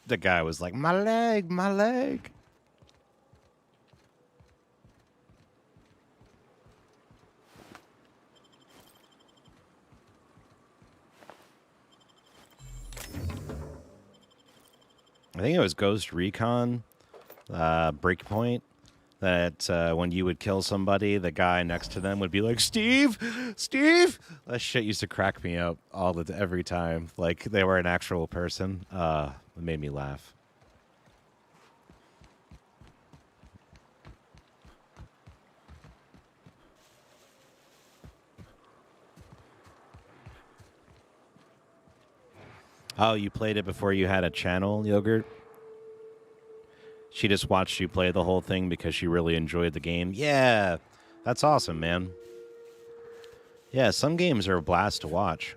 The guy was like, my leg, my leg. I think it was Ghost Recon, Breakpoint, that when you would kill somebody, the guy next to them would be like, Steve, Steve. That shit used to crack me up every time. Like they were an actual person. It made me laugh. Oh, you played it before you had a channel, Yogurt? She just watched you play the whole thing because she really enjoyed the game. Yeah, that's awesome, man. Yeah, some games are a blast to watch.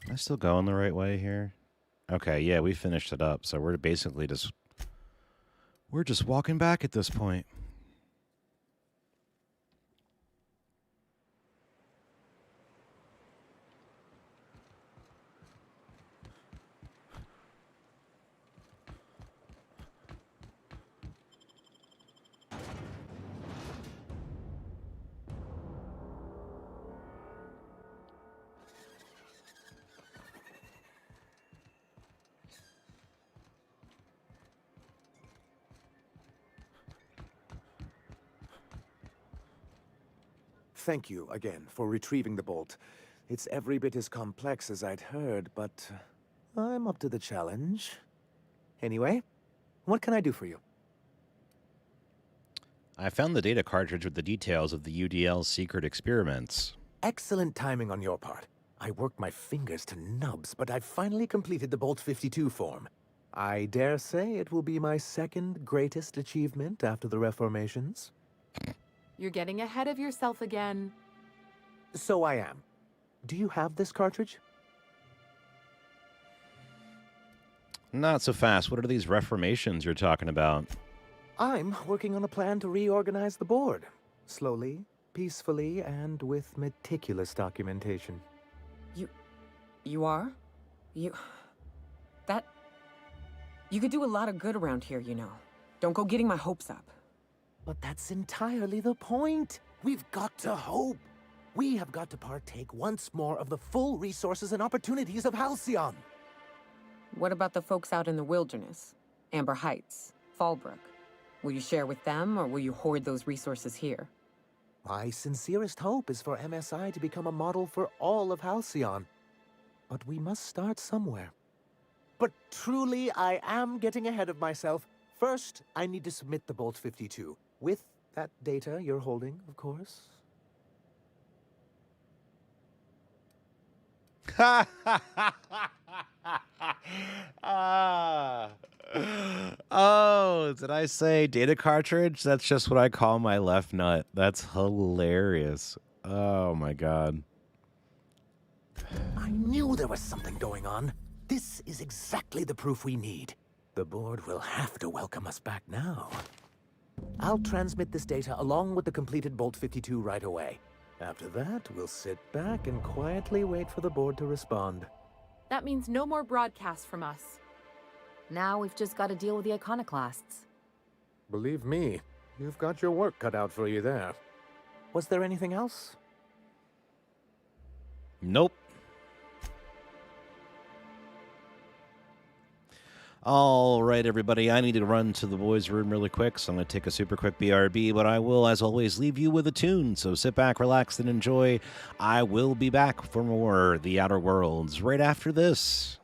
Am I still going the right way here? Okay, yeah, we finished it up, so we're basically just... We're just walking back at this point. Thank you again for retrieving the bolt. It's every bit as complex as I'd heard, but I'm up to the challenge. Anyway, what can I do for you? I found the data cartridge with the details of the UDL's secret experiments. Excellent timing on your part. I worked my fingers to nubs, but I've finally completed the Bolt 52 form. I dare say it will be my second greatest achievement after the Reformations. You're getting ahead of yourself again. So I am. Do you have this cartridge? Not so fast. What are these reformations you're talking about? I'm working on a plan to reorganize the board. Slowly, peacefully, and with meticulous documentation. You are? You could do a lot of good around here, you know. Don't go getting my hopes up. But that's entirely the point. We've got to hope. We have got to partake once more of the full resources and opportunities of Halcyon. What about the folks out in the wilderness? Amber Heights, Fallbrook. Will you share with them, or will you hoard those resources here? My sincerest hope is for MSI to become a model for all of Halcyon. But we must start somewhere. But truly, I am getting ahead of myself. First, I need to submit the Bolt 52. With that data you're holding, of course. Oh, did I say data cartridge? That's just what I call my left nut. That's hilarious. Oh my god. I knew there was something going on. This is exactly the proof we need. The board will have to welcome us back now. I'll transmit this data along with the completed Bolt 52 right away. After that, we'll sit back and quietly wait for the board to respond. That means no more broadcasts from us. Now we've just got to deal with the iconoclasts. Believe me, you've got your work cut out for you there. Was there anything else? Nope. All right, everybody, I need to run to the boys' room really quick, so I'm going to take a super quick BRB, but I will, as always, leave you with a tune, so sit back, relax, and enjoy. I will be back for more The Outer Worlds right after this.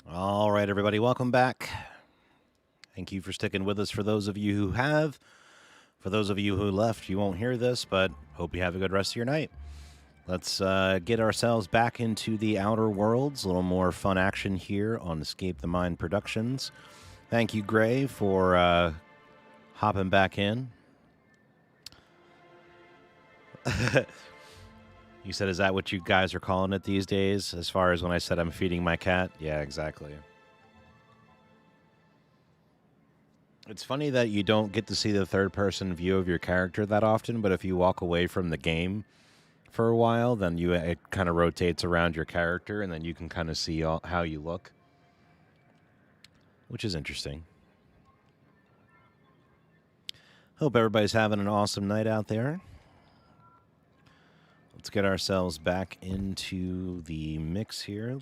All right, everybody, welcome back. Thank you for sticking with us. For those of you who have, for those of you who left, you won't hear this, but hope you have a good rest of your night. Let's get ourselves back into the Outer Worlds. A little more fun action here on Escape the Mind Productions. Thank you, Gray, for hopping back in. You said, is that what you guys are calling it these days? As far as when I said I'm feeding my cat? Yeah, exactly. It's funny that you don't get to see the third-person view of your character that often, but if you walk away from the game for a while, then it kind of rotates around your character, and then you can kind of see how you look, which is interesting. Hope everybody's having an awesome night out there. Let's get ourselves back into the mix here.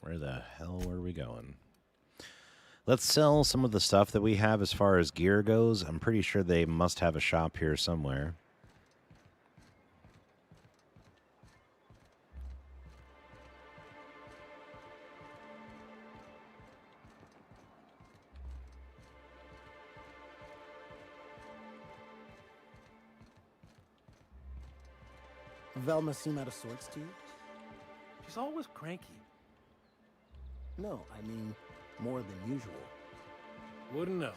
Where the hell were we going? Let's sell some of the stuff that we have as far as gear goes. I'm pretty sure they must have a shop here somewhere. Velma seem out of sorts to you? She's always cranky. No, I mean more than usual. Wouldn't know.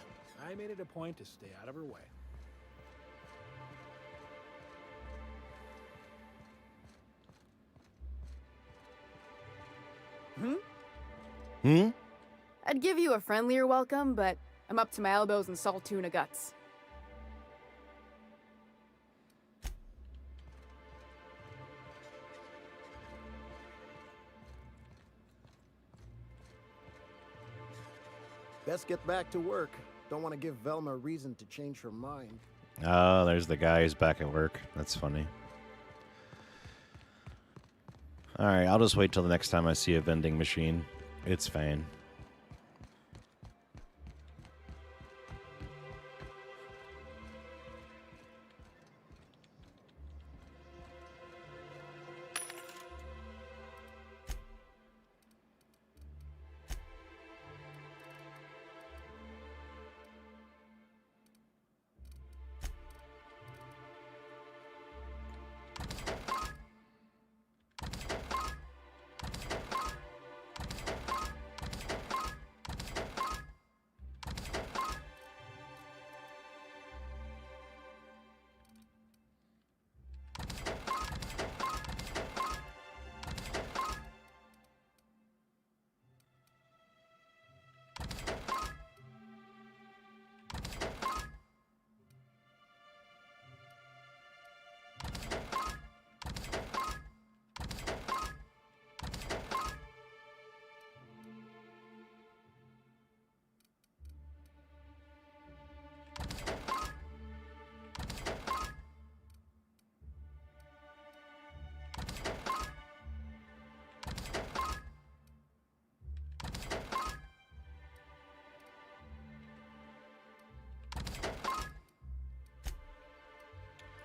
I made it a point to stay out of her way. I'd give you a friendlier welcome, but I'm up to my elbows in salt tuna guts. Best get back to work. Don't want to give Velma a reason to change her mind. Oh, there's the guy who's back at work. That's funny. All right, I'll just wait till the next time I see a vending machine. It's fine.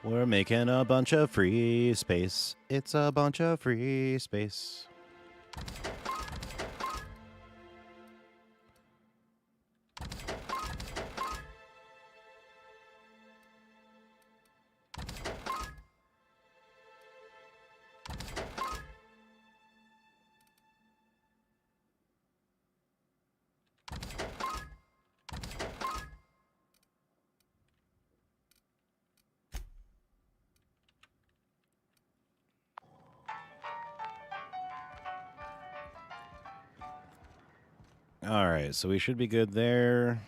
We're making a bunch of free space. It's a bunch of free space. All right, so we should be good there.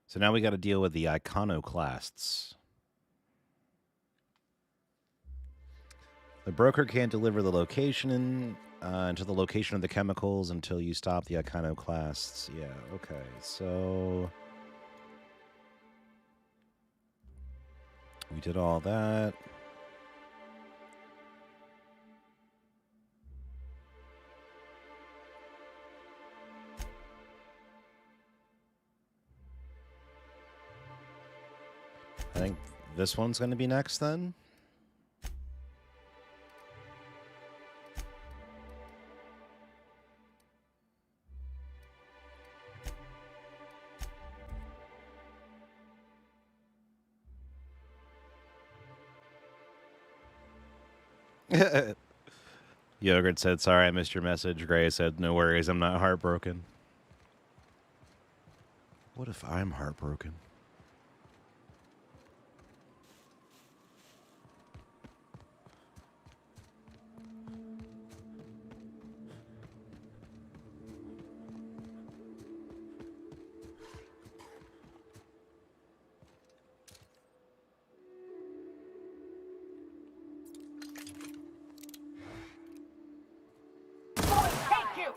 So now we got to deal with the iconoclasts. The broker can't deliver the location to the location of the chemicals until you stop the iconoclasts. Yeah, okay, so we did all that. I think this one's going to be next then. Yogurt said, sorry, I missed your message. Gray said, no worries, I'm not heartbroken. What if I'm heartbroken? Take you!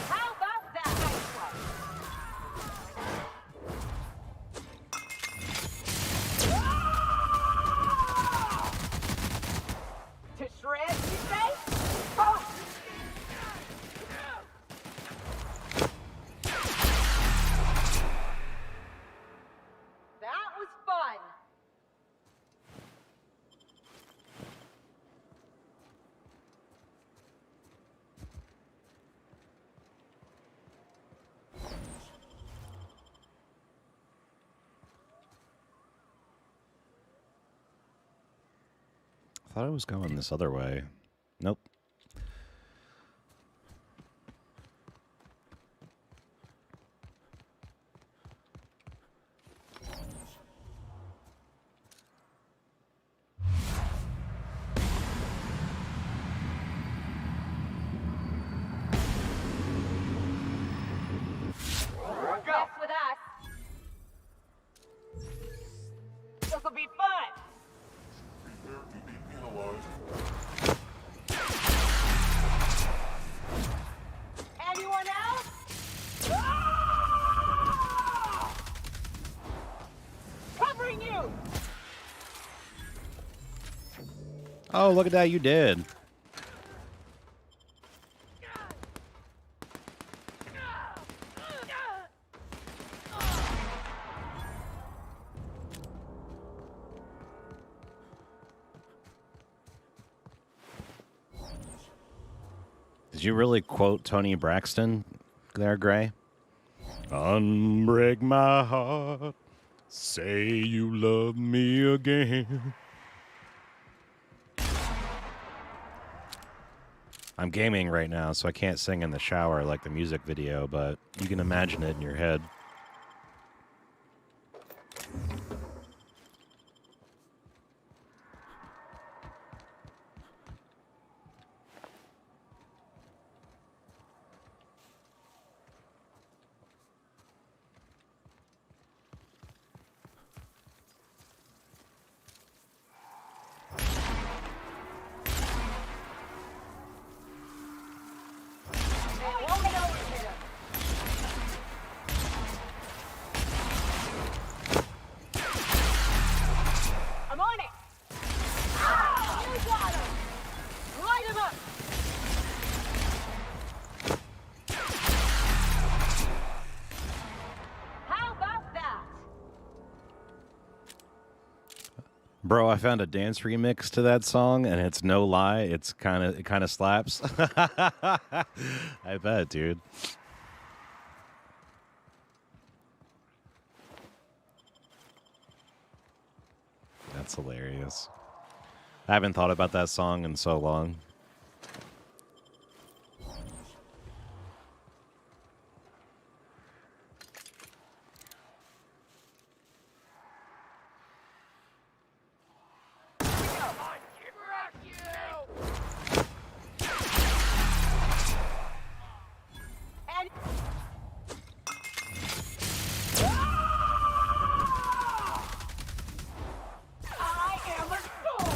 How about that? To shreds, you say? Oh! That was fun. I thought I was going this other way. Nope. Mess with us. This'll be fun. Anyone else? Ah! Covering you. Oh, look at that, you did. Did you really quote Tony Braxton there, Gray? Unbreak my heart, say you love me again. I'm gaming right now, so I can't sing in the shower like the music video, but you can imagine it in your head. I'm on it. Ah! You got him. Light him up. How about that? Bro, I found a dance remix to that song, and it's no lie, it kind of slaps. I bet, dude. That's hilarious. I haven't thought about that song in so long. And I am a soul.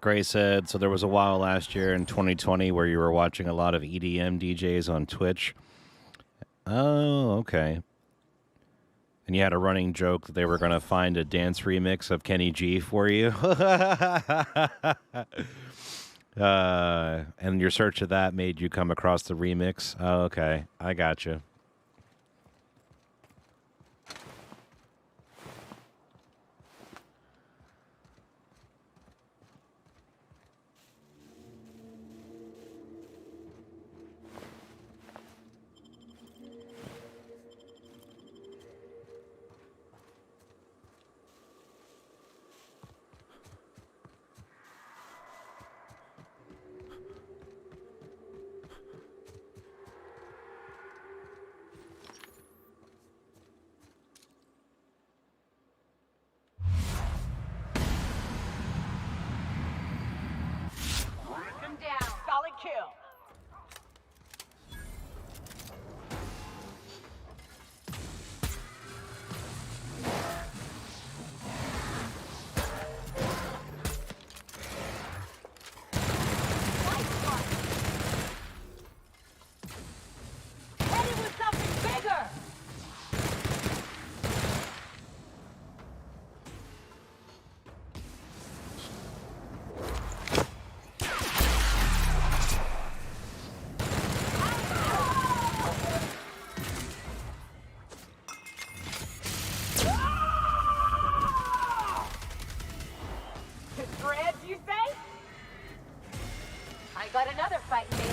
Gray said, so there was a while last year in 2020 where you were watching a lot of EDM DJs on Twitch. Oh, okay. And you had a running joke that they were going to find a dance remix of Kenny G for you. And your search of that made you come across the remix. Oh, okay. I got you. Down. Solid kill. Headed with something bigger. Threads, you say? I got another fight in me.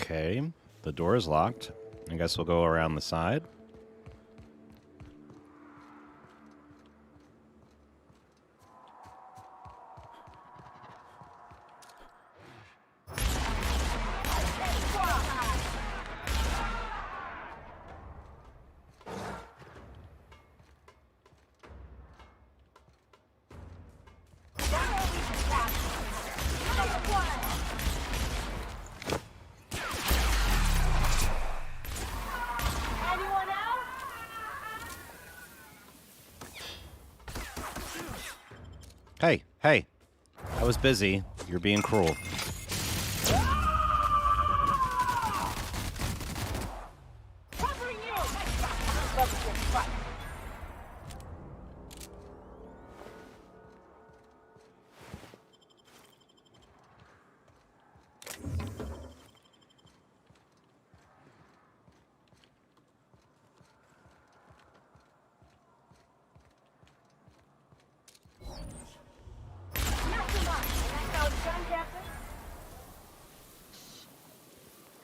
Okay, the door is locked. I guess we'll go around the side. Anyone else? Hey, hey. I was busy. You're being cruel. Covering you. Love a good fight.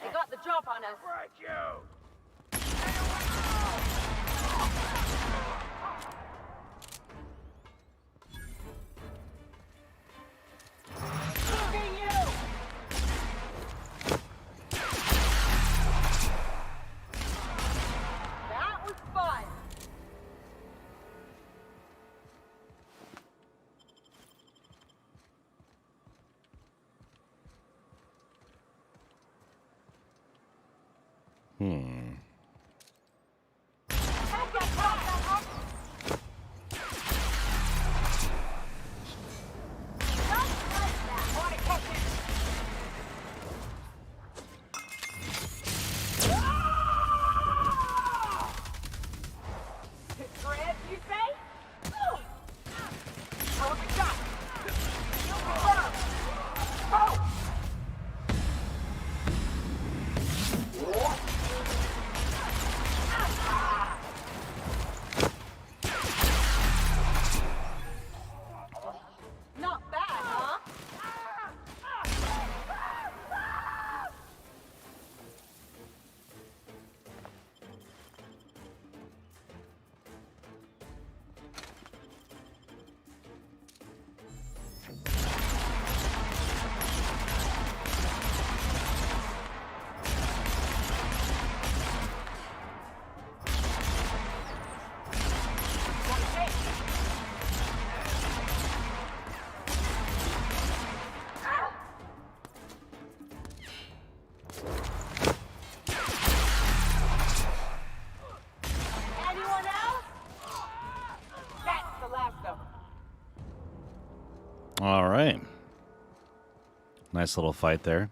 They got the drop on us. Right, you. Moving you. That was fun. Threads, you say? Throw the shot. Go. All right. Nice little fight there.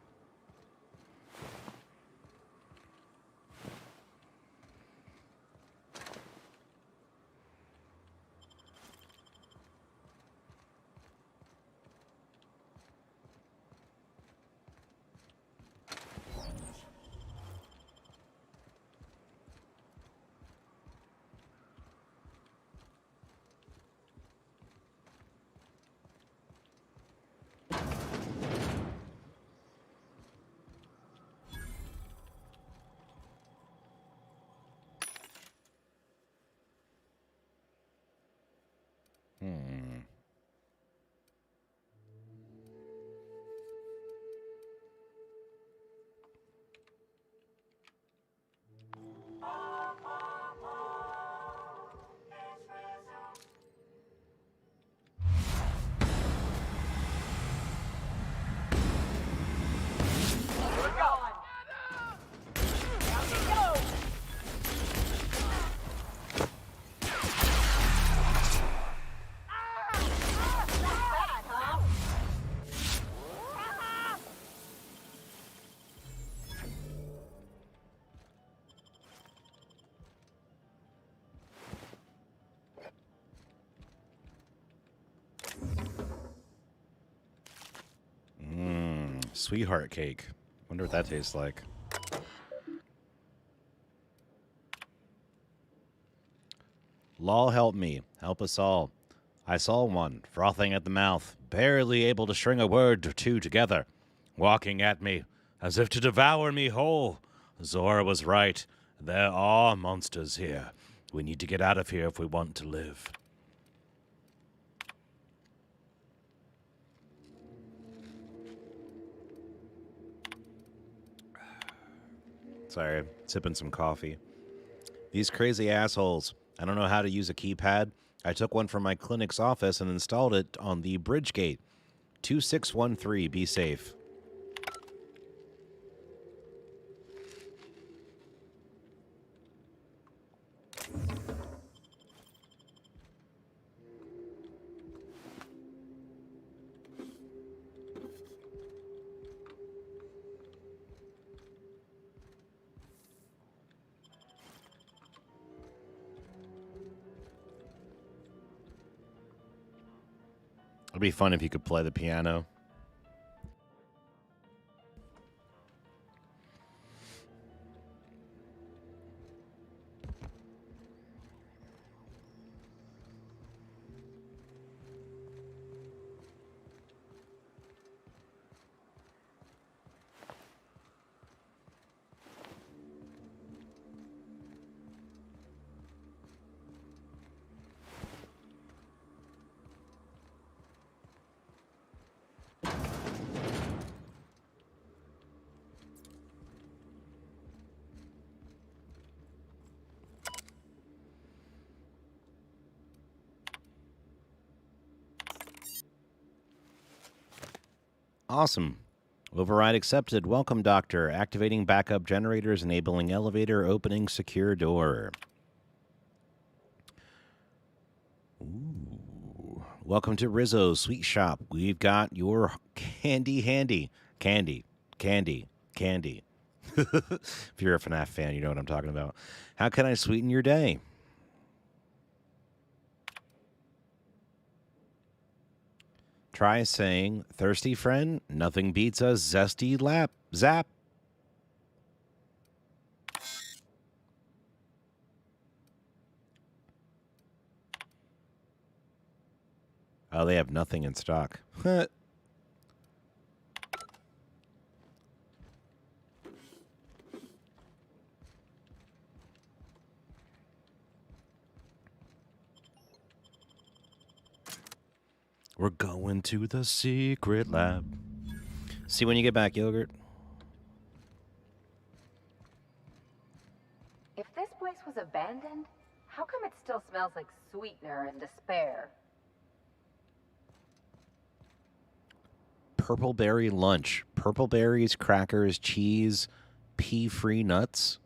Sweetheart cake. Wonder what that tastes like. Law help me. Help us all. I saw one, frothing at the mouth, barely able to string a word or two together, walking at me as if to devour me whole. Zora was right. There are monsters here. We need to get out of here if we want to live. Sorry, sipping some coffee. These crazy assholes. I don't know how to use a keypad. I took one from my clinic's office and installed it on the bridge gate. 2613, be safe. It'd be fun if you could play the piano. Awesome. Override accepted. Welcome, Doctor. Activating backup generators, enabling elevator, opening secure door. Ooh. Welcome to Rizzo's Sweet Shop. We've got your candy handy. Candy. Candy. Candy. If you're a FNAF fan, you know what I'm talking about. How can I sweeten your day? Try saying, thirsty friend, nothing beats a zesty lap. Zap. Oh, they have nothing in stock. We're going to the secret lab. See when you get back, Yogurt. If this place was abandoned, how come it still smells like sweetener and despair? Purple berry lunch. Purple berries, crackers, cheese, pea-free nuts.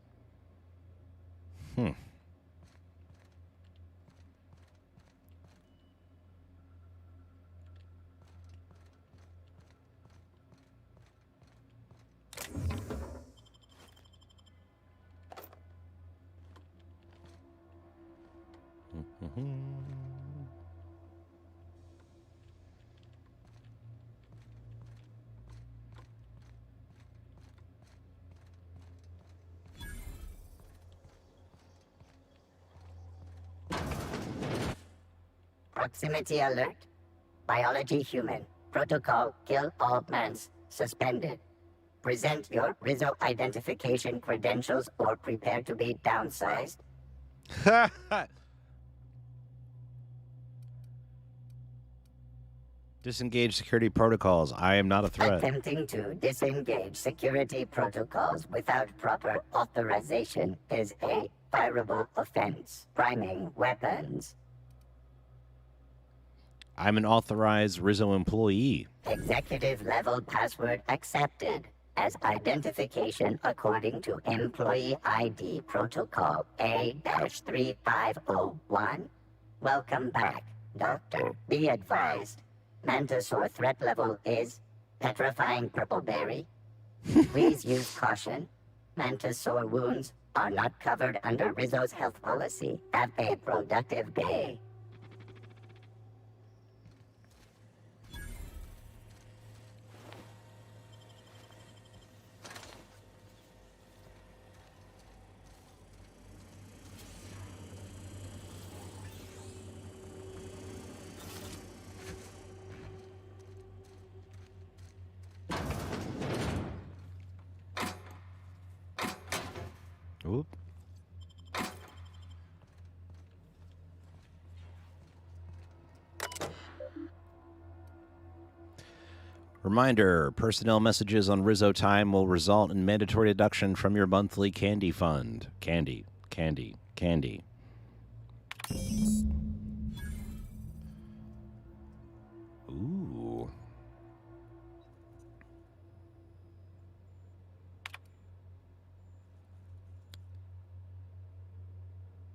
Proximity alert. Biology human. Protocol kill all plants. Suspended. Present your Rizzo identification credentials or prepare to be downsized. Disengage security protocols. I am not a threat. Attempting to disengage security protocols without proper authorization is a fireable offense. Priming weapons. I'm an authorized Rizzo employee. Executive level password accepted as identification according to Employee ID Protocol A-3501. Welcome back, Doctor. Be advised. Mantisaur threat level is petrifying purple berry. Please use caution. Mantisaur wounds are not covered under Rizzo's health policy. Have a productive day. Oop. Reminder, personnel messages on Rizzo time will result in mandatory deduction from your monthly candy fund. Candy, candy, candy. Ooh.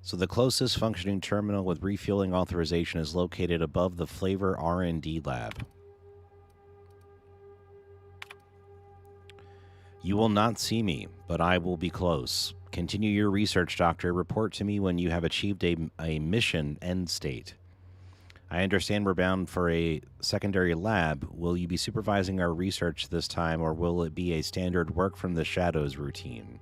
So the closest functioning terminal with refueling authorization is located above the Flavor R&D lab. You will not see me, but I will be close. Continue your research, Doctor. Report to me when you have achieved a mission end state. I understand we're bound for a secondary lab. Will you be supervising our research this time, or will it be a standard work from the shadows routine?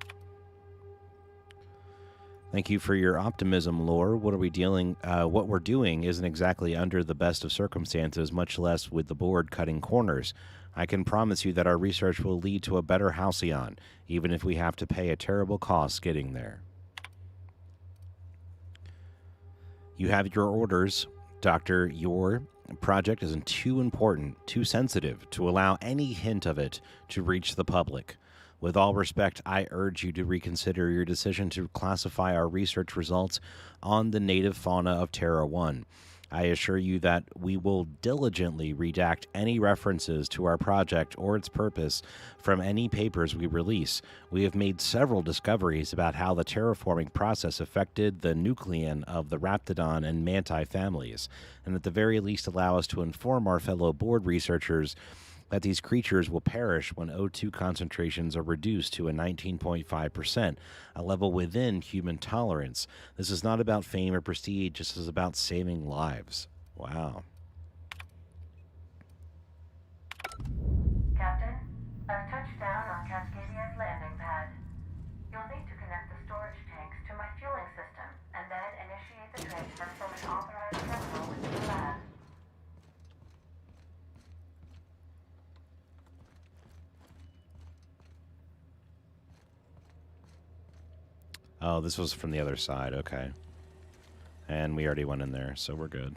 Thank you for your optimism, Lore. What we're doing isn't exactly under the best of circumstances, much less with the board cutting corners. I can promise you that our research will lead to a better Halcyon, even if we have to pay a terrible cost getting there. You have your orders, Doctor. Your project isn't too important, too sensitive to allow any hint of it to reach the public. With all respect, I urge you to reconsider your decision to classify our research results on the native fauna of Terra 1. I assure you that we will diligently redact any references to our project or its purpose from any papers we release. We have made several discoveries about how the terraforming process affected the nucleon of the Raptidon and Manti families, and at the very least allow us to inform our fellow board researchers that these creatures will perish when O2 concentrations are reduced to a 19.5%, a level within human tolerance. This is not about fame or prestige, this is about saving lives. Wow. Captain, I've touched down on Cascadia's landing pad. You'll need to connect the storage tanks to my fueling system, and then initiate the transfer from an authorized terminal within the lab. Oh, this was from the other side. Okay. And we already went in there, so we're good.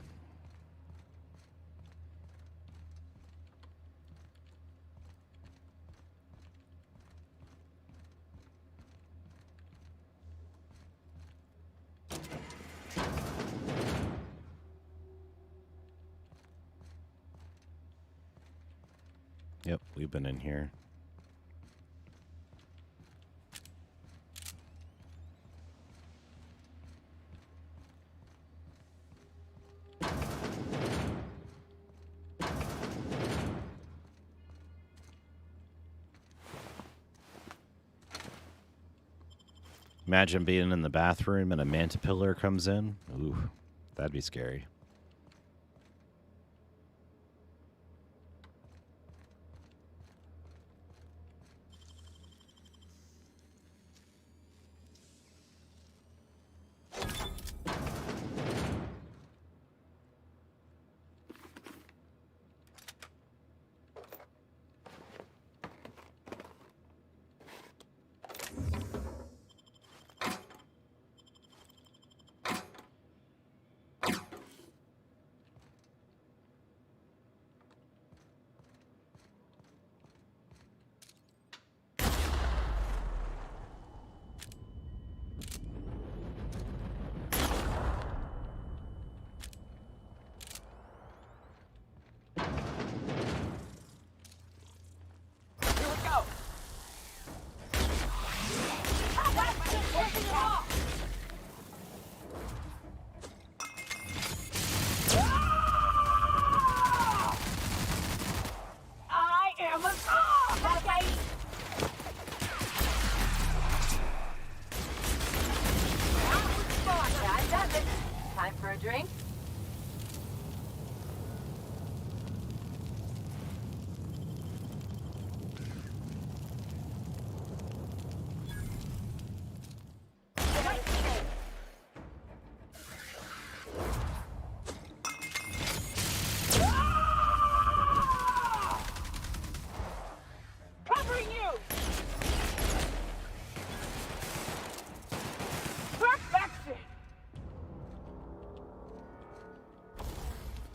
Yep, we've been in here. Imagine being in the bathroom and a mantipillar comes in. Ooh, that'd be scary.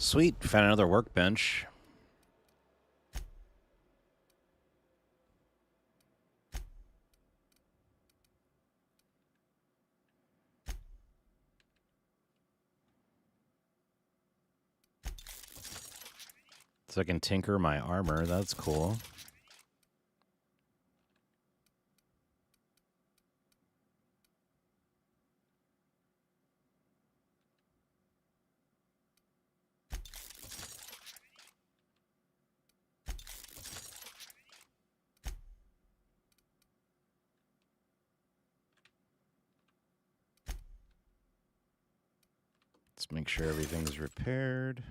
Sweet, found another workbench. So I can tinker my armor. That's cool. Let's make sure everything's repaired.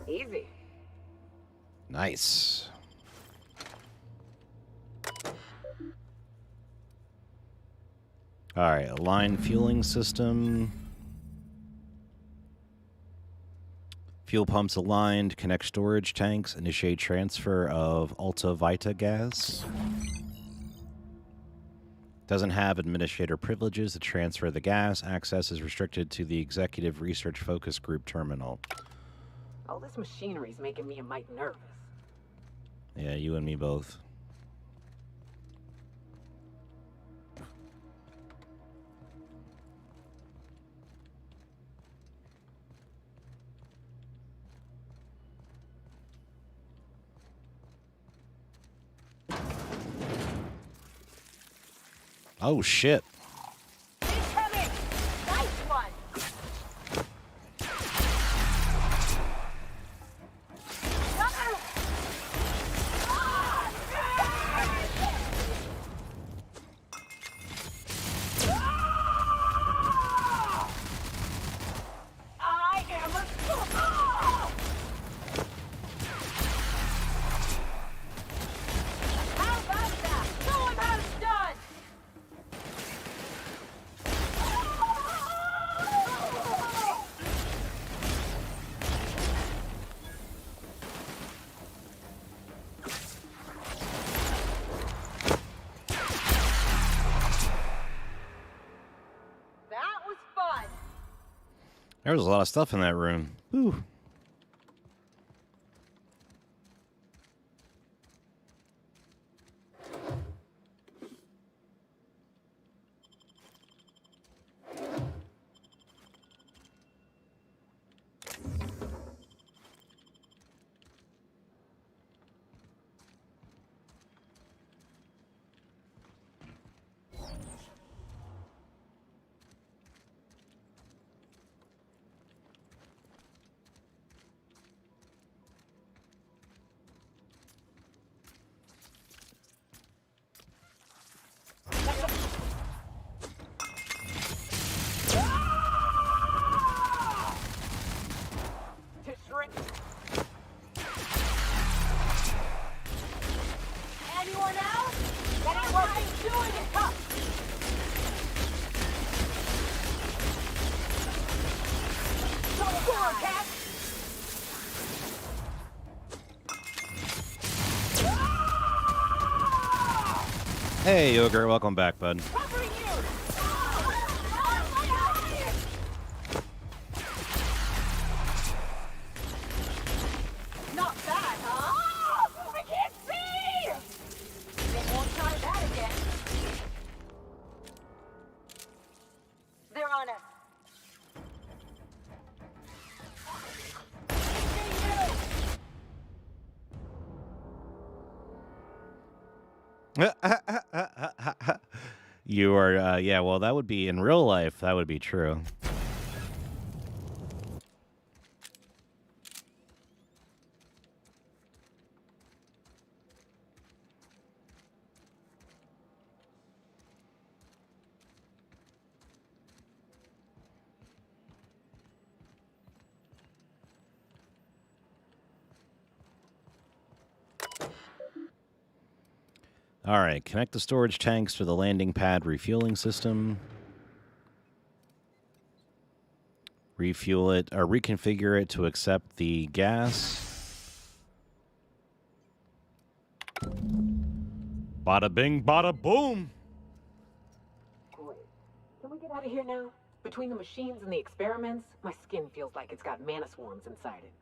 Easy. Nice. All right, align fueling system. Fuel pumps aligned. Connect storage tanks. Initiate transfer of Alta Vita gas. Doesn't have administrator privileges to transfer the gas. Access is restricted to the Executive Research Focus Group terminal. All this machinery's making me a mite nervous. Yeah, you and me both. Oh, shit. Incoming! Nice one! I am a... How about that? Show him how it's done! That was fun! There was a lot of stuff in that room. Whew. To shrink. Anyone else? That ain't what I'm doing it, huh? Go on, cat! Hey, Yogurt, welcome back, bud. Covering you! Not bad, huh? I can't see! They won't try that again. They're on us. You are, yeah, well, that would be in real life. That would be true. All right, connect the storage tanks to the landing pad refueling system. Refuel it, or reconfigure it to accept the gas. Bada bing, bada boom. Great. Can we get out of here now? Between the machines and the experiments, my skin feels like it's got mana swarms inside it.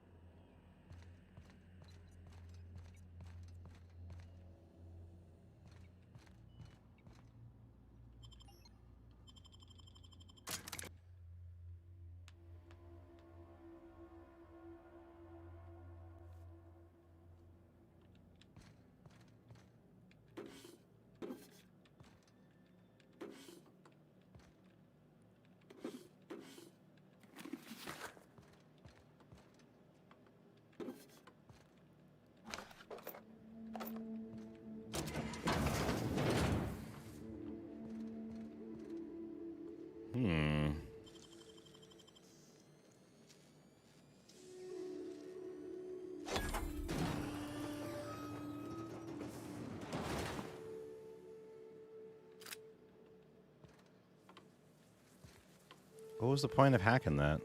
What was the point of hacking that?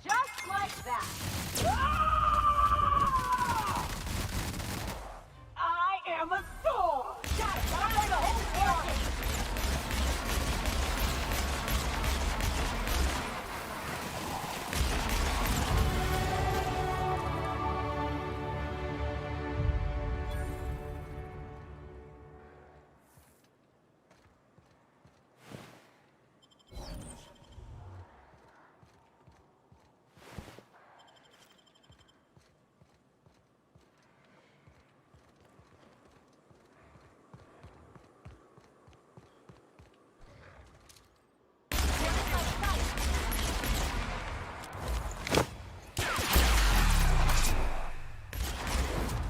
Just like that. I am a sword. Got it. Fire the whole force.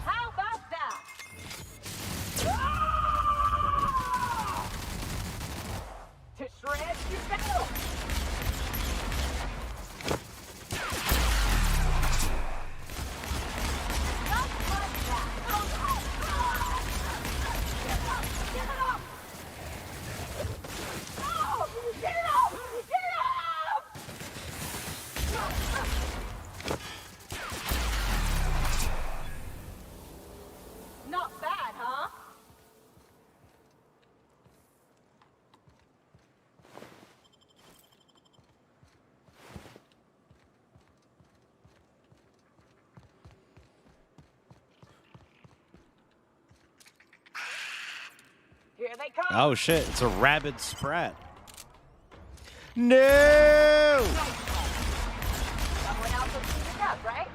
How about that? To shred yourself. Not bad, huh? Here they come. Oh shit, it's a rabid sprat. No! Someone else will clean it up, right?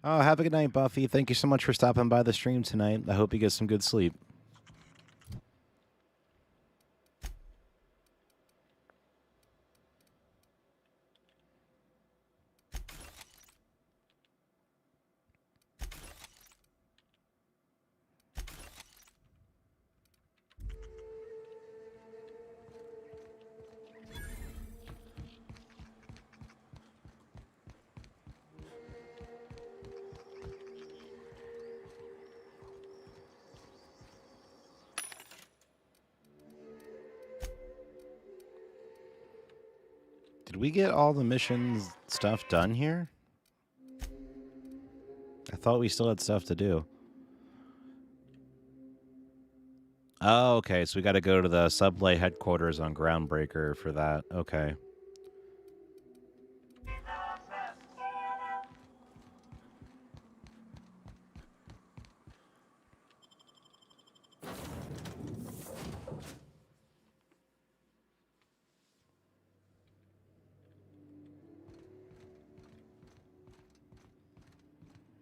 Oh, have a good night, Buffy. Thank you so much for stopping by the stream tonight. I hope you get some good sleep. Did we get all the missions stuff done here? I thought we still had stuff to do. Oh, okay. So we got to go to the Sublay headquarters on Groundbreaker for that. Okay.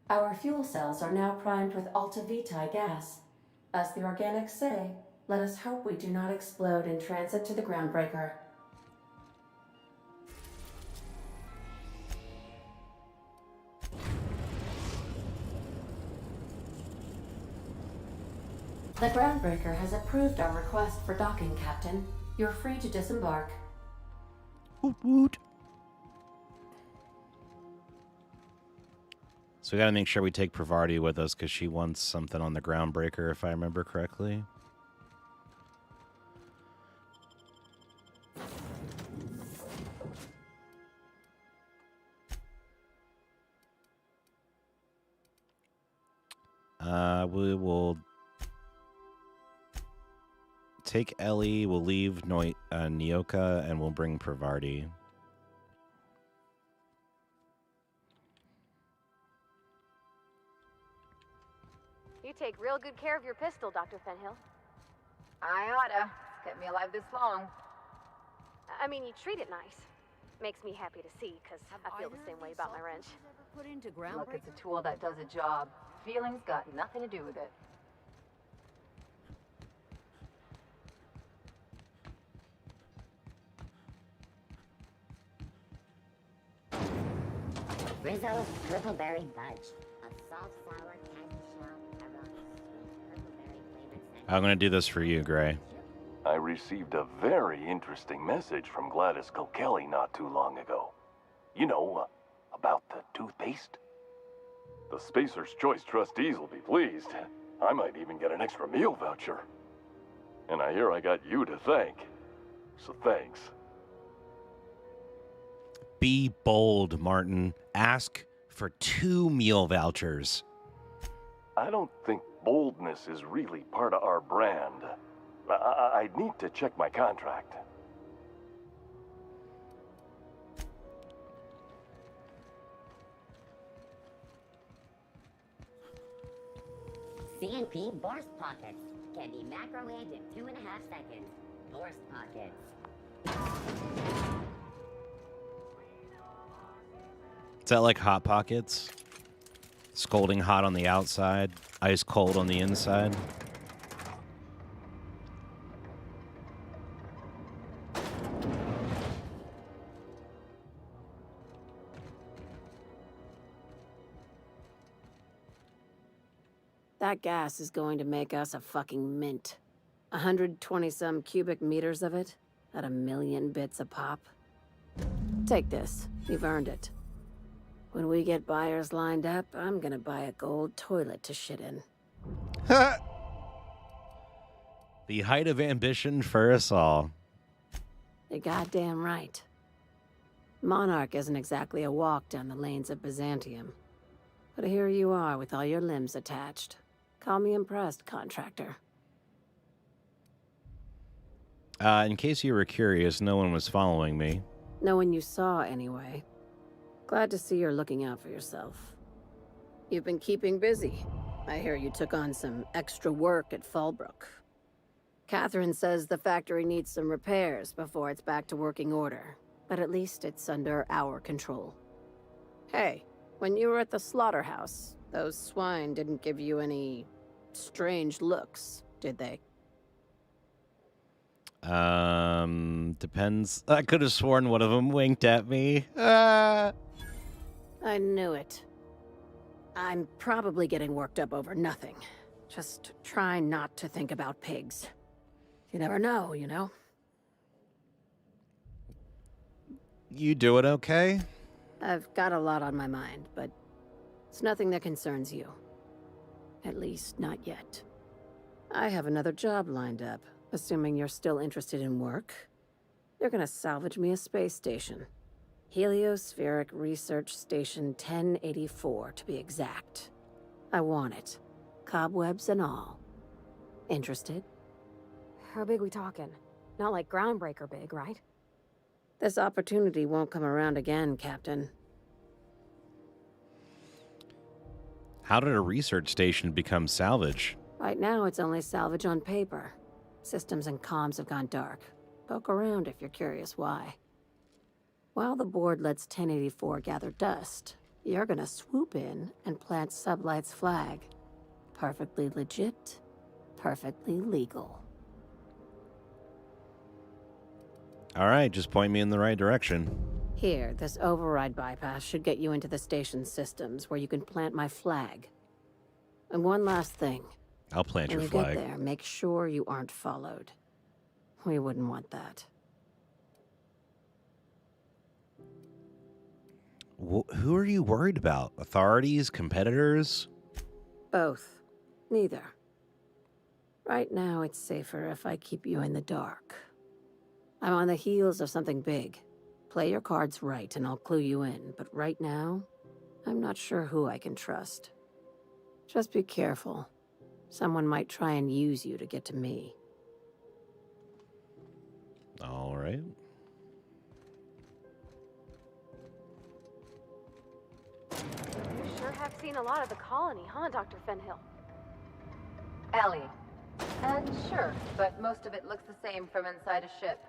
Our fuel cells are now primed with Alta Vitae gas. As the organics say, let us hope we do not explode in transit to the groundbreaker. The groundbreaker has approved our request for docking, Captain. You're free to disembark. Woot woot. So we got to make sure we take Pravarti with us because she wants something on the groundbreaker, if I remember correctly. We will take Ellie, we'll leave Nyoka, and we'll bring Pravarti. You take real good care of your pistol, Dr. Fenhill. I oughta. It's kept me alive this long. I mean, you treat it nice. Makes me happy to see, because I feel the same way about my wrench. Put into Look, it's a tool that does a job. Feelings got nothing to do with it. Rizzo's Purpleberry Budge. A soft, sour, candy shell, aroma, sweet purpleberry flavored sandwich. I'm going to do this for you, Gray. I received a very interesting message from Gladys Kilkelly not too long ago. You know, about the toothpaste. The Spacer's Choice trustees will be pleased. I might even get an extra meal voucher. And I hear I got you to thank. So thanks. Be bold, Martin. Ask for 2 meal vouchers. I don't think boldness is really part of our brand. I'd need to check my contract. C&P Borst Pockets can be microwaved in 2.5 seconds. Borst Pockets. Is that like Hot Pockets? Scalding hot on the outside, ice cold on the inside. That gas is going to make us a fucking mint. 120-some cubic meters of it, at 1,000,000 bits a pop. Take this. You've earned it. When we get buyers lined up, I'm gonna buy a gold toilet to shit in. The height of ambition for us all. You're goddamn right. Monarch isn't exactly a walk down the lanes of Byzantium. But here you are with all your limbs attached. Call me impressed, contractor. In case you were curious, no one was following me. No one you saw, anyway. Glad to see you're looking out for yourself. You've been keeping busy. I hear you took on some extra work at Fallbrook. Catherine says the factory needs some repairs before it's back to working order, but at least it's under our control. Hey, when you were at the slaughterhouse, those swine didn't give you any strange looks, did they? Depends. I could have sworn one of them winked at me. I knew it. I'm probably getting worked up over nothing. Just try not to think about pigs. You never know, you know? You doing okay? I've got a lot on my mind, but it's nothing that concerns you. At least, not yet. I have another job lined up, assuming you're still interested in work. You're gonna salvage me a space station. Heliospheric Research Station 1084, to be exact. I want it. Cobwebs and all. Interested? How big we talking? Not like groundbreaker big, right? This opportunity won't come around again, Captain. How did a research station become salvage? Right now, it's only salvage on paper. Systems and comms have gone dark. Poke around if you're curious why. While the board lets 1084 gather dust, You're gonna swoop in and plant Sublight's flag. Perfectly legit, perfectly legal. All right, just point me in the right direction. Here, this override bypass should get you into the station systems where you can plant my flag. And one last thing. I'll plant When your you flag. get there, make sure you aren't followed. We wouldn't want that. Who are you worried about? Authorities? Competitors? Both. Neither. Right now, it's safer if I keep you in the dark. I'm on the heels of something big. Play your cards right and I'll clue you in, but right now, I'm not sure who I can trust. Just be careful. Someone might try and use you to get to me. All right. You sure have seen a lot of the colony, huh, Dr. Fenhill? Ellie. Sure, but most of it looks the same from inside a ship.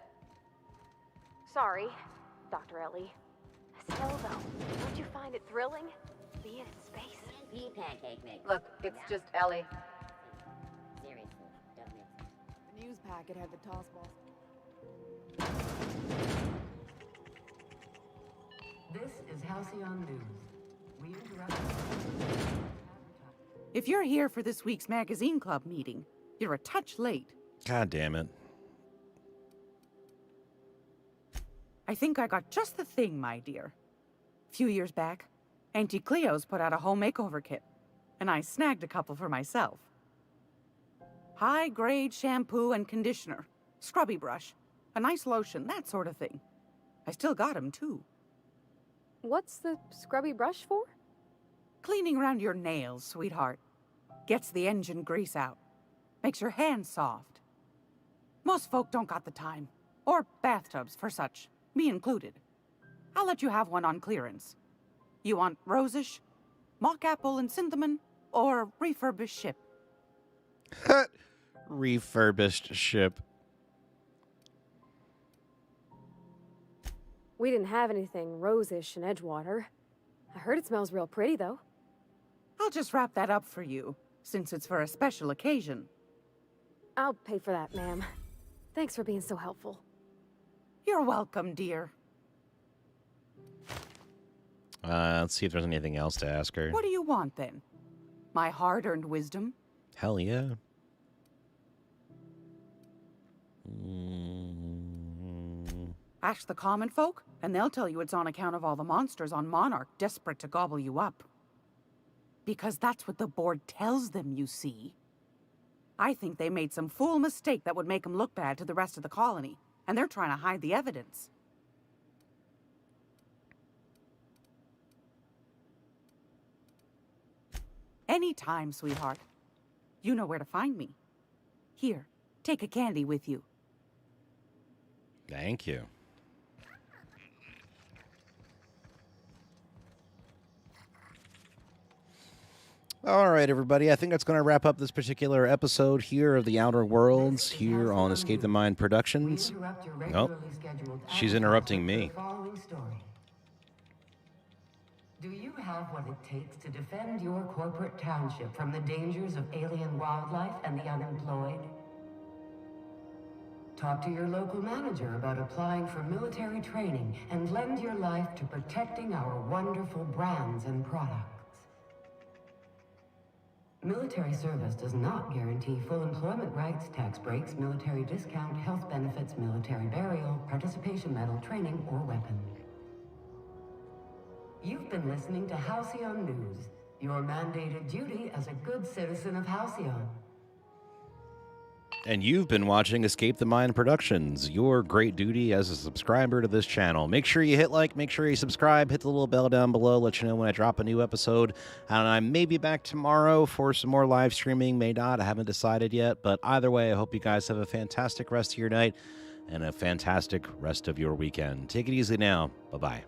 Sorry, Dr. Ellie. Still, though, don't you find it thrilling? Being in space? Pancake mix. Look, it's just Ellie. Seriously, don't mix. The news packet had the toss balls. This is Halcyon News. We interrupt. If you're here for this week's magazine club meeting, you're a touch late. God damn it. I think I got just the thing, my dear. A few years back, Auntie Cleo's put out a home makeover kit, and I snagged a couple for myself. High-grade shampoo and conditioner, scrubby brush, a nice lotion, that sort of thing. I still got 'em, too. What's the scrubby brush for? Cleaning around your nails, sweetheart. Gets the engine grease out. Makes your hands soft. Most folk don't got the time. Or bathtubs for such, me included. I'll let you have one on clearance. You want rosish, mock apple and cinnamon, or refurbished ship? Refurbished ship. We didn't have anything rosish in Edgewater. I heard it smells real pretty, though. I'll just wrap that up for you, since it's for a special occasion. I'll pay for that, ma'am. Thanks for being so helpful. You're welcome, dear. Let's see if there's anything else to ask her. What do you want, then? My hard-earned wisdom? Hell yeah. Ask the common folk, and they'll tell you it's on account of all the monsters on Monarch desperate to gobble you up. Because that's what the board tells them, you see. I think they made some fool mistake that would make them look bad to the rest of the colony, and they're trying to hide the evidence. Anytime, sweetheart. You know where to find me. Here, take a candy with you. Thank you. All right, everybody. I think that's going to wrap up this particular episode here of The Outer Worlds here on Escape the Mind Productions. Oh, she's interrupting me. Do you have what it takes to defend your corporate township from the dangers of alien wildlife and the unemployed? Talk to your local manager about applying for military training and lend your life to protecting our wonderful brands and products. Military service does not guarantee full employment rights, tax breaks, military discount, health benefits, military burial, participation medal, training, or weapon. You've been listening to Halcyon News, your mandated duty as a good citizen of Halcyon. And you've been watching Escape the Mind Productions, your great duty as a subscriber to this channel. Make sure you hit like, make sure you subscribe, hit the little bell down below, let you know when I drop a new episode. And I may be back tomorrow for some more live streaming, may not, I haven't decided yet. But either way, I hope you guys have a fantastic rest of your night and a fantastic rest of your weekend. Take it easy now. Bye-bye.